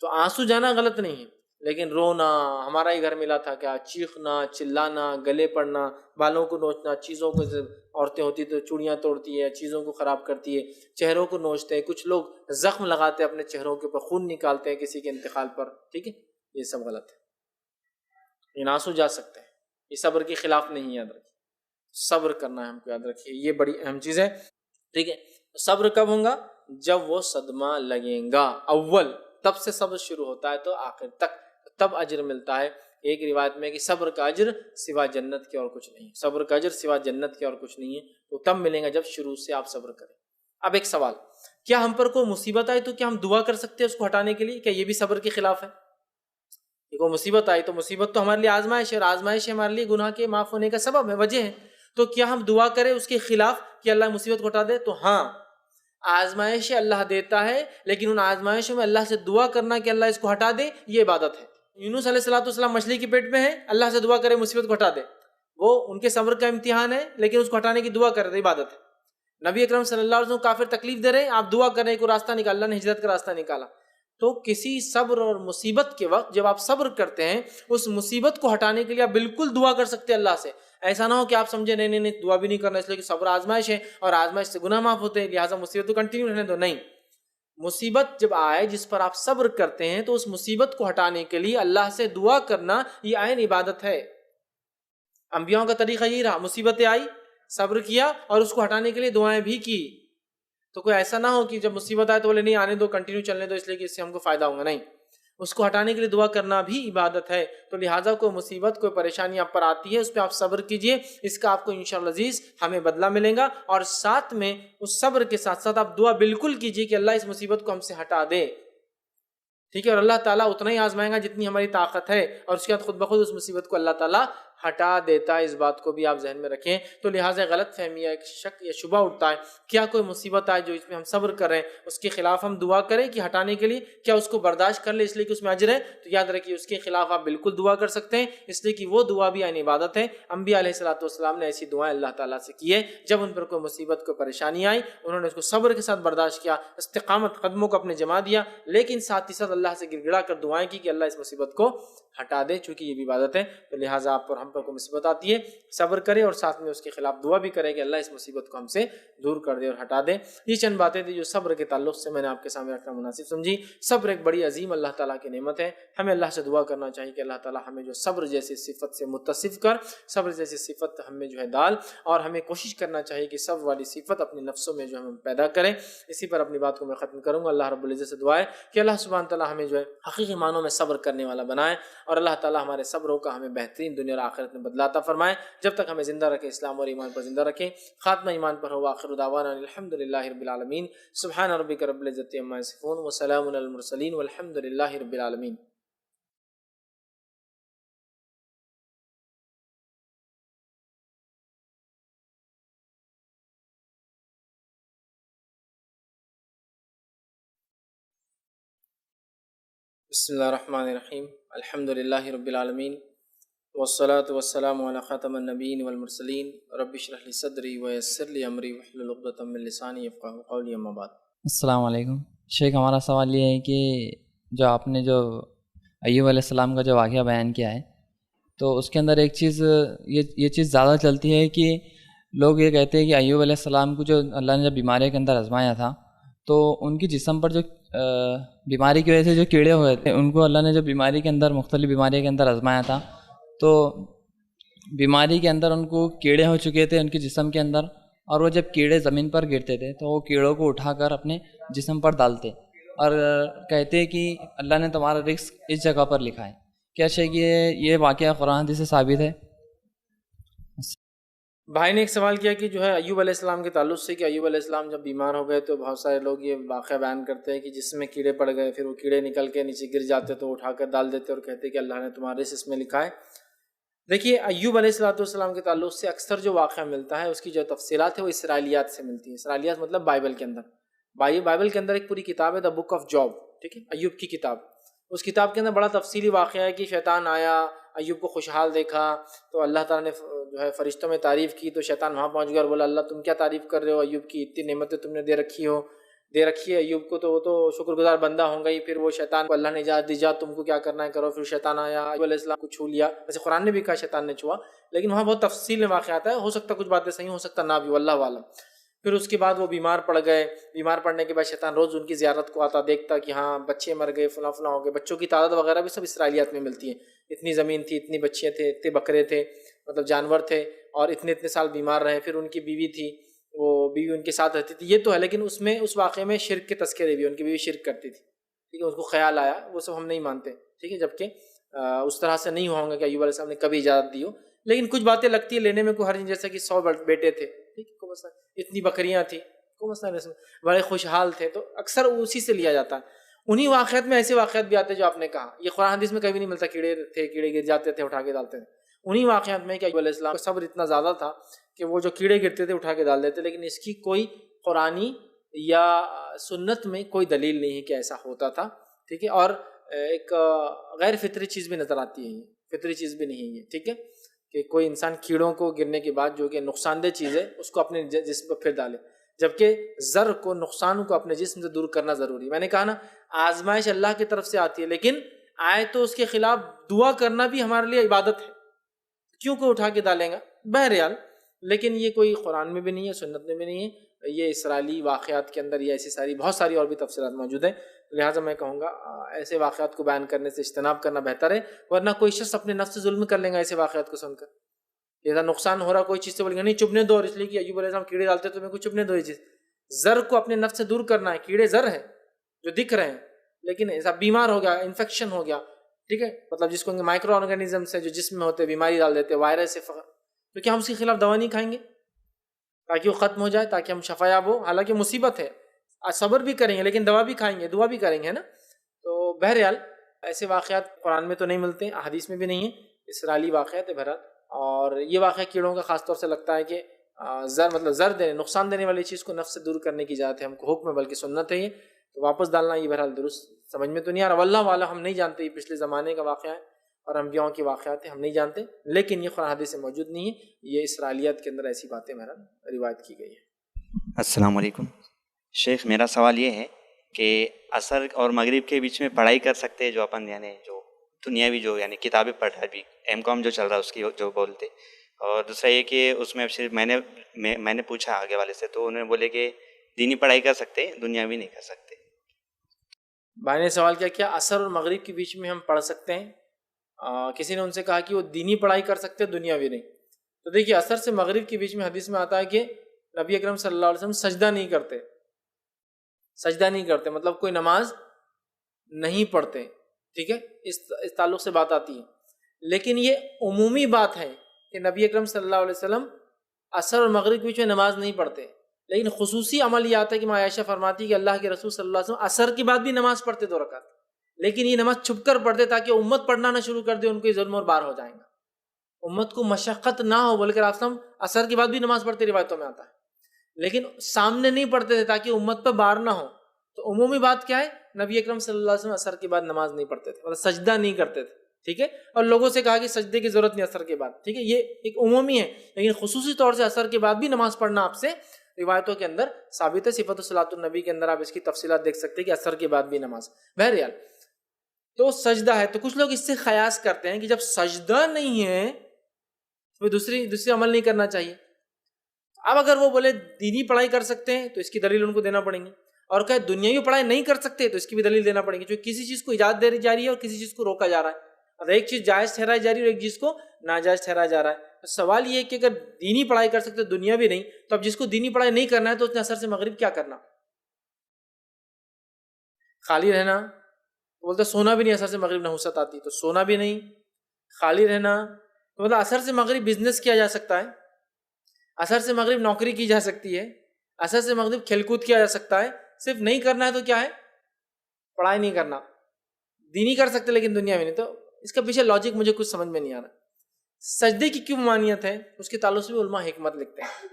تو آنسو جانا غلط نہیں ہے، لیکن رونا، ہمارا ہی گھر ملا تھا کیا، چیخنا، چلانا، گلے پڑنا، بالوں کو نوچنا، چیزوں کو، عورتیں ہوتی تو چوڑیاں توڑتی ہے، چیزوں کو خراب کرتی ہے، چہروں کو نوچتے ہیں، کچھ لوگ زخم لگاتے ہیں اپنے چہروں کے اوپر، خون نکالتے ہیں کسی کے انتقال پر، ٹھیک ہے، یہ سب غلط ہے۔ یہ آنسو جا سکتے ہیں، یہ صبر کے خلاف نہیں، یاد رکھیے، صبر کرنا ہے ہم کو، یاد رکھیے یہ بڑی اہم چیز ہے، ٹھیک ہے۔ صبر کب ہوگا؟ جب وہ صدمہ لگے گا، اول تب سے صبر شروع ہوتا ہے تو آخر تک، تب اجر ملتا ہے۔ ایک روایت میں کہ صبر کا اجر سوا جنت کے اور کچھ نہیں، صبر کا اجر سوا جنت کے اور کچھ نہیں ہے، تو تب ملے گا جب شروع سے آپ صبر کریں۔ اب ایک سوال، کیا ہم پر کوئی مصیبت آئی تو کیا ہم دعا کر سکتے ہیں اس کو ہٹانے کے لیے؟ کیا یہ بھی صبر کے خلاف ہے؟ کوئی مصیبت آئی تو مصیبت تو ہمارے لیے آزمائش ہے، اور آزمائش ہمارے لیے گناہ کے معاف ہونے کا سبب ہے، وجہ ہے، تو کیا ہم دعا کریں اس کے خلاف کہ اللہ مصیبت کو ہٹا دے؟ تو ہاں، آزمائشیں اللہ دیتا ہے، لیکن ان آزمائشوں میں اللہ سے دعا کرنا کہ اللہ اس کو ہٹا دے، یہ عبادت ہے۔ یونس علیہ السلام مچھلی کے پیٹ میں ہے، اللہ سے دعا کرے مصیبت کو ہٹا دے، وہ ان کے صبر کا امتحان ہے، لیکن اس کو ہٹانے کی دعا کر رہے، عبادت ہے۔ نبی اکرم صلی اللہ علیہ وسلم کافر تکلیف دے رہے ہیں، آپ دعا کر رہے ہیں کہ راستہ نکال، اللہ نے ہجرت کا راستہ نکالا۔ تو کسی صبر اور مصیبت کے وقت جب آپ صبر کرتے ہیں، اس مصیبت کو ہٹانے کے لیے آپ بالکل دعا کر سکتے ہیں اللہ سے۔ ایسا نہ ہو کہ آپ سمجھے نہیں دعا بھی نہیں کرنا اس لیے کہ صبر آزمائش ہے اور آزمائش سے گناہ معاف ہوتے ہیں، لہٰذا مصیبت تو کنٹینیو رہنے دو۔ نہیں، مصیبت جب آئے جس پر آپ صبر کرتے ہیں تو اس مصیبت کو ہٹانے کے لیے اللہ سے دعا کرنا یہ عین عبادت ہے۔ انبیاءوں کا طریقہ یہی رہا، مصیبتیں آئی صبر کیا اور اس کو ہٹانے کے لیے دعائیں بھی کی۔ تو کوئی ایسا نہ ہو کہ جب مصیبت آئے تو بولے نہیں آنے دو، کنٹینیو چلنے دو اس لیے کہ اس سے ہم کو فائدہ ہوگا، نہیں، اس کو ہٹانے کے لیے دعا کرنا بھی عبادت ہے۔ تو لہٰذا کوئی مصیبت کوئی پریشانی آپ پر آتی ہے اس پہ آپ صبر کیجئے، اس کا آپ کو انشاءاللہ عزیز ہمیں بدلہ ملے گا، اور ساتھ میں اس صبر کے ساتھ ساتھ آپ دعا بالکل کیجئے کہ اللہ اس مصیبت کو ہم سے ہٹا دے، ٹھیک ہے، اور اللہ تعالیٰ اتنا ہی آزمائے گا جتنی ہماری طاقت ہے، اور اس کے بعد خود بخود اس مصیبت کو اللہ تعالیٰ ہٹا دیتا ہے۔ اس بات کو بھی آپ ذہن میں رکھیں۔ تو لہٰذا غلط فہمی یا ایک شک یا شبہ اٹھتا ہے، کیا کوئی مصیبت آئے جو اس میں ہم صبر کر رہے ہیں اس کے خلاف ہم دعا کریں کہ ہٹانے کے لیے، کیا اس کو برداشت کر لیں اس لیے کہ اس میں اجر ہے؟ تو یاد رکھیے اس کے خلاف آپ بالکل دعا کر سکتے ہیں، اس لیے کہ وہ دعا بھی عین عبادت ہے۔ انبیاء علیہ السلام نے ایسی دعائیں اللہ تعالیٰ سے کی ہے، جب ان پر کوئی مصیبت کوئی پریشانی آئی انہوں نے اس کو صبر کے ساتھ برداشت کیا، استقامت قدموں کو اپنے جما دیا، لیکن ساتھ ہی ساتھ اللہ سے گڑ گڑا کر دعائیں کی کہ اللہ اس مصیبت کو ہٹا دے، چونکہ یہ بھی عبادت ہے۔ تو لہٰذا آپ پر ہم پر کوئی مصیبت آتی ہے صبر کرے اور ساتھ میں اس کے خلاف دعا بھی کرے کہ اللہ اس مصیبت کو ہم سے دور کر دے اور ہٹا دے۔ یہ چند باتیں تھی جو صبر کے تعلق سے میں نے آپ کے سامنے رکھنا مناسب سمجھی۔ صبر ایک بڑی عظیم اللہ تعالیٰ کی نعمت ہے، ہمیں اللہ سے دعا کرنا چاہیے کہ اللہ تعالیٰ ہمیں جو صبر جیسی صفت سے متصف کر، صبر جیسی صفت ہمیں جو ہے ڈال، اور ہمیں کوشش کرنا چاہیے کہ صبر والی صفت اپنے نفسوں میں جو ہم پیدا کریں۔ اسی پر اپنی بات کو میں ختم کروں گا۔ اللہ رب العزت سے دعا ہے کہ اللہ سبحانہ تعالیٰ ہمیں جو ہے حقیقی معنوں میں صبر کرنے والا بنائے، اور اللہ تعالیٰ ہمارے صبروں کا ہمیں بہترین دنیا اور آخرت میں بدلہ عطا فرمائے۔ جب تک ہمیں زندہ رکھے اسلام اور ایمان پر زندہ رکھے، خاتمہ ایمان پر ہو۔ آخر دعوانا الحمدللہ رب العالمین۔ سبحان ربک رب العزت عما یصفون وسلام علی المرسلین والحمدللہ رب العالمین۔ بسم اللہ الرحمن الرحیم۔ الحمدللہ رب العالمین والصلاة والسلام علی خاتم النبیین والمرسلین۔ رب اشرح لی صدری ویسر لی امری واحلل عقدۃ من لسانی یفقہوا قولی، اما بعد۔ السلام علیکم شیخ، ہمارا سوال یہ ہے کہ جو آپ نے جو ایوب علیہ السلام کا جو واقعہ بیان کیا ہے، تو اس کے اندر ایک چیز یہ چیز زیادہ چلتی ہے کہ لوگ یہ کہتے ہیں کہ ایوب علیہ السلام کو جو اللہ نے جب بیماری کے اندر آزمایا تھا تو ان کی جسم پر جو بیماری کی وجہ سے جو کیڑے ہوئے تھے، ان کو اللہ نے جو بیماری کے اندر مختلف بیماری کے اندر آزمایا تھا، تو بیماری کے اندر ان کو کیڑے ہو چکے تھے ان کے جسم کے اندر، اور وہ جب کیڑے زمین پر گرتے تھے تو وہ کیڑوں کو اٹھا کر اپنے جسم پر ڈالتے اور کہتے کہ اللہ نے تمہارا رزق اس جگہ پر لکھا ہے۔ کیا شیخ یہ واقعہ قرآن حدیث سے ثابت ہے؟ بھائی نے ایک سوال کیا کہ جو ہے ایوب علیہ السلام کے تعلق سے کہ ایوب علیہ السلام جب بیمار ہو گئے تو بہت سارے لوگ یہ واقعہ بیان کرتے ہیں کہ جس میں کیڑے پڑ گئے، پھر وہ کیڑے نکل کے نیچے گر جاتے تو اٹھا کر ڈال دیتے اور کہتے کہ اللہ نے تمہارے رزق اس میں لکھا ہے۔ دیکھیے ایوب علیہ السلام کے تعلق سے اکثر جو واقعہ ملتا ہے اس کی جو تفصیلات ہے وہ اسرائیلیات سے ملتی ہیں۔ اسرائیلیات مطلب بائبل کے اندر، بائبل کے اندر ایک پوری کتاب ہے دا بک آف جاب، ٹھیک ہے، ایوب کی کتاب۔ اس کتاب کے اندر بڑا تفصیلی واقعہ ہے کہ شیطان آیا، ایوب کو خوشحال دیکھا تو اللہ تعالیٰ نے جو ہے فرشتوں میں تعریف کی، تو شیطان وہاں پہنچ گیا اور بولا اللہ تم کیا تعریف کر رہے ہو، ایوب کی اتنی نعمتیں تم نے دے رکھی ہے ایوب کو، تو وہ تو شکر گزار بندہ ہوں گا ہی۔ پھر وہ شیطان کو اللہ نے اجازت دی جا تم کو کیا کرنا ہے کرو، پھر شیطان آیا ایوب علیہ السلام کو چھو لیا، ویسے قرآن نے بھی کہا شیطان نے چھوا، لیکن وہاں بہت تفصیل میں واقعہ آتا ہے، ہو سکتا کچھ باتیں صحیح ہو سکتا نہ بھی، واللہ عالم۔ پھر اس کے بعد وہ بیمار پڑ گئے، بیمار پڑنے کے بعد شیطان روز ان کی زیارت کو آتا، دیکھتا کہ ہاں بچے مر گئے، فلاں فلاں ہو گئے، بچوں کی تعداد وغیرہ بھی سب اسرائیلیات میں ملتی ہے، اتنی زمین تھی، اتنی بچیاں تھے، اتنے بکرے تھے، مطلب جانور تھے، اور اتنے سال بیمار رہے۔ پھر ان کی بیوی تھی، وہ بیوی ان کے ساتھ رہتی تھی، یہ تو ہے، لیکن اس میں اس واقعے میں شرک کے تذکرے بھی، ان کی بیوی شرک کرتی تھی، ٹھیک ہے، اس کو خیال آیا، وہ سب ہم نہیں مانتے، ٹھیک ہے، جبکہ اس طرح سے نہیں ہوں گا کہ ایوب علیہ السلام نے کبھی اجازت دی ہو، لیکن کچھ باتیں لگتی ہیں لینے میں کوئی حرج، جیسا کہ 100 بیٹے تھے، ٹھیک ہے، کوئی مسئلہ، اتنی بکریاں تھیں، کوئی مسئلہ نہیں، بڑے خوشحال تھے، تو اکثر اسی سے لیا جاتا ہے۔ انہی واقعات میں ایسے واقعات بھی آتے ہیں جو آپ نے کہا، یہ قرآن حدیث میں کبھی نہیں ملتا کیڑے تھے، کیڑے گر جاتے تھے اٹھا کے ڈالتے تھے، انہی واقعات میں کہ ایوب علیہ السلام کا صبر اتنا زیادہ تھا کہ وہ جو کیڑے گرتے تھے اٹھا کے ڈال دیتے، لیکن اس کی کوئی قرآنی یا سنت میں کوئی دلیل نہیں ہے کہ ایسا ہوتا تھا، ٹھیک ہے. اور ایک غیر فطری چیز بھی نظر آتی ہے، یہ فطری چیز بھی نہیں ہے، ٹھیک ہے، کہ کوئی انسان کیڑوں کو گرنے کے بعد جو کہ نقصان دہ چیز ہے اس کو اپنے جسم پر پھر ڈالے، جبکہ زر کو، نقصان کو اپنے جسم سے دور کرنا ضروری ہے. میں نے کہا نا، آزمائش اللہ کی طرف سے آتی ہے، لیکن آئے تو اس کے خلاف دعا کرنا بھی ہمارے لیے عبادت ہے، کیوں کو اٹھا کے ڈالیں گا. بہرحال لیکن یہ کوئی قرآن میں بھی نہیں ہے، سنت میں بھی نہیں ہے، یہ اسرائیلی واقعات کے اندر یہ ایسی ساری بہت ساری اور بھی تفصیلات موجود ہیں. لہٰذا میں کہوں گا ایسے واقعات کو بیان کرنے سے اجتناب کرنا بہتر ہے، ورنہ کوئی شخص اپنے نفس سے ظلم کر لیں گا ایسے واقعات کو سن کر. ایسا نقصان ہو رہا کوئی چیز سے بولیں گے نہیں چبنے دو، اور اس لیے کہ ایوب علیہ السلام کیڑے ڈالتے تو میرے کو چبنے دو. یہ چیز زر کو اپنے نفس سے دور کرنا ہے. کیڑے زر ہیں جو دکھ رہے ہیں، لیکن ایسا بیمار ہو گیا، انفیکشن ہو گیا، ٹھیک ہے، مطلب جس کو مائکرو آرگینزم سے جو جسم میں ہوتے بیماری ڈال دیتے، وائرس سے فقط، تو کیا ہم اس کے خلاف دوا نہیں کھائیں گے تاکہ وہ ختم ہو جائے، تاکہ ہم شفا یاب ہو؟ حالانکہ مصیبت ہے، صبر بھی کریں گے لیکن دوا بھی کھائیں گے، دعا بھی کریں گے نا. تو بہرحال ایسے واقعات قرآن میں تو نہیں ملتے، حدیث میں بھی نہیں ہیں، اسرائیلی واقعات ہے بہرحال. اور یہ واقعہ کیڑوں کا خاص طور سے لگتا ہے کہ زر دینے، نقصان دینے والی چیز کو نفس سے دور کرنے کی اجازت ہے، ہم کو حکم ہے، بلکہ سنت ہے یہ. تو واپس ڈالنا یہ بہرحال درست سمجھ میں تو نہیں آ رہا. واللہ والا ہم نہیں جانتے، یہ پچھلے زمانے کا واقعہ ہے اور انبیاءوں کے واقعات ہیں، ہم نہیں جانتے، لیکن یہ قرآن حدیث سے موجود نہیں ہے، یہ اسرائیلیات کے اندر ایسی باتیں بہرحال روایت کی گئی ہیں. السلام علیکم شیخ، میرا سوال یہ ہے کہ عصر اور مغرب کے بیچ میں پڑھائی کر سکتے ہیں جو اپن، یعنی جو دنیاوی جو یعنی کتابیں پڑھ رہا ہے، ابھی M.Com جو چل رہا ہے اس کی جو بولتے. اور دوسرا یہ کہ اس میں صرف میں نے پوچھا آگے والے سے، تو انہوں نے بولے کہ دینی پڑھائی کر سکتے ہیں، دنیاوی نہیں کر سکتے. بھائی نے سوال کیا کیا عصر اور مغرب کے بیچ میں ہم پڑھ سکتے ہیں؟ کسی نے ان سے کہا کہ وہ دینی پڑھائی کر سکتے ہیں، دنیاوی نہیں. تو دیکھیے عصر سے مغرب کے بیچ میں حدیث میں آتا ہے کہ نبی اکرم صلی اللہ علیہ وسلم سجدہ نہیں کرتے، مطلب کوئی نماز نہیں پڑھتے، ٹھیک ہے، اس تعلق سے بات آتی ہے. لیکن یہ عمومی بات ہے کہ نبی اکرم صلی اللہ علیہ وسلم عصر اور مغرب کے بیچ میں نماز نہیں پڑھتے. لیکن خصوصی عمل یہ آتا ہے کہ ماں عائشہ فرماتی ہے کہ اللہ کے رسول صلی اللہ علیہ وسلم عصر کے بعد بھی نماز پڑھتے 2 رکعت، لیکن یہ نماز چھپ کر پڑھتے تاکہ امت پڑھنا نہ شروع کر دے، ان کو یہ ظلم اور بار ہو جائیں گا، امت کو مشقت نہ ہو، بول کر آپ عصر کے بعد بھی نماز پڑھتے، روایتوں میں آتا ہے. لیکن سامنے نہیں پڑھتے تھے تاکہ امت پہ بار نہ ہو. تو عمومی بات کیا ہے؟ نبی اکرم صلی اللہ علیہ وسلم عصر کے بعد نماز نہیں پڑھتے تھے، مطلب سجدہ نہیں کرتے تھے، ٹھیک ہے. اور لوگوں سے کہا کہ سجدے کی ضرورت نہیں عصر کے بعد، ٹھیک ہے، یہ ایک عمومی ہے. لیکن خصوصی طور سے عصر کے بعد بھی نماز پڑھنا آپ سے روایتوں کے اندر ثابت ہے. صفت صلاۃ النبی کے اندر آپ اس کی تفصیلات دیکھ سکتے ہیں کہ عصر کے بعد بھی نماز. بہرحال تو سجدہ ہے، تو کچھ لوگ اس سے قیاس کرتے ہیں کہ جب سجدہ نہیں ہے تو دوسری عمل نہیں کرنا چاہیے. اب اگر وہ بولے دینی پڑھائی کر سکتے ہیں تو اس کی دلیل ان کو دینا پڑیں گی، اور کہ دنیاوی پڑھائی نہیں کر سکتے تو اس کی بھی دلیل دینا پڑیں گی. جو کسی چیز کو اجازت دے جا رہی ہے اور کسی چیز کو روکا جا رہا ہے، اور ایک چیز جائز ٹھہرائی جا رہی ہے اور ایک چیز کو ناجائز ٹھہرایا جا رہا ہے. سوال یہ ہے کہ اگر دینی پڑھائی کر سکتے دنیا بھی نہیں، تو اب جس کو دینی پڑھائی نہیں کرنا ہے تو اس نے عصر سے مغرب کیا کرنا؟ خالی رہنا؟ بولتے سونا بھی نہیں، عصر سے مغرب نحوست آتی تو سونا بھی نہیں، خالی رہنا تو مطلب عصر سے مغرب بزنس کیا جا سکتا ہے، عصر سے مغرب نوکری کی جا سکتی ہے، عصر سے مغرب کھیل کود کیا جا سکتا ہے. صرف نہیں کرنا ہے تو کیا ہے؟ پڑھائی نہیں کرنا. دینی کر سکتے لیکن دنیا میں نہیں. تو اس کا پیچھے لاجک مجھے کچھ سمجھ میں نہیں آ رہا. سجدے کی کیوں ممانعت ہے اس کے تعلق سے بھی علماء حکمت لکھتے ہیں.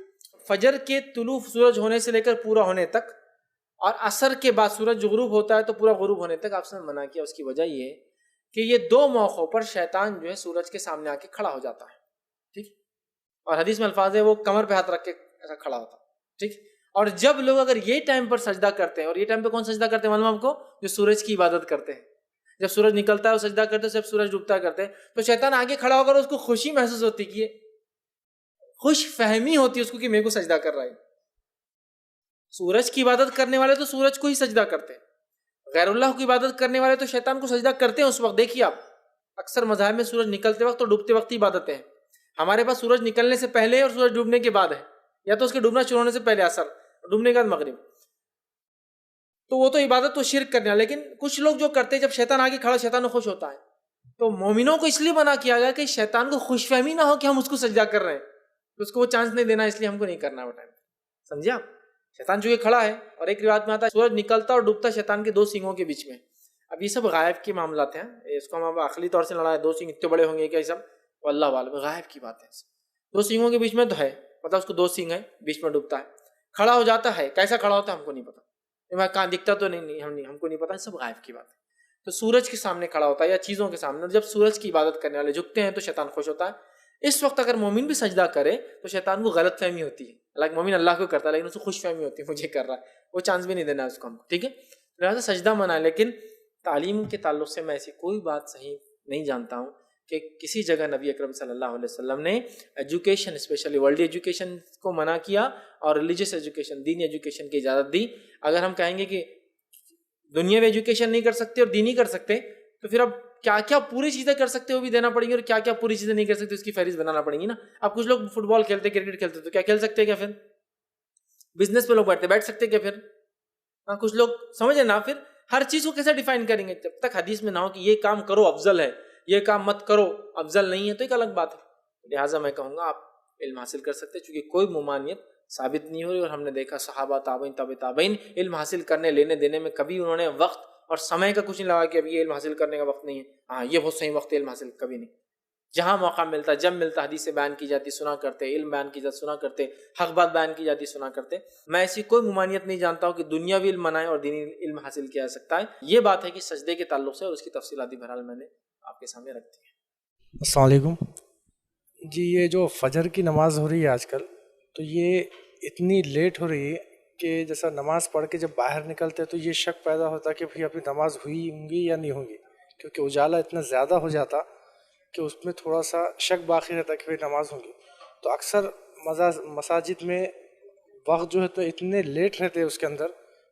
فجر کے طلوع سورج ہونے سے لے کر پورا ہونے تک، اور عصر کے بعد سورج جو غروب ہوتا ہے تو پورا غروب ہونے تک آپ نے منع کیا. اس کی وجہ یہ ہے کہ یہ 2 موقعوں پر شیطان جو ہے سورج کے سامنے آ کے کھڑا ہو جاتا ہے، ٹھیک. اور حدیث میں الفاظ ہے وہ کمر پہ ہاتھ رکھ کے ایسا کھڑا ہوتا ہے، ٹھیک. اور جب لوگ اگر یہ ٹائم پر سجدہ کرتے ہیں، اور یہ ٹائم پہ کون سجدہ کرتے ہیں معلوم آپ کو؟ جو سورج کی عبادت کرتے ہیں. جب سورج نکلتا ہے وہ سجدہ کرتے ہیں، جب سورج ڈوبتا ہے کرتے ہیں. تو شیطان آگے کھڑا ہو کر اس کو خوشی محسوس ہوتی کہ خوش فہمی ہوتی ہے اس کو کہ میرے کو سجدہ کر رہا ہے. سورج کی عبادت کرنے والے تو سورج کو ہی سجدہ کرتے ہیں، غیر اللہ کی عبادت کرنے والے تو شیطان کو سجدہ کرتے ہیں اس وقت. دیکھیے آپ اکثر مذاہب میں سورج نکلتے وقت اور ڈوبتے وقت ہی عبادتیں ہیں. ہمارے پاس سورج نکلنے سے پہلے اور سورج ڈوبنے کے بعد ہے، یا تو اس کے ڈوبنا شروع ہونے سے پہلے عصر، ڈوبنے کے بعد مغرب. تو وہ تو عبادت تو شرک کرنا. لیکن کچھ لوگ جو کرتے ہیں جب شیطان آگے کھڑا شیطان خوش ہوتا ہے، تو مومنوں کو اس لیے منع کیا گیا کہ شیطان کو خوش فہمی نہ ہو کہ ہم اس کو سجدہ کر رہے ہیں، تو اس کو وہ چانس نہیں دینا، اس لیے ہم کو نہیں کرنا وہ ٹائم. سمجھے آپ؟ شیطان چونکہ کھڑا ہے، اور ایک روایت میں آتا ہے سورج نکلتا اور ڈوبتا شیطان کے 2 سینگوں کے بیچ میں. اب یہ سب غائب کے معاملات ہیں، اس کو ہم عقلی طور سے لڑا ہے 2 سینگ اتنے بڑے ہوں گے کیا، یہ سب اللہ عالم غائب کی بات ہے. 2 سینگوں کے بیچ میں تو ہے، مطلب اس کو 2 سینگ ہے، بیچ میں ڈوبتا ہے. کھڑا ہو جاتا ہے, کیسا کھڑا ہوتا ہے ہم کو نہیں پتا, کہاں دکھتا تو نہیں, ہم کو نہیں پتا, سب غائب کی بات ہے. تو سورج کے سامنے کھڑا ہوتا ہے یا چیزوں کے سامنے, اور جب سورج کی عبادت کرنے والے جھکتے ہیں تو شیطان خوش ہوتا ہے. اس وقت اگر مومن بھی سجدہ کرے تو شیطان کو غلط فہمی ہوتی ہے, حالانکہ مومن اللہ کو کرتا ہے لیکن اس کو خوش فہمی ہوتی ہے مجھے کر رہا ہے, وہ چانس بھی نہیں دینا اس کو ہم کو, ٹھیک ہے. لہٰذا سجدہ منع ہے. لیکن تعلیم کے تعلق سے میں ایسی کوئی بات صحیح نہیں جانتا ہوں کہ کسی جگہ نبی اکرم صلی اللہ علیہ وسلم نے ایجوکیشن, اسپیشلی ورلڈ ایجوکیشن کو منع کیا اور ریلیجیس ایجوکیشن, دینی ایجوکیشن کی اجازت دی. اگر ہم کہیں گے کہ دنیاوی ایجوکیشن نہیں کر سکتے اور دینی کر سکتے, تو پھر اب کیا کیا پوری چیزیں کر سکتے وہ بھی دینا پڑیں گی, اور کیا کیا پوری چیزیں نہیں کر سکتے اس کی فہرست بنانا پڑیں گی نا. اب کچھ لوگ فٹ بال کھیلتے, کرکٹ کھیلتے, تو کیا کھیل سکتے کیا؟ پھر بزنس پہ لوگ بیٹھ سکتے کیا؟ پھر کچھ لوگ سمجھے نا. پھر ہر چیز کو کیسے ڈیفائن کریں گے؟ جب تک حدیث میں نہ ہو کہ یہ کام کرو افضل ہے, یہ کام مت کرو افضل نہیں ہے, تو ایک الگ بات ہے. لہٰذا میں کہوں گا آپ علم حاصل کر سکتے, چونکہ کوئی ممانعت ثابت نہیں ہو رہی, اور ہم نے دیکھا صحابہ, تابعین, تابع تابعین علم حاصل کرنے لینے دینے میں کبھی انہوں نے وقت اور سمے کا کچھ نہیں لگا کہ اب یہ علم حاصل کرنے کا وقت نہیں ہے, ہاں یہ بہت صحیح وقت ہے علم حاصل, کبھی نہیں. جہاں موقع ملتا, جب ملتا, حدیث بیان کی جاتی سنا کرتے, علم بیان کی جاتی سنا کرتے, حق بات بیان کی جاتی سنا کرتے. میں ایسی کوئی ممانعت نہیں جانتا ہوں کہ دنیاوی علم منائے اور دینی علم حاصل کیا جا سکتا ہے. یہ بات ہے کہ سجدے کے تعلق سے, اور اس کی تفصیلات بہرحال میں نے آپ کے سامنے رکھ دی ہے. السلام علیکم جی. یہ جو فجر کی نماز ہو رہی ہے آج کل, تو یہ اتنی لیٹ ہو رہی ہے کہ جیسا نماز پڑھ کے جب باہر نکلتے تو یہ شک پیدا ہوتا کہ بھئی اپنی نماز ہوئی ہوں گی یا نہیں ہوگی, کیونکہ اجالا اتنا زیادہ ہو جاتا کہ اس میں تھوڑا سا شک باقی رہتا کہ بھئی نماز ہوگی. تو اکثر مساجد میں وقت جو ہے تو اتنے لیٹ رہتے ہیں اس کے اندر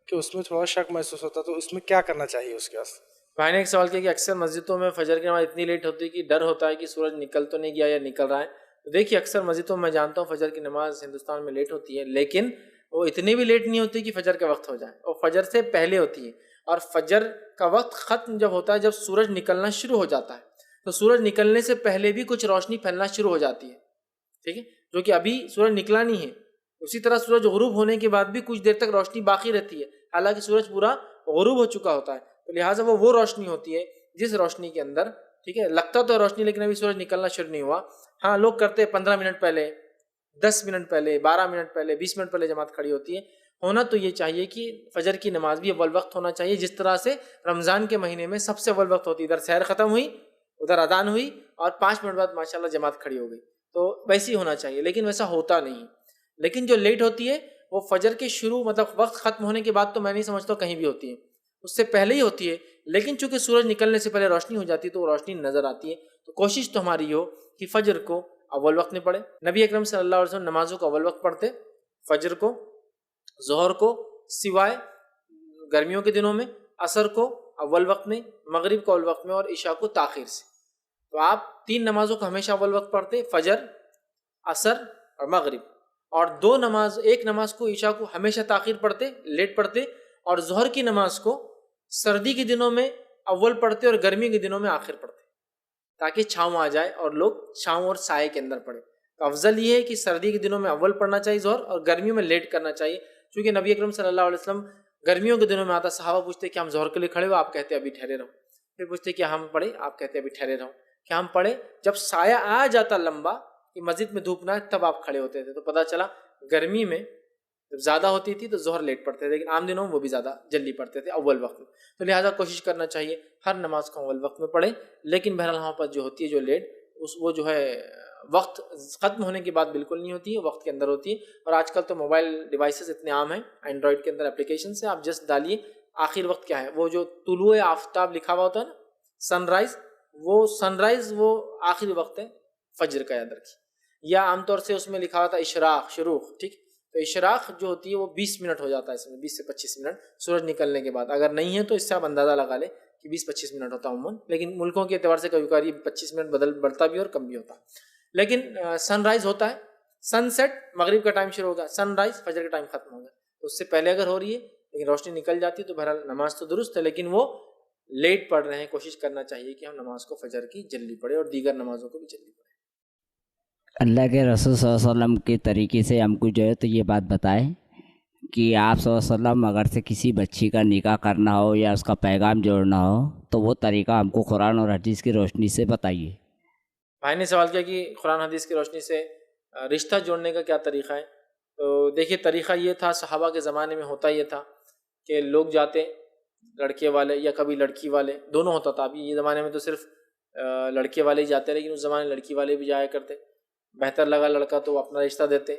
کہ اس میں تھوڑا شک محسوس ہوتا. تو اس میں کیا کرنا چاہیے اس کے واسطے؟ بھائی نے ایک سوال کیا کہ اکثر مسجدوں میں فجر کی نماز اتنی لیٹ ہوتی ہے کہ ڈر ہوتا ہے کہ سورج نکل تو نہیں گیا یا نکل رہا ہے. تو دیکھیے اکثر مسجدوں میں جانتا ہوں فجر کی نماز ہندوستان میں لیٹ ہوتی ہے, لیکن وہ اتنی بھی لیٹ نہیں ہوتی کہ فجر کا وقت ہو جائے, اور فجر سے پہلے ہوتی ہے. اور فجر کا وقت ختم جب ہوتا ہے جب سورج نکلنا شروع ہو جاتا ہے, تو سورج نکلنے سے پہلے بھی کچھ روشنی پھیلنا شروع ہو جاتی ہے, ٹھیک ہے, جو کہ ابھی سورج نکلا نہیں ہے. اسی طرح سورج غروب ہونے کے بعد بھی کچھ دیر تک روشنی باقی رہتی ہے, حالانکہ سورج پورا غروب ہو چکا ہوتا ہے. تو لہٰذا وہ روشنی ہوتی ہے جس روشنی کے اندر, ٹھیک ہے, لگتا تو ہے روشنی لیکن ابھی سورج نکلنا شروع نہیں ہوا. ہاں لوگ کرتے 15 منٹ پہلے, 10 منٹ پہلے, 12 منٹ پہلے, 20 منٹ پہلے جماعت کھڑی ہوتی ہے. ہونا تو یہ چاہیے کہ فجر کی نماز بھی اول وقت ہونا چاہیے, جس طرح سے رمضان کے مہینے میں سب سے اول وقت ہوتی ہے. ادھر سحر ختم ہوئی, ادھر اذان ہوئی, اور 5 منٹ بعد ماشاءاللہ جماعت کھڑی ہو گئی, تو ویسے ہی ہونا چاہیے. لیکن ویسا ہوتا نہیں. لیکن جو لیٹ ہوتی ہے وہ فجر کے شروع, مطلب وقت ختم ہونے کے بعد تو میں نہیں سمجھتا کہیں بھی ہوتی ہے, اس سے پہلے ہی ہوتی ہے. لیکن چونکہ سورج نکلنے سے پہلے روشنی ہو جاتی ہے تو وہ روشنی نظر آتی ہے. تو کوشش تو ہماری ہو کہ فجر کو اول وقت میں پڑھے. نبی اکرم صلی اللہ علیہ وسلم نمازوں کو اول وقت پڑھتے, فجر کو, ظہر کو سوائے گرمیوں کے دنوں میں, عصر کو اول وقت میں, مغرب کو اول وقت میں, اور عشاء کو تاخیر سے. تو آپ 3 نمازوں کو ہمیشہ اول وقت پڑھتے, فجر, عصر اور مغرب. اور ایک نماز کو, عشاء کو ہمیشہ تاخیر پڑھتے, لیٹ پڑھتے, اور ظہر کی نماز کو سردی کے دنوں میں اول پڑھتے اور گرمی کے دنوں میں آخر پڑھتے, تاکہ چھاؤں آ جائے اور لوگ چھاؤں اور سائے کے اندر پڑھے. تو افضل یہ ہے کہ سردی کے دنوں میں اول پڑھنا چاہیے ظہر, اور گرمیوں میں لیٹ کرنا چاہیے. چونکہ نبی اکرم صلی اللہ علیہ وسلم گرمیوں کے دنوں میں آتا, صحابہ پوچھتے کہ ہم ظہر کے لیے کھڑے ہو, آپ کہتے ابھی ٹھہرے رہو. پھر پوچھتے کہ ہم پڑھے, آپ کہتے ابھی ٹھہرے رہو. کہ ہم پڑھے, جب سایہ آ جاتا لمبا کہ مسجد میں دھوپ نہ ہے تب آپ کھڑے ہوتے تھے. تو پتہ چلا گرمی میں جب زیادہ ہوتی تھی تو ظہر لیٹ پڑھتے تھے, لیکن عام دنوں میں وہ بھی زیادہ جلدی پڑھتے تھے اول وقت میں. تو لہٰذا کوشش کرنا چاہیے ہر نماز کو اول وقت میں پڑھیں. لیکن بہرحال ہمارے پاس جو ہوتی ہے جو لیٹ, وہ جو ہے وقت ختم ہونے کے بعد بالکل نہیں ہوتی ہے, وقت کے اندر ہوتی ہے. اور آج کل تو موبائل ڈیوائسز اتنے عام ہیں, اینڈرائڈ کے اندر اپلیکیشن سے آپ جسٹ ڈالیے آخر وقت کیا ہے, وہ جو طلوع آفتاب لکھا ہوا ہوتا ہے نا, سن رائز, وہ آخری وقت ہے فجر کا, یاد رکھیے. یا عام طور سے اس میں لکھا ہوا تھا اشراق, شروق, ٹھیک. تو اشراق جو ہوتی ہے وہ 20 منٹ ہو جاتا ہے, اس میں 20 سے 25 منٹ سورج نکلنے کے بعد. اگر نہیں ہے تو اس سے آپ اندازہ لگا لیں کہ 20-25 منٹ ہوتا ہے عموماً, لیکن ملکوں کے اعتبار سے کبھی کبھی 25 منٹ بڑھتا بھی اور کم بھی ہوتا. لیکن سن رائز ہوتا ہے, سن سیٹ مغرب کا ٹائم شروع ہوگا, سن رائز فجر کا ٹائم ختم ہوگا. تو اس سے پہلے اگر ہو رہی ہے لیکن روشنی نکل جاتی ہے تو بہرحال نماز تو درست ہے, لیکن وہ لیٹ پڑھ رہے ہیں. کوشش کرنا چاہیے کہ ہم نماز کو فجر کی جلدی پڑھیں اور دیگر نمازوں کو بھی جلدی پڑھیں. اللہ کے رسول صلی اللہ علیہ وسلم کے طریقے سے ہم کو جو ہے تو یہ بات بتائیں کہ آپ صلی اللہ علیہ وسلم اگر سے کسی بچی کا نکاح کرنا ہو یا اس کا پیغام جوڑنا ہو تو وہ طریقہ ہم کو قرآن اور حدیث کی روشنی سے بتائیے. بھائی نے سوال کیا کہ قرآن حدیث کی روشنی سے رشتہ جوڑنے کا کیا طریقہ ہے. تو دیکھیے طریقہ یہ تھا، صحابہ کے زمانے میں ہوتا یہ تھا کہ لوگ جاتے لڑکے والے یا کبھی لڑکی والے، دونوں ہوتا تھا. ابھی یہ زمانے میں تو صرف لڑکے والے ہی جاتے، لیکن اس زمانے میں لڑکی والے بھی جایا کرتے. بہتر لگا لڑکا تو اپنا رشتہ دیتے،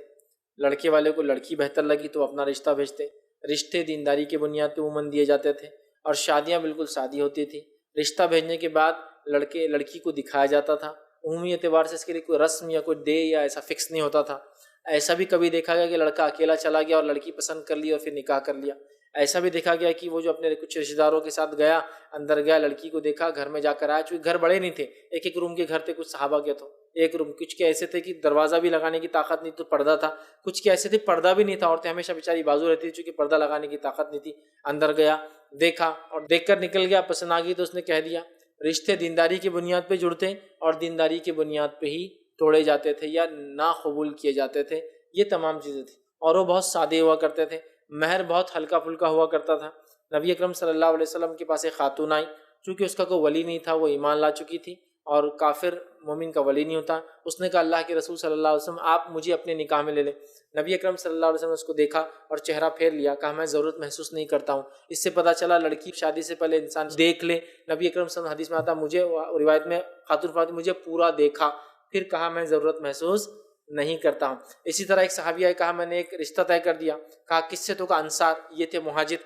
لڑکے والے کو لڑکی بہتر لگی تو اپنا رشتہ بھیجتے. رشتے دینداری کے بنیاد پہ عموماً دیے جاتے تھے، اور شادیاں بالکل سادی ہوتی تھی. رشتہ بھیجنے کے بعد لڑکی کو دکھایا جاتا تھا. عمومی اعتبار سے اس کے لیے کوئی رسم یا کوئی ڈے یا ایسا فکس نہیں ہوتا تھا. ایسا بھی کبھی دیکھا گیا کہ لڑکا اکیلا چلا گیا اور لڑکی پسند کر لی اور پھر نکاح کر لیا. ایسا بھی دیکھا گیا کہ وہ جو اپنے کچھ رشتہ داروں کے ساتھ گیا، اندر گیا، لڑکی کو دیکھا، گھر میں جا کر آیا. چونکہ گھر بڑے نہیں تھے، ایک ایک روم کے گھر تھے. کچھ صحابہ کے تو ایک روم، کچھ کے ایسے تھے کہ دروازہ بھی لگانے کی طاقت نہیں تو پردہ تھا، کچھ کے ایسے تھے پردہ بھی نہیں تھا، عورتیں ہمیشہ بیچاری بازو رہتی تھی چونکہ پردہ لگانے کی طاقت نہیں تھی. اندر گیا، دیکھا اور دیکھ کر نکل گیا. پسند آ گئی تو اس نے کہہ دیا. رشتے دینداری کی بنیاد پہ جڑتے اور دینداری کی بنیاد پہ ہی توڑے جاتے تھے یا نا قبول کیے جاتے تھے. یہ تمام چیزیں تھیں. اور وہ بہت سادے ہوا کرتے تھے. مہر بہت ہلکا پھلکا ہوا کرتا تھا. نبی اکرم صلی اللہ علیہ وسلم کے پاس ایک خاتون آئی، چونکہ اس کا کوئی ولی نہیں تھا، وہ ایمان لا چکی تھی، اور کافر مومن کا ولی نہیں ہوتا. اس نے کہا اللہ کے رسول صلی اللہ علیہ وسلم آپ مجھے اپنے نکاح میں لے لیں. نبی اکرم صلی اللہ علیہ وسلم نے اس کو دیکھا اور چہرہ پھیر لیا. کہا میں ضرورت محسوس نہیں کرتا ہوں. اس سے پتہ چلا لڑکی شادی سے پہلے انسان دیکھ لے. نبی اکرم صلی اللہ علیہ وسلم حدیث میں آتا مجھے، روایت میں خاتون فرماتی مجھے پورا دیکھا، پھر کہا میں ضرورت محسوس نہیں کرتا ہوں. اسی طرح ایک صحابی آئے، کہا میں نے ایک رشتہ طے کر دیا. کہا کس سے؟ تو کہا انصار. یہ تھے مہاجر،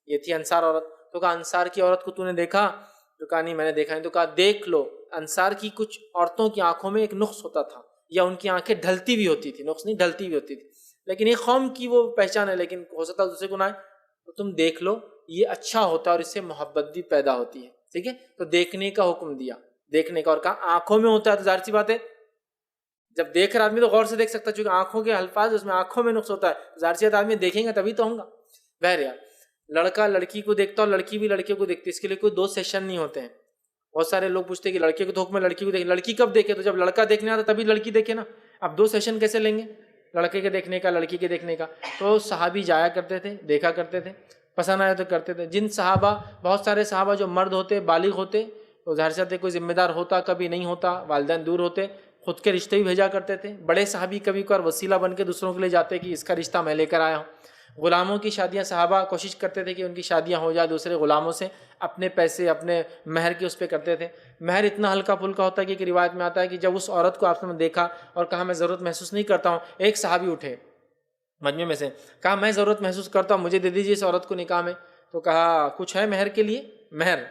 یہ تھی انصار عورت. تو کہا انصار کی عورت کو تو نے دیکھا؟ تو کہا نہیں میں نے دیکھا نہیں. تو کہا دیکھ لو. انصار کی کچھ عورتوں کی آنکھوں میں ایک نقص ہوتا تھا، یا ان کی آنکھیں ڈھلتی بھی ہوتی تھی، نقص نہیں ڈھلتی بھی ہوتی تھی، لیکن ایک قوم کی وہ پہچان ہے، لیکن ہو سکتا ہے دوسرے کو نہ آئے. تو تم دیکھ لو، یہ اچھا ہوتا ہے اور اس سے محبت بھی پیدا ہوتی ہے. ٹھیک ہے، تو دیکھنے کا حکم دیا، دیکھنے کا. اور کہا آنکھوں میں ہوتا ہے تو ظاہر سی بات ہے جب دیکھ رہا آدمی تو غور سے دیکھ سکتا ہے، چونکہ آنکھوں کے الفاظ اس میں آنکھوں میں نقص ہوتا ہے، ظاہر سی بات آدمی دیکھیں گا تبھی تو ہوں گا. بہرحال لڑکا لڑکی کو دیکھتا اور لڑکی بھی لڑکے کو دیکھتی. اس کے لیے کوئی دو سیشن نہیں ہوتے ہیں. بہت سارے لوگ پوچھتے ہیں کہ لڑکے کو تو حکم ہے لڑکی کو دیکھے. لڑکی کب دیکھے؟ تو جب لڑکا دیکھنے آتا تبھی لڑکی دیکھے نا. اب دو سیشن کیسے لیں گے، لڑکے کے دیکھنے کا، لڑکی کے دیکھنے کا؟ تو صحابی جایا کرتے تھے، دیکھا کرتے تھے، پسند آیا تو کرتے تھے. جن صحابہ، بہت سارے صحابہ جو مرد ہوتے، بالغ ہوتے، تو ظاہر سی بات ہے کوئی ذمہ دار ہوتا، کبھی نہیں ہوتا، والدین دور ہوتے، خود کے رشتے بھی بھیجا کرتے تھے. بڑے صحابی کبھی کبھار وسیلہ بن کے دوسروں کے لیے جاتے کہ اس کا رشتہ میں لے کر آیا ہوں. غلاموں کی شادیاں صحابہ کوشش کرتے تھے کہ ان کی شادیاں ہو جائے دوسرے غلاموں سے، اپنے پیسے اپنے مہر کے اس پہ کرتے تھے. مہر اتنا ہلکا پھلکا ہوتا ہے کہ ایک روایت میں آتا ہے کہ جب اس عورت کو آپ نے دیکھا اور کہا میں ضرورت محسوس نہیں کرتا ہوں، ایک صحابی اٹھے مجمع میں سے، کہا میں ضرورت محسوس کرتا ہوں، مجھے دے دیجیے اس عورت کو نکاح میں. تو کہا کچھ ہے مہر کے لیے؟ مہر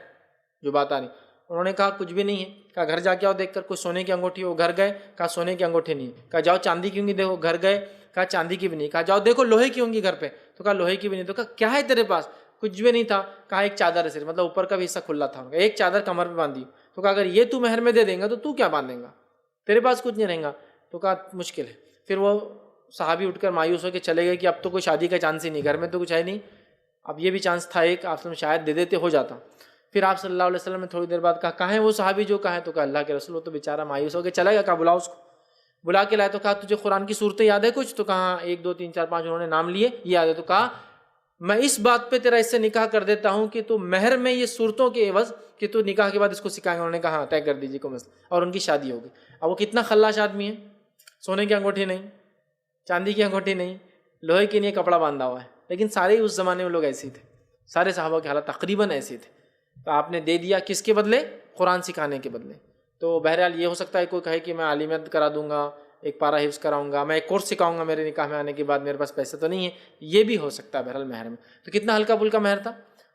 جو بات آ رہی. انہوں نے کہا کچھ بھی نہیں ہے. کہا گھر جا کے آؤ دیکھ کر کوئی سونے کی انگوٹھی. وہ گھر گئے، کہا سونے کی انگوٹھی نہیں. کہا جاؤ چاندی کی ہوں گی دیکھو. گھر گئے، کہا چاندی کی بھی نہیں. کہا جاؤ دیکھو لوہے کی ہوں گی گھر پہ. تو کہا لوہے کی بھی نہیں. تو کہا کیا ہے تیرے پاس؟ کچھ بھی نہیں تھا. کہا ایک چادر ہے صرف، مطلب اوپر کا بھی حصہ کھلا تھا. ایک چادر کمر پہ باندھی. تو کہا اگر یہ تو مہر میں دے دیں گا تو تو کیا باندھیں گا، تیرے پاس کچھ نہیں رہیں گا. تو کہا مشکل ہے. پھر وہ صحابی اٹھ کر مایوس ہو کے چلے گئے کہ اب تو کوئی شادی کا چانس ہی نہیں، گھر میں تو کچھ ہے نہیں. اب یہ بھی چانس تھا ایک، آپ شاید دے دیتے ہو جاتا. پھر آپ صلی اللہ علیہ وسلم نے تھوڑی دیر بعد کہا کہاں ہے وہ صحابی جو کہا ہے؟ تو کہا اللہ کے رسول. وہ تو بیچارہ مایوس ہو کے چلا گیا. کہا بلاؤ اس کو. بلا کے لائے تو کہا تجھے قرآن کی صورتیں یاد ہے کچھ؟ تو کہا 1 2 3 4 5 انہوں نے نام لیے، یہ یاد ہے. تو کہا میں اس بات پہ تیرا اس سے نکاح کر دیتا ہوں کہ تو مہر میں یہ صورتوں کے عوض کہ تو نکاح کے بعد اس کو سکھائیں گے. انہوں نے کہا ہاں طے کر دیجیے کوئی مسئلہ. اور ان کی شادی ہوگی. اب وہ کتنا خلاش آدمی ہے، سونے کی انگوٹھی نہیں، چاندی کی انگوٹھی نہیں، لوہے کی نہیں، کپڑا باندھا ہوا ہے. لیکن سارے اس زمانے میں لوگ ایسے ہی تھے، سارے صحابہ کے حالات تقریباً ایسے تھے. تو آپ نے دے دیا کس کے بدلے؟ قرآن سکھانے کے بدلے. تو بہرحال یہ ہو سکتا ہے کوئی کہے کہ میں عالمیت کرا دوں گا، ایک پارا حفظ کراؤں گا، میں ایک کورس سکھاؤں گا میرے نکاح میں آنے کے بعد، میرے پاس پیسے تو نہیں ہے. یہ بھی ہو سکتا ہے بہرحال مہر میں. تو کتنا ہلکا پھلکا مہر تھا.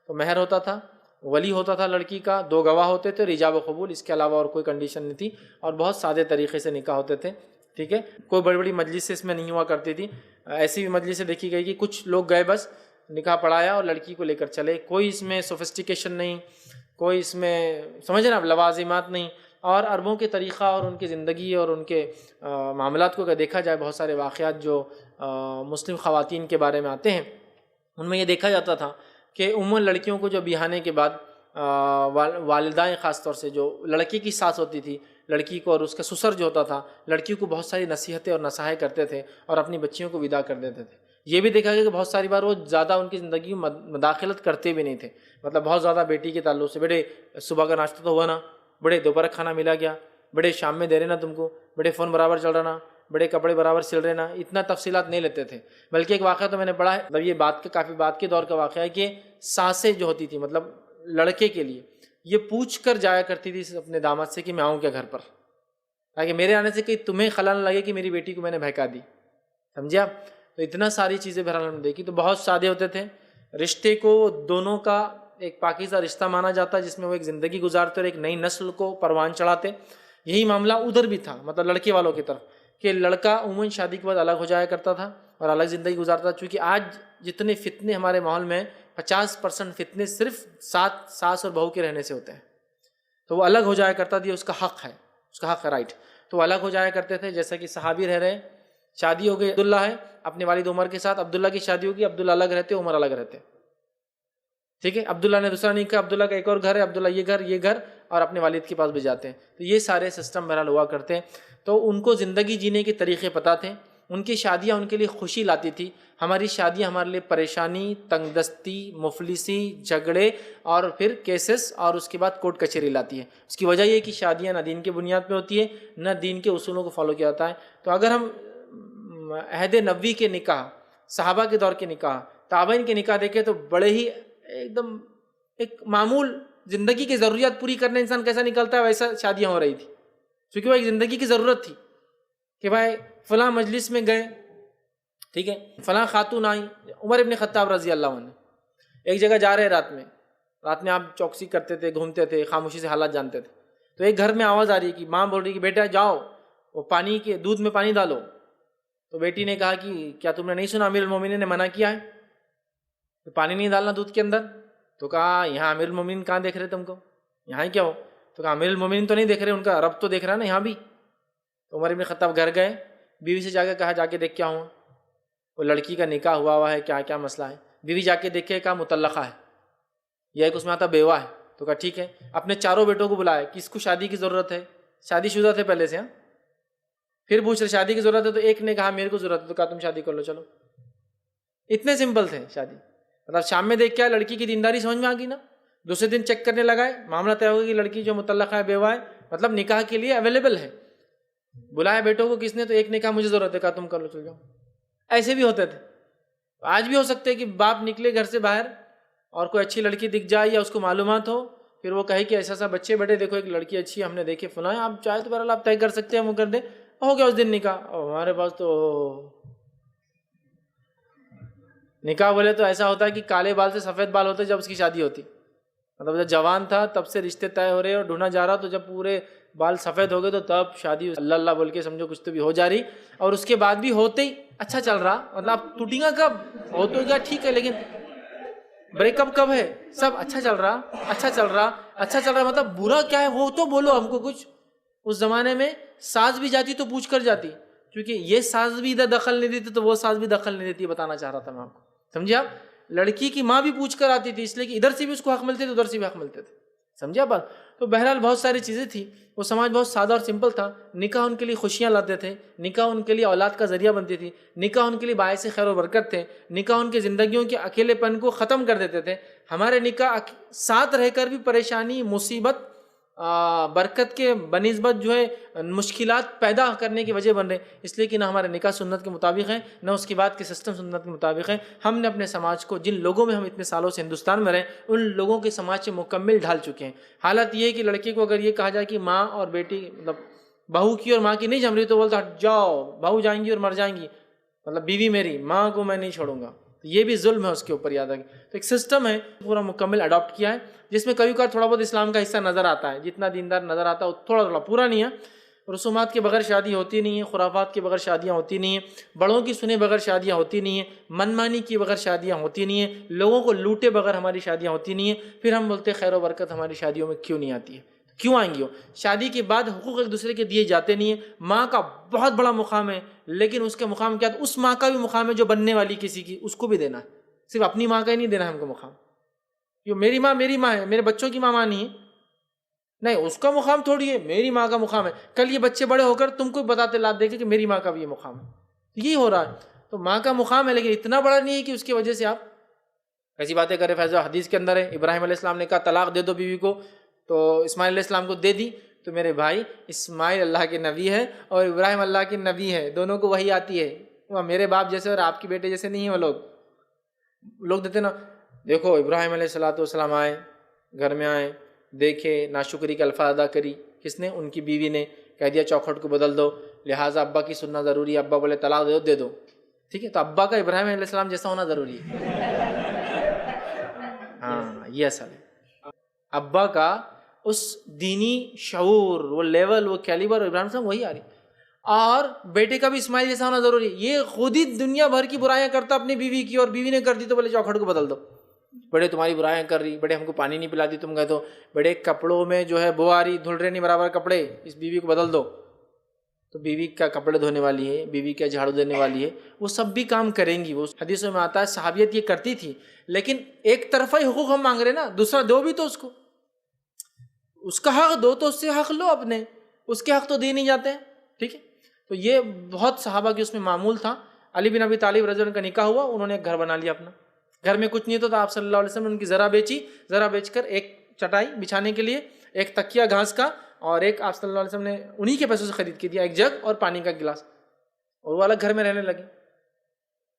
تو مہر ہوتا تھا، ولی ہوتا تھا لڑکی کا، 2 گواہ ہوتے تھے، ایجاب و قبول، اس کے علاوہ اور کوئی کنڈیشن نہیں تھی. اور بہت سادے طریقے سے نکاح ہوتے تھے. ٹھیک ہے، کوئی بڑی بڑی مجلس اس میں نہیں ہوا کرتی تھی. ایسی بھی مجلسیں دیکھی گئی کہ کچھ لوگ گئے بس نکاح پڑھایا اور لڑکی کو لے کر چلے. کوئی اس میں سوفسٹیکیشن نہیں، کوئی اس میں سمجھے نا لوازمات نہیں. اور عربوں کے طریقہ اور ان کی زندگی اور ان کے معاملات کو اگر دیکھا جائے، بہت سارے واقعات جو مسلم خواتین کے بارے میں آتے ہیں ان میں یہ دیکھا جاتا تھا کہ عموماً لڑکیوں کو جو بیاہنے کے بعد والدائیں خاص طور سے جو لڑکی کی ساس ہوتی تھی، لڑکی کو اور اس کا سسر جو ہوتا تھا، لڑکی کو بہت ساری نصیحتیں اور نصائح کرتے تھے اور اپنی بچیوں کو ودا کر دیتے تھے. یہ بھی دیکھا گیا کہ بہت ساری بار وہ زیادہ ان کی زندگی میں مداخلت کرتے بھی نہیں تھے. مطلب بہت زیادہ بیٹی کے تعلق سے، بیٹے صبح کا ناشتہ تو ہوا نا، بڑے دوپہر کھانا ملا گیا، بڑے شام میں دے رہے نا تم کو، بڑے فون برابر چل رہا نا، بڑے کپڑے برابر سل رہے نا، اتنا تفصیلات نہیں لیتے تھے. بلکہ ایک واقعہ تو میں نے پڑھا ہے، مطلب یہ کافی بات کے دور کا واقعہ ہے کہ ساسیں جو ہوتی تھی مطلب لڑکے کے لیے یہ پوچھ کر جایا کرتی تھی اپنے داماد سے کہ میں آؤں کیا گھر پر، تاکہ میرے آنے سے کہیں تمہیں خلا نہ لگے کہ میری بیٹی کو میں نے بہکا دی. سمجھے آپ؟ تو اتنا ساری چیزیں بہرحال ہم نے دیکھی. تو بہت سادے ہوتے تھے رشتے کو، دونوں کا ایک پاکیزہ رشتہ مانا جاتا جس میں وہ ایک زندگی گزارتے اور ایک نئی نسل کو پروان چڑھاتے. یہی معاملہ ادھر بھی تھا، مطلب لڑکے والوں کی طرف، کہ لڑکا عموماً شادی کے بعد الگ ہو جایا کرتا تھا اور الگ زندگی گزارتا تھا. چونکہ آج جتنے فتنے ہمارے ماحول میں 50% فتنے صرف ساس اور بہو کے رہنے سے ہوتے ہیں. تو وہ الگ ہو جایا کرتا تھا، اس کا حق ہے، اس کا حق ہے، رائٹ. تو وہ الگ ہو جایا کرتے تھے. جیسا کہ صحابی رہ رہے، شادی ہو گئی عبداللہ ہے اپنے والد عمر کے ساتھ، عبداللہ کی شادی ہوگی، عبداللہ الگ رہتے، عمر الگ رہتے. ٹھیک ہے، عبداللہ نے دوسرا نہیں کہا، عبداللہ کا ایک اور گھر ہے، عبداللہ یہ گھر اور اپنے والد کے پاس بھی جاتے ہیں. تو یہ سارے سسٹم بہرحال ہوا کرتے ہیں. تو ان کو زندگی جینے کے طریقے پتہ تھے. ان کی شادیاں ان کے لیے خوشی لاتی تھی. ہماری شادیاں ہمارے لیے پریشانی، تنگ دستی، مفلسی، جھگڑے اور پھر کیسز اور اس کے بعد کورٹ کچہری لاتی ہے. اس کی وجہ یہ ہے کہ شادیاں نہ دین کے بنیاد پہ ہوتی ہے نہ دین کے اصولوں کو فالو کیا جاتا ہے. تو اگر ہم عہد نبوی کے نکاح، صحابہ کے دور کے نکاح، تابعین کے نکاح دیکھیں تو بڑے ہی ایک دم ایک معمول زندگی کی ضروریات پوری کرنے انسان کیسا نکلتا ہے ویسا شادیاں ہو رہی تھی. چونکہ وہ ایک زندگی کی ضرورت تھی کہ بھائی فلاں مجلس میں گئے، ٹھیک ہے، فلاں خاتون آئی. عمر ابن خطاب رضی اللہ عنہ ایک جگہ جا رہے رات میں آپ چوکسی کرتے تھے، گھومتے تھے، خاموشی سے حالات جانتے تھے. تو ایک گھر میں آواز آ رہی ہے کہ ماں بول رہی کہ بیٹا جاؤ وہ پانی کے دودھ میں پانی ڈالو. تو بیٹی نے کہا کہ کیا تم نے نہیں سنا امیر المومنین نے منع کیا ہے تو پانی نہیں ڈالنا دودھ کے اندر؟ تو کہا یہاں امیر المومنین کہاں دیکھ رہے تم کو، یہاں ہی کیا ہو؟ تو کہا امیر المومنین تو نہیں دیکھ رہے، ان کا رب تو دیکھ رہا ہے نا یہاں بھی. تو عمر ابن خطاب گھر گئے، بیوی سے جا کے کہا جا کے دیکھ کیا ہوا، وہ لڑکی کا نکاح ہوا ہے، کیا مسئلہ ہے. بیوی جا کے دیکھے، کہا مطلقہ ہے، یا ایک اس میں آتا بیوہ ہے. تو کہا ٹھیک ہے. اپنے چاروں بیٹوں کو بلایا، کس کو شادی کی ضرورت ہے؟ شادی شدہ تھے پہلے سے. پھر پوچھ رہے شادی کی ضرورت ہے، تو ایک نے کہا میرے کو ضرورت ہے. تو کہا تم شادی کر لو، چلو. اتنے سمپل تھے شادی. مطلب شام میں دیکھ کے لڑکی کی دینداری سمجھ میں آ گئی نا. دوسرے دن چیک کرنے لگائے، معاملہ طے ہو گیا کہ لڑکی جو مطلقہ ہے، بیوہ ہے، مطلب نکاح کے لیے اویلیبل ہے. بلایا بیٹوں کو کس نے؟ تو ایک نے کہا مجھے ضرورت ہے. کہا تم کر لو، چل جاؤ. ایسے بھی ہوتے تھے. آج بھی ہو سکتے ہیں کہ باپ نکلے گھر سے باہر اور کوئی اچھی لڑکی دکھ جائے یا اس کو معلومات ہو، پھر وہ کہے کہ ایسا بچے بیٹے دیکھو ایک لڑکی اچھی ہے، ہم نے دیکھے فلاں، آپ چاہے تو بہرحال آپ طے کر سکتے ہیں، وہ کر دیں. ہو گیا اس دن نکاح. ہمارے پاس تو نکاح بولے تو ایسا ہوتا ہے کہ کالے بال سے سفید بال ہوتے جب اس کی شادی ہوتی. مطلب جب جوان تھا تب سے رشتے طے ہو رہے اور ڈھونڈا جا رہا، تو جب پورے بال سفید ہو گئے تو تب شادی اللہ اللہ بول کے سمجھو کچھ تو بھی ہو جا رہی. اور اس کے بعد بھی ہوتے ہی اچھا چل رہا، مطلب آپ ٹوٹیں گا کب؟ ہو تو گیا ٹھیک ہے، لیکن بریک اپ کب ہے؟ سب اچھا چل رہا، مطلب برا کیا ہے وہ تو بولو ہم کو کچھ. اس زمانے میں ساز بھی جاتی تو پوچھ کر جاتی، کیونکہ یہ ساز بھی ادھر دخل نہیں دیتی تو وہ ساز بھی دخل نہیں دیتی. بتانا چاہ رہا تھا میں آپ کو، سمجھے آپ؟ لڑکی کی ماں بھی پوچھ کر آتی تھی، اس لیے کہ ادھر سے بھی اس کو حق ملتے تھے، ادھر سے بھی حق ملتے تھے. سمجھا بات؟ تو بہرحال بہت ساری چیزیں تھیں. وہ سماج بہت سادہ اور سمپل تھا. نکاح ان کے لیے خوشیاں لاتے تھے، نکاح ان کے لیے اولاد کا ذریعہ بنتی تھی، نکاح ان کے لیے باعث خیر و برکت تھے، نکاح ان کی زندگیوں کے اکیلے پن کو ختم کر دیتے تھے. ہمارے نکاح ساتھ رہ کر بھی پریشانی، مصیبت، برکت کے بنسبت جو ہے مشکلات پیدا کرنے کی وجہ بن رہے. اس لیے کہ نہ ہمارے نکاح سنت کے مطابق ہے، نہ اس کے بعد کے سسٹم سنت کے مطابق ہے. ہم نے اپنے سماج کو، جن لوگوں میں ہم اتنے سالوں سے ہندوستان میں رہے، ان لوگوں کے سماج سے مکمل ڈھال چکے ہیں. حالت یہ ہے کہ لڑکی کو اگر یہ کہا جائے کہ ماں اور بیٹی، مطلب بہو کی اور ماں کی نہیں جم رہی، تو بولتا ہٹ جاؤ، بہو جائیں گی اور مر جائیں گی، مطلب بیوی میری، ماں کو میں نہیں چھوڑوں گا. یہ بھی ظلم ہے اس کے اوپر، یاد رکھیں. تو ایک سسٹم ہے پورا مکمل اڈاپٹ کیا ہے، جس میں کبھی کبھار تھوڑا بہت اسلام کا حصہ نظر آتا ہے، جتنا دیندار نظر آتا ہے تھوڑا پورا نہیں ہے. رسومات کے بغیر شادی ہوتی نہیں ہے، خرافات کے بغیر شادیاں ہوتی نہیں ہیں، بڑوں کی سنے بغیر شادیاں ہوتی نہیں ہیں، منمانی کی بغیر شادیاں ہوتی نہیں ہیں، لوگوں کو لوٹے بغیر ہماری شادیاں ہوتی نہیں ہیں. پھر ہم بولتے خیر و برکت ہماری شادیوں میں کیوں نہیں آتی ہے؟ کیوں آئیں گی؟ شادی کے بعد حقوق ایک دوسرے کے دیے جاتے نہیں ہیں. ماں کا بہت بڑا مقام ہے، لیکن اس کے مقام کیا؟ اس ماں کا بھی مقام ہے جو بننے والی کسی کی، اس کو بھی دینا ہے. صرف اپنی ماں کا ہی نہیں دینا ہے ہم کو مقام. کیوں؟ میری ماں ہے، میرے بچوں کی ماں نہیں ہے. نہیں، اس کا مقام تھوڑی ہے، میری ماں کا مقام ہے. کل یہ بچے بڑے ہو کر تم کو بتاتے لات دیکھے کہ میری ماں کا بھی یہ مقام ہے. یہی ہو رہا ہے. تو ماں کا مقام ہے، لیکن اتنا بڑا نہیں ہے کہ اس کی وجہ سے آپ ایسی باتیں کریں. فیض حدیث کے اندر ہے، ابراہیم علیہ السلام نے کہا طلاق دے دو بیوی کو، تو اسماعیل علیہ السلام کو دے دی. تو میرے بھائی اسماعیل اللہ کے نبی ہے اور ابراہیم اللہ کے نبی ہے، دونوں کو وحی آتی ہے، وہ میرے باپ جیسے اور آپ کے بیٹے جیسے نہیں ہیں۔ وہ لوگ دیتے نا، دیکھو ابراہیم علیہ والسلام آئے، گھر میں آئے، دیکھے، ناشکری کے الفاظ ادا کری، کس نے؟ ان کی بیوی نے کہہ دیا چوکھٹ کو بدل دو، لہٰذا ابا کی سننا ضروری ہے، ابا بولے طلاق دے دو، ٹھیک ہے، تو ابا کا ابراہیم علیہ السلام جیسا ہونا ضروری ہے۔ ہاں یہ اصل ہے، ابا کا اس دینی شعور، وہ لیول، وہ کیلیبر ابراہیم صاحب وہی آ رہی، اور بیٹے کا بھی اسماعیل جیسا ہونا ضروری ہے۔ یہ خود ہی دنیا بھر کی برائیاں کرتا اپنی بیوی کی، اور بیوی نے کر دی تو بولے چوکھٹ کو بدل دو، بڑے تمہاری برائیاں کر رہی، بڑے ہم کو پانی نہیں پلاتی، تم کہتے ہو بڑے کپڑوں میں جو ہے بو آ رہی، دھل رہے نہیں برابر کپڑے، اس بیوی کو بدل دو۔ تو بیوی کا کپڑے دھونے والی ہے، بیوی کا جھاڑو دینے والی ہے، وہ سب بھی کام کریں گی۔ وہ حدیثوں میں آتا ہے صحابیت یہ کرتی تھی، لیکن ایک طرفہ ہی حقوق ہم مانگ رہے نا، دوسرا دو بھی تو اس کو، اس کا حق دو تو اس سے حق لو اپنے، اس کے حق تو دے نہیں جاتے ہیں، ٹھیک ہے۔ تو یہ بہت صحابہ کی اس میں معمول تھا۔ علی بن ابی طالب رضی اللہ عنہ کا نکاح ہوا، انہوں نے ایک گھر بنا لیا اپنا، گھر میں کچھ نہیں تو آپ صلی اللہ علیہ وسلم نے ان کی ذرا بیچی، ذرا بیچ کر ایک چٹائی بچھانے کے لیے، ایک تکیہ گھاس کا، اور ایک آپ صلی اللہ علیہ وسلم نے انہی کے پیسوں سے خرید کے دیا، ایک جگ اور پانی کا گلاس، اور وہ الگ گھر میں رہنے لگے۔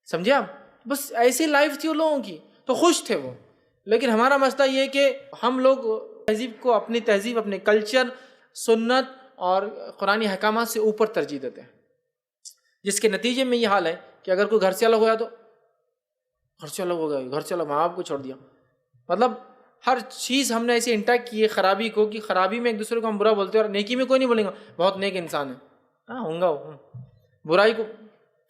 سمجھے آپ؟ بس ایسی لائف تھی وہ لوگوں کی، تو خوش تھے وہ۔ لیکن ہمارا مسئلہ یہ ہے کہ ہم لوگ تہذیب کو، اپنی تہذیب، اپنے کلچر، سنت اور قرآنی احکامات سے اوپر ترجیح دیتے ہیں، جس کے نتیجے میں یہ حال ہے کہ اگر کوئی گھر سے الگ ہوا تو گھر سے الگ ہو گیا، گھر سے الگ، ماں باپ کو چھوڑ دیا، مطلب ہر چیز ہم نے ایسے انٹیکٹ کی ہے خرابی کو، کہ خرابی میں ایک دوسرے کو ہم برا بولتے ہیں، اور نیکی میں کوئی نہیں بولیں گا بہت نیک انسان ہے، ہاں ہوں گا، برائی کو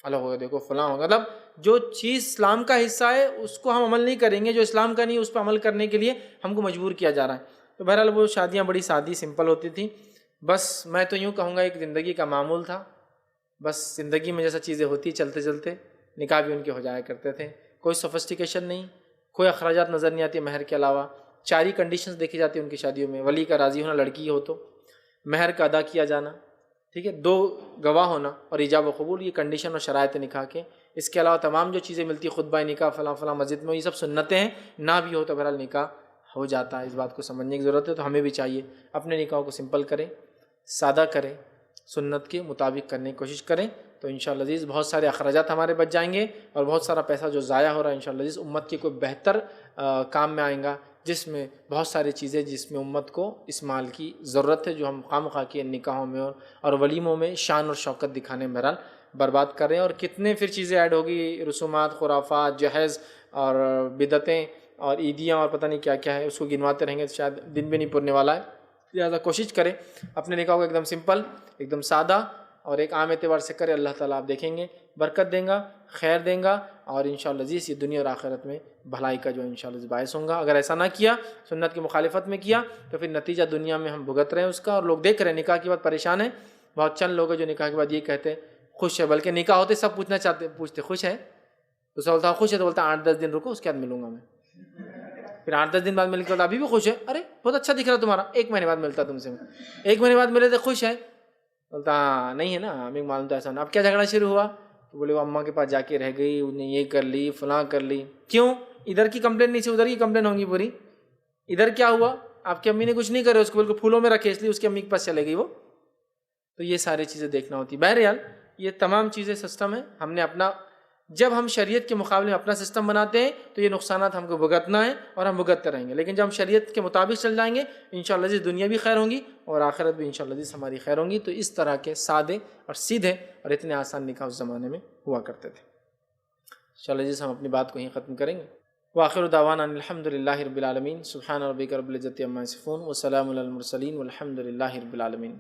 الگ ہوگا، دیکھو فلاں ہوگا، مطلب جو چیز اسلام کا حصہ ہے اس کو ہم عمل نہیں کریں گے، جو اسلام کا نہیں اس پہ عمل کرنے کے لیے ہم کو مجبور کیا جا رہا ہے۔ تو بہرحال وہ شادیاں بڑی سادی سمپل ہوتی تھیں، بس میں تو یوں کہوں گا ایک زندگی کا معمول تھا، بس زندگی میں جیسا چیزیں ہوتی چلتے چلتے نکاح بھی ان کے ہو جایا کرتے تھے، کوئی سوفسٹیکیشن نہیں، کوئی اخراجات نظر نہیں آتی مہر کے علاوہ، 4 ہی کنڈیشنز دیکھی جاتی ہیں ان کی شادیوں میں، ولی کا راضی ہونا لڑکی ہو تو، مہر کا ادا کیا جانا، ٹھیک ہے، 2 گواہ ہونا اور ایجاب و قبول، یہ کنڈیشن اور شرائط نکاح کے۔ اس کے علاوہ تمام جو چیزیں ملتی ہیں، خطبہ نکاح فلاں فلاں مسجد میں، یہ سب سنتیں ہیں، نہ بھی ہو تو بہرحال نکاح ہو جاتا ہے۔ اس بات کو سمجھنے کی ضرورت ہے، تو ہمیں بھی چاہیے اپنے نکاحوں کو سمپل کریں، سادہ کریں، سنت کے مطابق کرنے کی کوشش کریں، تو انشاءاللہ عزیز بہت سارے اخراجات ہمارے بچ جائیں گے، اور بہت سارا پیسہ جو ضائع ہو رہا ہے انشاءاللہ عزیز امت کے کوئی بہتر کام میں آئیں گا، جس میں بہت ساری چیزیں، جس میں امت کو اس مال کی ضرورت ہے، جو ہم خواہ مخواہ کے نکاحوں میں اور ولیموں میں شان اور شوکت دکھانے میں بہرحال برباد کر رہے ہیں۔ اور کتنے پھر چیزیں ایڈ ہوگی، رسومات، خرافات، جہیز اور بدعتیں اور عیدیاں اور پتہ نہیں کیا کیا ہے، اس کو گنواتے رہیں گے تو شاید دن بھی نہیں پورنے والا ہے۔ لہٰذا کوشش کریں اپنے نکاح کو ایک دم سمپل، ایک دم سادہ اور ایک عام اعتبار سے کرے، اللہ تعالیٰ آپ دیکھیں گے برکت دیں گا، خیر دیں گا، اور انشاءاللہ عزیز یہ دنیا اور آخرت میں بھلائی کا جو انشاءاللہ باعث ہوں گا۔ اگر ایسا نہ کیا، سنت کی مخالفت میں کیا، تو پھر نتیجہ دنیا میں ہم بھگت رہے ہیں اس کا، اور لوگ دیکھ رہے ہیں نکاح کے بعد پریشان ہیں، بہت چند لوگ ہیں جو نکاح کے بعد یہ کہتے ہیں خوش ہے، بلکہ نکاح ہوتے سب پوچھتے خوش ہے، تو سب بولتا خوش ہے، تو بولتا 8-10 دن رکو اس کے بعد ملوں گا میں، پھر 8-10 دن بعد مل کے ابھی بھی خوش ہے، ارے بہت اچھا دکھ رہا تمہارا، 1 مہینے بعد ملتا تم سے، 1 مہینے بعد ملے تو خوش ہے، بولتا نہیں ہے نا، ہمیں معلوم تھا ایسا نہیں۔ اب کیا جھگڑا شروع ہوا؟ تو بولے وہ اماں کے پاس جا کے رہ گئی، انہیں یہ کر لی، فلاں کر لی، کیوں؟ ادھر کی کمپلین نہیں تھی، ادھر کی کمپلین ہوں گی پوری۔ ادھر کیا ہوا؟ آپ کی امی نے کچھ نہیں کرے، اس کو بالکل پھولوں میں رکھے، اس لیے اس کی امی کے پاس چلے گئی وہ۔ تو یہ ساری چیزیں دیکھنا ہوتی۔ بہرحال یہ تمام چیزیں سسٹم ہے، ہم نے اپنا، جب ہم شریعت کے مقابلے میں اپنا سسٹم بناتے ہیں تو یہ نقصانات ہم کو بھگتنا ہے اور ہم بھگتتے رہیں گے، لیکن جب ہم شریعت کے مطابق چل جائیں گے انشاءاللہ عزیز دنیا بھی خیر ہوں گی اور آخرت بھی انشاءاللہ عزیز ہماری خیر ہوں گی۔ تو اس طرح کے سادے اور سیدھے اور اتنے آسان نکاح اس زمانے میں ہوا کرتے تھے۔ انشاءاللہ عزیز ہم اپنی بات کو یہیں ختم کریں گے۔ وآخر دعوانا الحمد للہ رب العالمین، سبحان ربک رب العزۃ عما یصفون وسلام علی المرسلین والحمد للہ رب العالمین۔